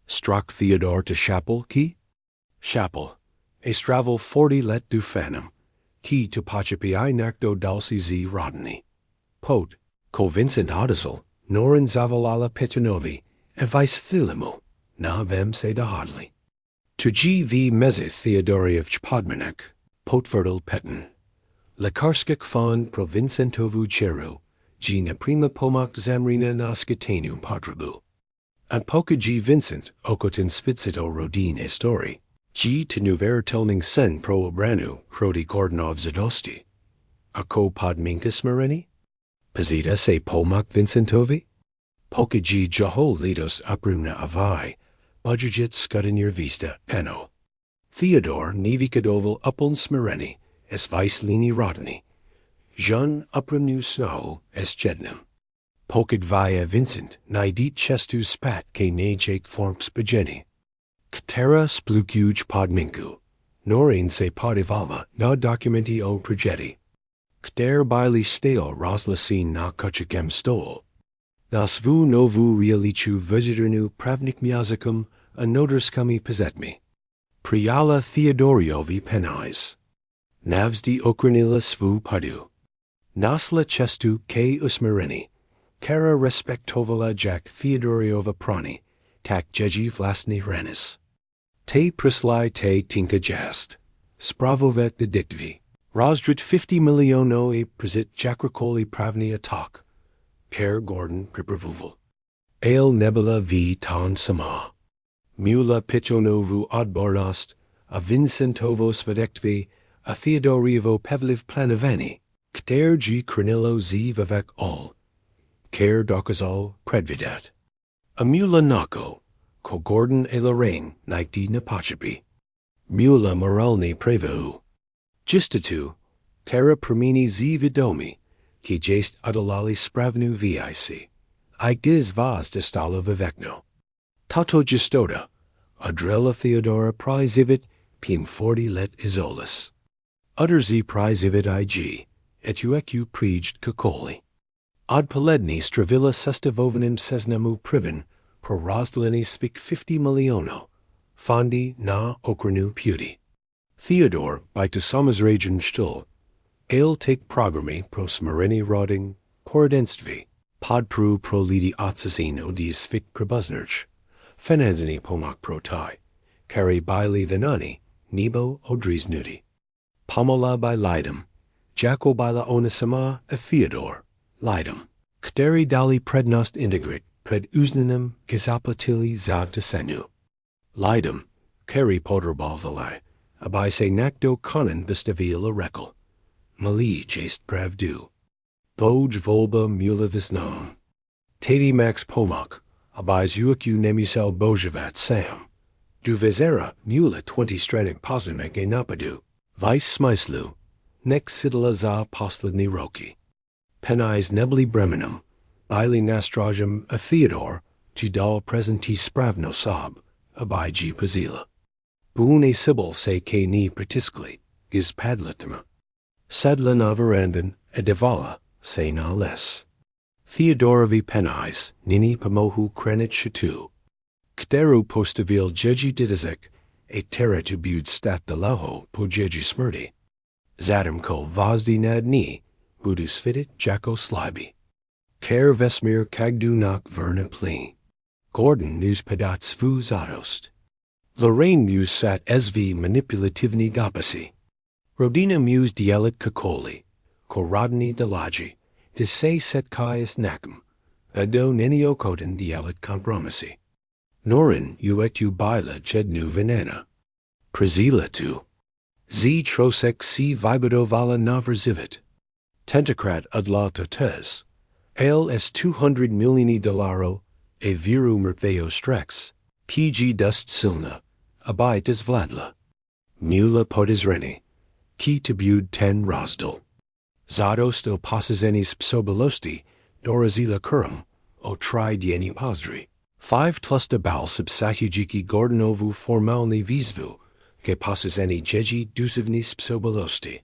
Strock Theodore to chapel ki? Chapel. Estravel 40 let du fanum. Ki to pachapi I nakdo dalsi z rodini. Pot, ko Vincent Odisel, norin zavalala petinovi, e vice thilimu, na vem se da hodli. To g v mezith Theodori of Chpodmanek, potvertal petin. Lekarskik fond pro Vincentovu cheru, g ne prima pomak zamrina naskatenu padrabu. At poka g Vincent, okotin svitsito rodine story. G to nuveritelning sen pro obranu, prodi Gordonov zadosti. Ako podminkas mareni? Pazita se pomak Vincentovi? Poka G jaho lidos aprumna avai, budget scudinir vista, eno. Theodore nivicadoval upon smereni, es vice lini rodini. Jean uprimnu snow, es jednum. Pokad via Vincent, nidit chestu spat ke nejake forms begeni. Ktera splukuj podminku. Norin se podivalva, na documenti o progeti. Kter bili steo roslasin na kuchikem stol. Das vu novu realichu vegeternu pravnik miazicum, anoderskami pezetmi. Priala Theodoriovi penais. Navsdi okranila svu padu. Nasla chestu ke usmereni. Kara respectovala Jack Theodoriova prani, tak jeji vlasni renis. Te prislai te tinka jast. Spravovet dedictvi. Rozdrit 50 miliono e prezit jakrakoli pravni atak. Per Gordon pripravuval. Ale nebula v ton sama. Mula pichonovu odbornost, a Vincentovo svedektvi, a Theodorievo pevliv planaveni, kter g krenilo z vivek all. Ker dokazal predvidat. A mula nako, ko Gordon e Lorraine nikti napachapi. Mula moralni prevu. Gistatu, terra primini z vidomi, ki jest adalali spravnu vic. Igdiz vaz destalo vivekno. Tato gistoda, adrella Theodora prizivit, pim 40 let isolus. Udderzi prizivit ig, et uecu prijed kakoli. Ad paledni stravilla sestavovenim sesnamu privin, pro rozdalini spik 50 miliono, fondi na okranu puti. Theodore, by to samazragen stuhl, ale take programi pro smarini rodding, pordenstvi, podpru pro lidi otsasino dies fik prebuznerch, fenenzini pomak pro tai, carry bili venani, nebo odris nudi. Pamola by lidum, Jacko by la onisama a Theodore, lidum. Kteri dali prednost integrit, pred uzninem gisaplatili zad desenu. Lidum, carry podrbal valai, abai se nakdo conan bistavil a rekel. Mali jest pravdu. Boj volba mula visnom. Tedi max pomak, abais uacu nemusel bojavat sam. Du vezera mula 20 stranik posimek e napadu. Vice smislu, nek sidala za posledni roki. Penais nebli bremenum, bili nastrajum a Theodore, dal presenti spravno sob, abai g pazila. Boon e sibyl se ke ni pratiskli, giz padletema. Sedla na verandan, a devala, se na less. Theodorovi penais, nini pamohu krenit shatu. Kteru postavil jeji didazek, e terra to bud stat de laho po jeji smurdi. Zadam ko vazdi nad ni, budus fitit jacko slibi. Ker vesmir kagdu nak verna pli. Gordon news pedats vu zadost. Lorraine muse sat sv manipulativni gapasi. Rodina muse dielit kakoli. Korodni delaji. Dis se set kaius nakum. Ado nenio koden dielit kompromisi. Norin uetu bila jednu venena. Prezila tu. Z trosek si vibido vala naverzivit. Tentacrat adla totes. El es 200 milioni dolaro, e viru merveo strex. PG dust silna, abai des vladla. Mula podizreni. Ki tebud 10 rozdal. Zadost o pasizenis psobelosti, dorazila kurum, o tri dieni pozdri. 5 tlusta bal subsahujiki Gordanovu formalni visvu, ke pasizeni jeji dusivnis psobelosti.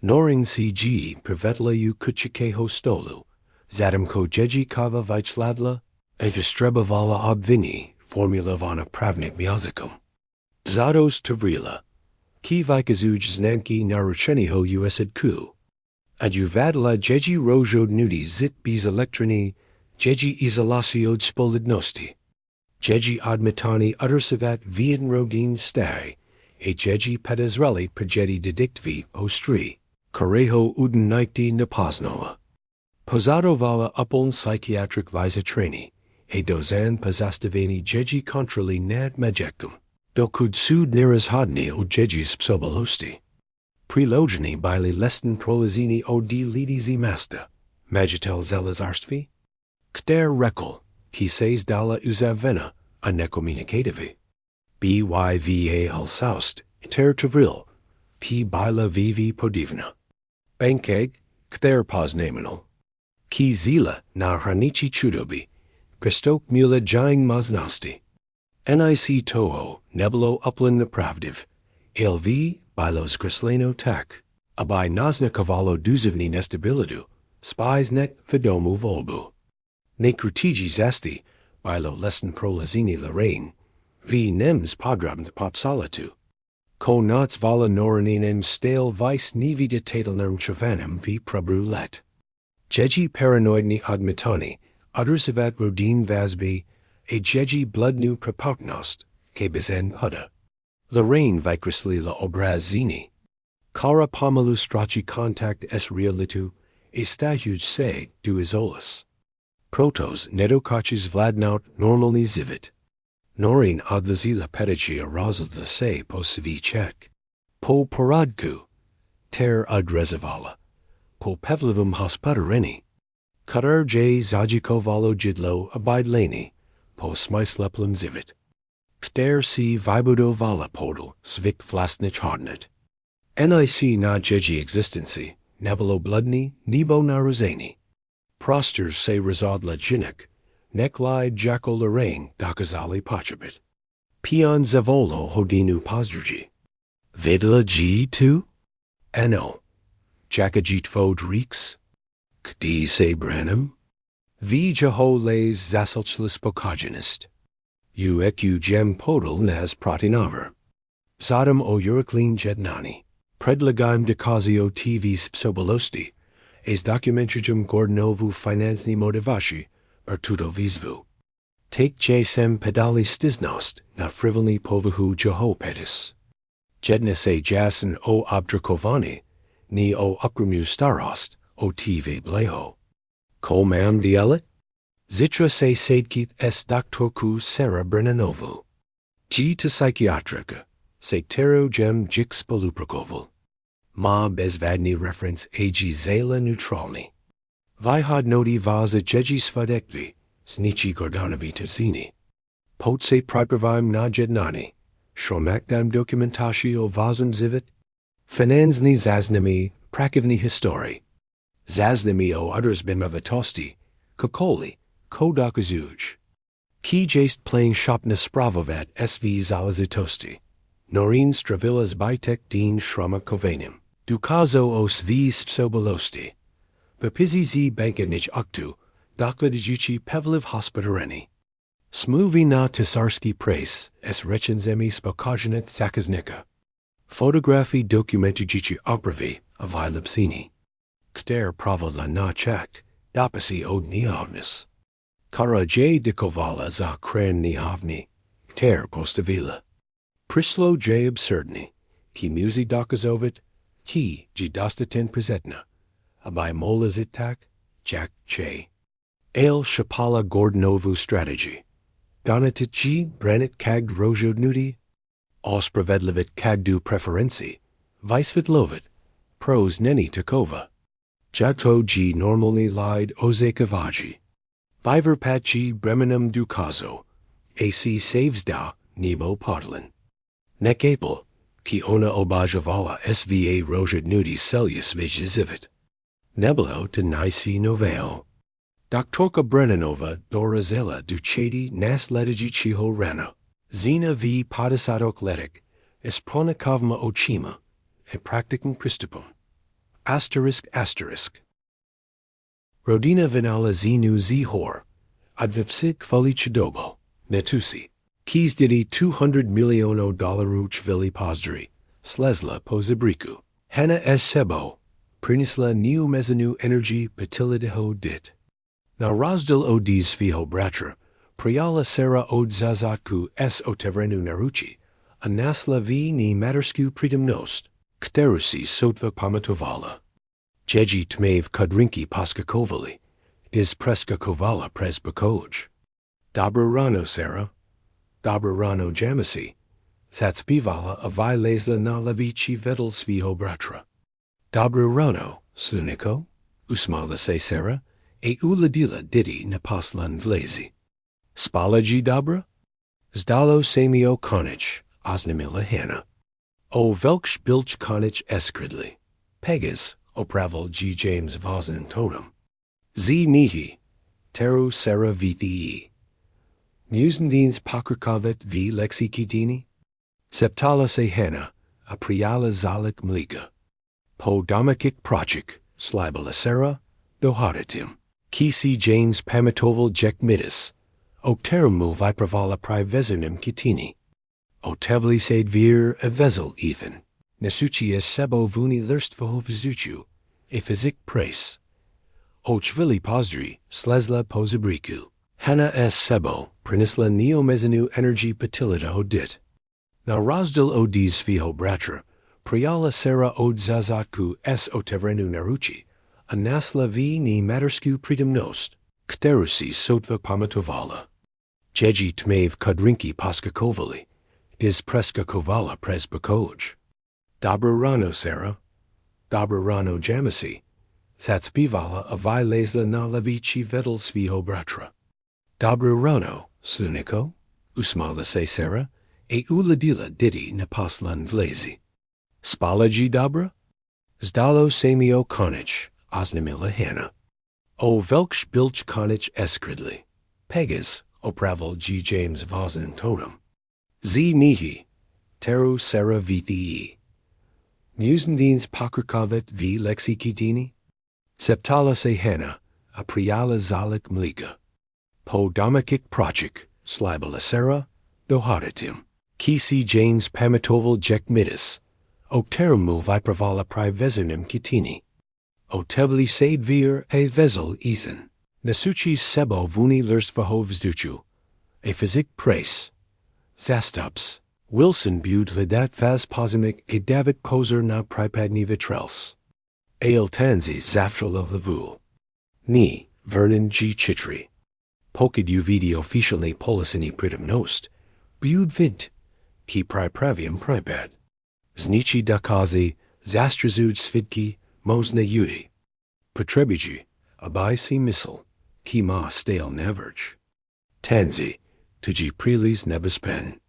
Noring cg privetla u kuchikeho stolu, zadamko jeji kava vajchladla, e vistrebavala obvini, formula vana pravnik miazikum. Zados tavrila, ki vikazuj znanki narucheniho uesed ku. Adjuvadla jeji rojod nudi zit bis elektroni, jeji izolasiod spolidnosti. Jeji admitani uddersavat vien rogin stai, e jeji pedazreli prejedi didictvi ostri. Corejo uden nikti napoznola. Posado vala upon psychiatric visa treni, e dozan pazastaveni jeji contrali nad majekum. Dokud sud nerazhodny o zdědí způsobilosti. Přilogeny byly leston prolazeny o lidí masta, majitel zelazarství, které rekl, ki se zdala uzavena a nekomunikativy. Byva alsaust, ter tvril, ki byla vivi podivna. Bankeg, které poznamenal. Ki zíla na hranici chudoby, Kristok mula jing maznosti. Nic toho nebylo úplně pravdiv, lv bylo zkresleno tak, aby naznakovalo důzivní nestabilitu, spíš vědomou volbu. Nekrutiji zasti bylo lesson prolazení lorraine, v nems podrobně popsalitu. Ko noc vala noraninem stale vice neviditelným trvanem v probru let. Zdědí paranoidní odmitany, odrzivat rodin vazby, a zdědí bludnou propotnost, ke bezen puda. Lorraine vykreslila obraziny. Kara pomalu straci kontakt s realitu, a stahuj se du izolas. Protos nedokáčes vládnout normální zivit. Norin odlazila pedači rozhodla se po svý ček. Po poradku, ter odrezovala. Po pevlivum hospodaření. Které zajikovalo jidlo abydlení, po smysleplum zivit. Které si vybudovala podle svých vlastních hodnot. Nic na zdědí existenci, nebylo bludný nebo narození. Prostor se rozhodla jinak, neklid jako Lorraine dokázali potřebit. Pion zavolo hodinu pozdrži. Vidla tu? Ano. Jakajit vod Reeks? Kdy se branam? V jaho les zasalchlis pokajanist. Eq gem podal nas protinover. Zadam o Euroclean jednani. Predlegim decazio TV spsobilosti. Es documentrium gordnovu finansni motivashi, tuto vizvu. Take j pedali stisnost, na frivolni povahu jeho pedis. Jedne se jasen o obdrakovani, ni o ukrmu starost, o TV bleho. Ko mam dielet? Zitra se sedkith s doktorku Sarah Brennanovu. G to psychiatrika, se tero gem jix poluprakoval. Ma bezvadni reference ag zela neutralni. Vyhodnoti vaza zdědí svadekvi, snichi gordonovi tzini. Pot se pripravim na jednani, shromakdam dokumentashi o vazem zivit. Finanzny zaznami, prakivni history. Zaznami o odrzbimavatosti, kokoli, kodokazuj. Ki jest playing shopna spravovat sv zalazitosti. Norin stravilas bitek din shrama kovanim. Dukazo o svi spsobilosti. Vapizi z bankanich uktu, dokladijuchi pevliv hospodareni. Smluvi na tisarski prace, s rechenzemi spokajanet zakaznika. Fotografi dokumentijichi opravi, a vylipsini. Kter pravala na chak, dopasi od nihavnis. Kara j dikovala za kren nihavni, ter postavila. Prislo j absurdni, ki muzi dokazovit, ki ji dostaten prezetna. Abai mola zitak, jak che. El shapala gordnovu strategy. Donatici branit kagd rojod nudi. Ospravedlivit kagdu preferenci. Vysvetlovit. Pros neni takova. Jato ji normalni lied ozekavaji. Viverpachi bremenum dukazo. Ac saves da, nebo podlin. Nekapel, ki ona obajavala sva rojod nudi celius vijizivit. Nebelo to nisi noveo. Doktorka Brennanova dorazela duchedi nas letigichiho rana. Zina v podasadok letic, espronikovma ochima, et practicum Christopum. ***. Rodina vyhnala zenu zhor, advipsik fali chudobo, netuší. Ki zdědí 200 milionů dolarů chvili pozdry, slezla po zebriku. Hena s sebo, prinesla new mezenu energy petilideho dit. Na rozdel od svého bratra, přijala Sara od zazatku s otevřenou naručí, a nasla v ní materskou přítomnost, kterou si sotva pamatovala. Zdědí tmev kudrinky paskakovali, diz preskakovala presbakoj. Dobro rano, Sara. Dobro rano, Jamasi. Satspivala avylezla na levici vedel svého bratra. Dobro rano, sluniko, usmala se sera, uladila didi napaslan vlezi. Spalaji dobra? Zdalo samio konich, osnamila hana. O velksh bilch konich eskridli. Pegas, opravel G. James Vozen totem. Z nihi, teru sera viti. Musendines pakrkavet v lexikidini? Septala se hana, apriala zalik mlika. Po domakik projik, slibala sera, dohadatim. Kisi James pamatoval jek midis. Octeramu vipravala privezenim kitini. Otevli said vir evezel ethan. Nesuchi es sebo vuni lurstvohovzuchu, a physic prace. Ochvili pozdri, slesla pozabriku. Hana es sebo, prinisla neomezenu energy patilida hodit. Now razdil odis fiho bratra, priala sera od zazatku es otevrenu naruchi, anasla vi ni matersku pridomnost, kterusi sotva pamatovala. Jeji tmev kudrinki paskakovali, dis preska kovala presbakoj. Dobro rano sera, dobro rano jamasi, satspivala avylezla na levici vedel svého bratra. Dobro rano, sluniko, usmala se sera, uladila didi napaslan vlezi. Spalaji dobra? Zdalo samio konich, osnamila hana. O velksh bilch konich eskridli. Pegas, opravel G. James Vozen totem. Z nihi, teru sera viti. Musendines pakrkavet v lexikidini? Septala se hana, apriala zalik mlika. Po domakik projik, slibala sera, dohadatim. Kisi James pamatoval jek midis. Octeramu vipravala privezenim kitini. Otevli said vir a vezel ethan. Nesuchi sebo vuni lurstvahovzduchu. A physic prace. Zastups. Wilson bud lidat faz posimic a David poser na pripadni vitrels. Ale tanzi zaftrala levu. Ni, Vernon G. Chitri. Pokid uvidi officially polisini pridomnost. Bud vint. Ki pripravium pripad. Znichi dakazi, zastrazud svidki, mosna yudi. Potrebiji, abaisi missile, ki ma stale neverj. Tanzi, tuji prelis nebespen.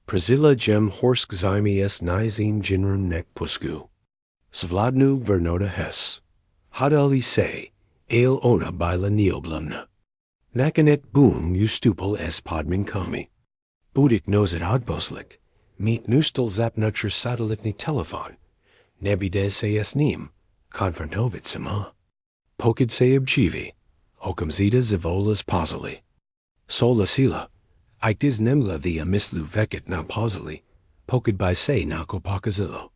Priscilla gem horsk zymi es nizim jinrun nek pusku. Svladnu vernoda hes. Hadali se, ale ona bila neoblumna. Nakanet boom ustupal es podmin kami. Budik nozet adboslik. Meet nustel zapnutcher satellitni telefon. Nebides se es nim. Konfrontovit sama. Pokid se obchivi. Okamzita zivolas pozoli. Sola sila. Iktis nemla via mislu veket na pozoli. Pokid by se nako pakazillo.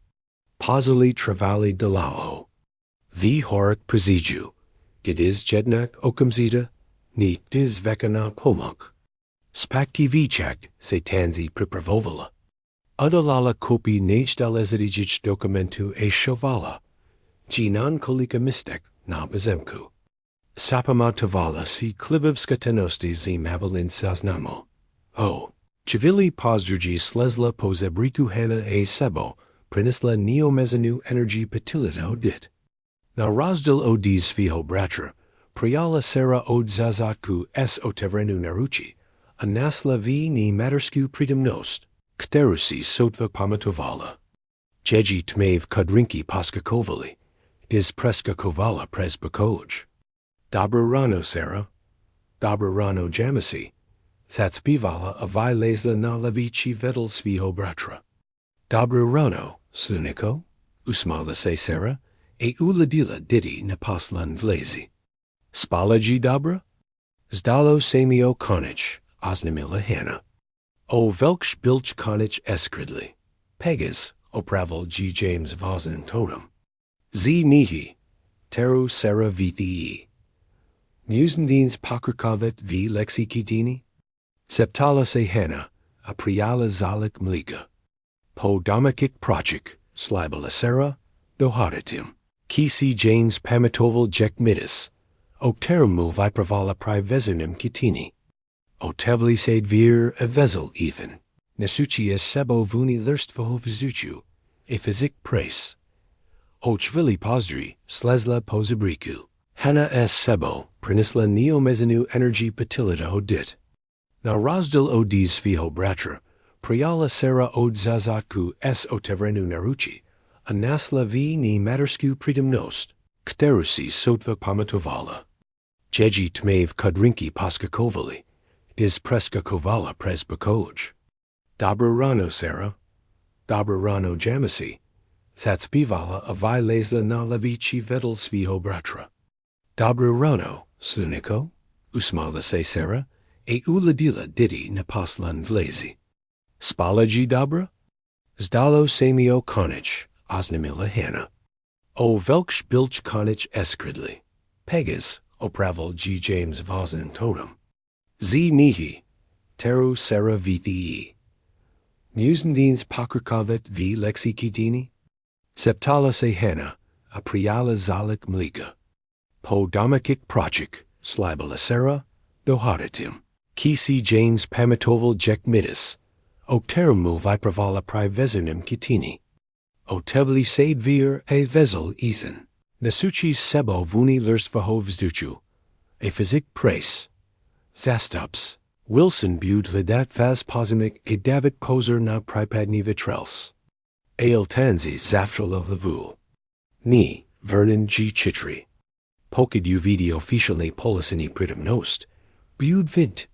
Pozoli travali delao. Vi horik preziju. Gidiz jednak okamzita. Ni diz vekana pomuk. Spakti vichak se tanzi pripravovala. Udalala kopi nejdalezidijich dokumentu e shovala. Jinan kolika mistek na bezemku. Sapama tovala si klibivska tenosti zim avalin saznamo. O. Chivili pozdruji slesla pozebriku hana e sebo, prinisla neomezenu energy patilito dit. Na razdil odis fiho bratra, priala sera od zazatku es otevrenu naruchi, anasla vi ni matersku pridomnost, kterusi sotva pamatovala. Jeji tmev kudrinki paskakovali, dis preska kovala presbakoj. Dobro rano sera, dobro rano jamasi, satspivala avylezla na levici vedel svého bratra. Dobro rano, sluniko, usmala se sera, uladila didi napaslan vlezi. Spalaji dobra? Zdalo samio konich, osnamila hana. O velksh bilch konich eskridli. Pegas, opravel G. James Vozen totem. Z nihi, teru sera viti. Musendines pakrkavet v lexikidini? Septala se hana, apriala zalik mlika. Po domakik projik, slibala sera, dohadatim. Kisi James pamatoval jek midis. Octeramu vipravala privezenim kitini. Otevli said vir evezel ethan. nesuchi es sebo vuni lirstvoho vizuchu, a physic prace. Ochvili pozdri, slezla pozabriku. Hana es sebo, prinisla neomezenu energy patilida hodit. Na razdil odis fiho bratra, priala sera od zazatku es otevrenu naruchi, anasla vi ni matersku pridimnost, kterusi sotva pamatovala. Jeji tmev kudrinki paskakovali, dis preska kovala presbakoj. Dobra rano sera, dobra rano jamasi, satspivala avai lesla na levichi vedel sviho bratra. Dobra rano, sluniko, usmala se sera, e uladila didi napaslan vlezi. Spalaji dobra? Zdalo semio konich, osnamila hana. O velksh bilch konich eskridli. Pegas, opravel G. James Vozen totem. Z nihi, teru sera viti. Musendins pakrikavet v lexikidini? Septala se hana, apriala zalik mlika. Po damakik projik, slibala sera, dohadatim. Kisi James pamatoval jek midis. Octerumu vipravala privezunim kitini. Otevli said vir e vezel ethan. Nesuchi sebo vuni lirstvahovsduchu. A physic prace. Zastups. Wilson bud lidat faz posimic e David poser na pripadni vitrels. Ale tanzi zaftral of levu. Ni, Vernon G. Chitri. Pokid uvidi officialni polisini pritam nost. Bud vint.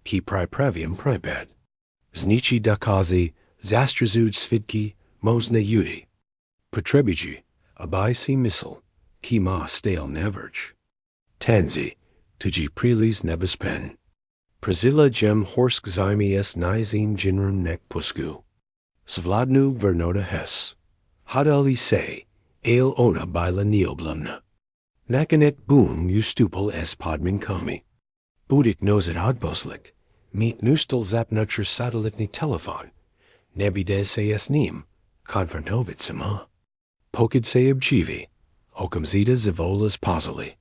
Ki pripravium pripad. Znichi dakazi, zastrazud svidki, mosna yudi. Potrebiji, abaisi missile, ki ma stale neverj. Tanzi, tuji prelis nebispen. Prisilla gem horsk zymi es nizim jinrum nek pusku. Svladnu vernoda hes. Hadali se, ale ona bila neoblumna. Nakanet boom ustupal es podmin kami. Budik nozit adboslik. Meet nustel zapnutcher satellitni telefon. Nebides se es nim. Konfrontovit sama. Pokid se obchivi. Okamzita zivolas pozoli.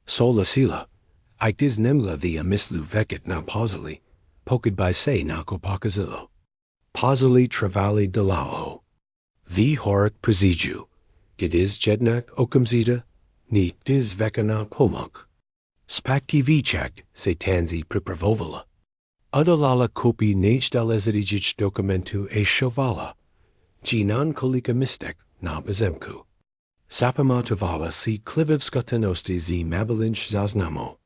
Sola sila. Iktis nemla via mislu veket na pozoli. Pokid by se nako pakazillo. Pozoli travali delao. Vi horik preziju. Gidiz jednak okamzita. Ni diz vekana pomuk. Spakti vichak se tanzi pripravovala. Udalala kopi nejdalezidijich dokumentu e shovala. Jinan kolika mistek na bezemku. Sapama tovala si klivivskatanosti zi mabelinch zaznamo.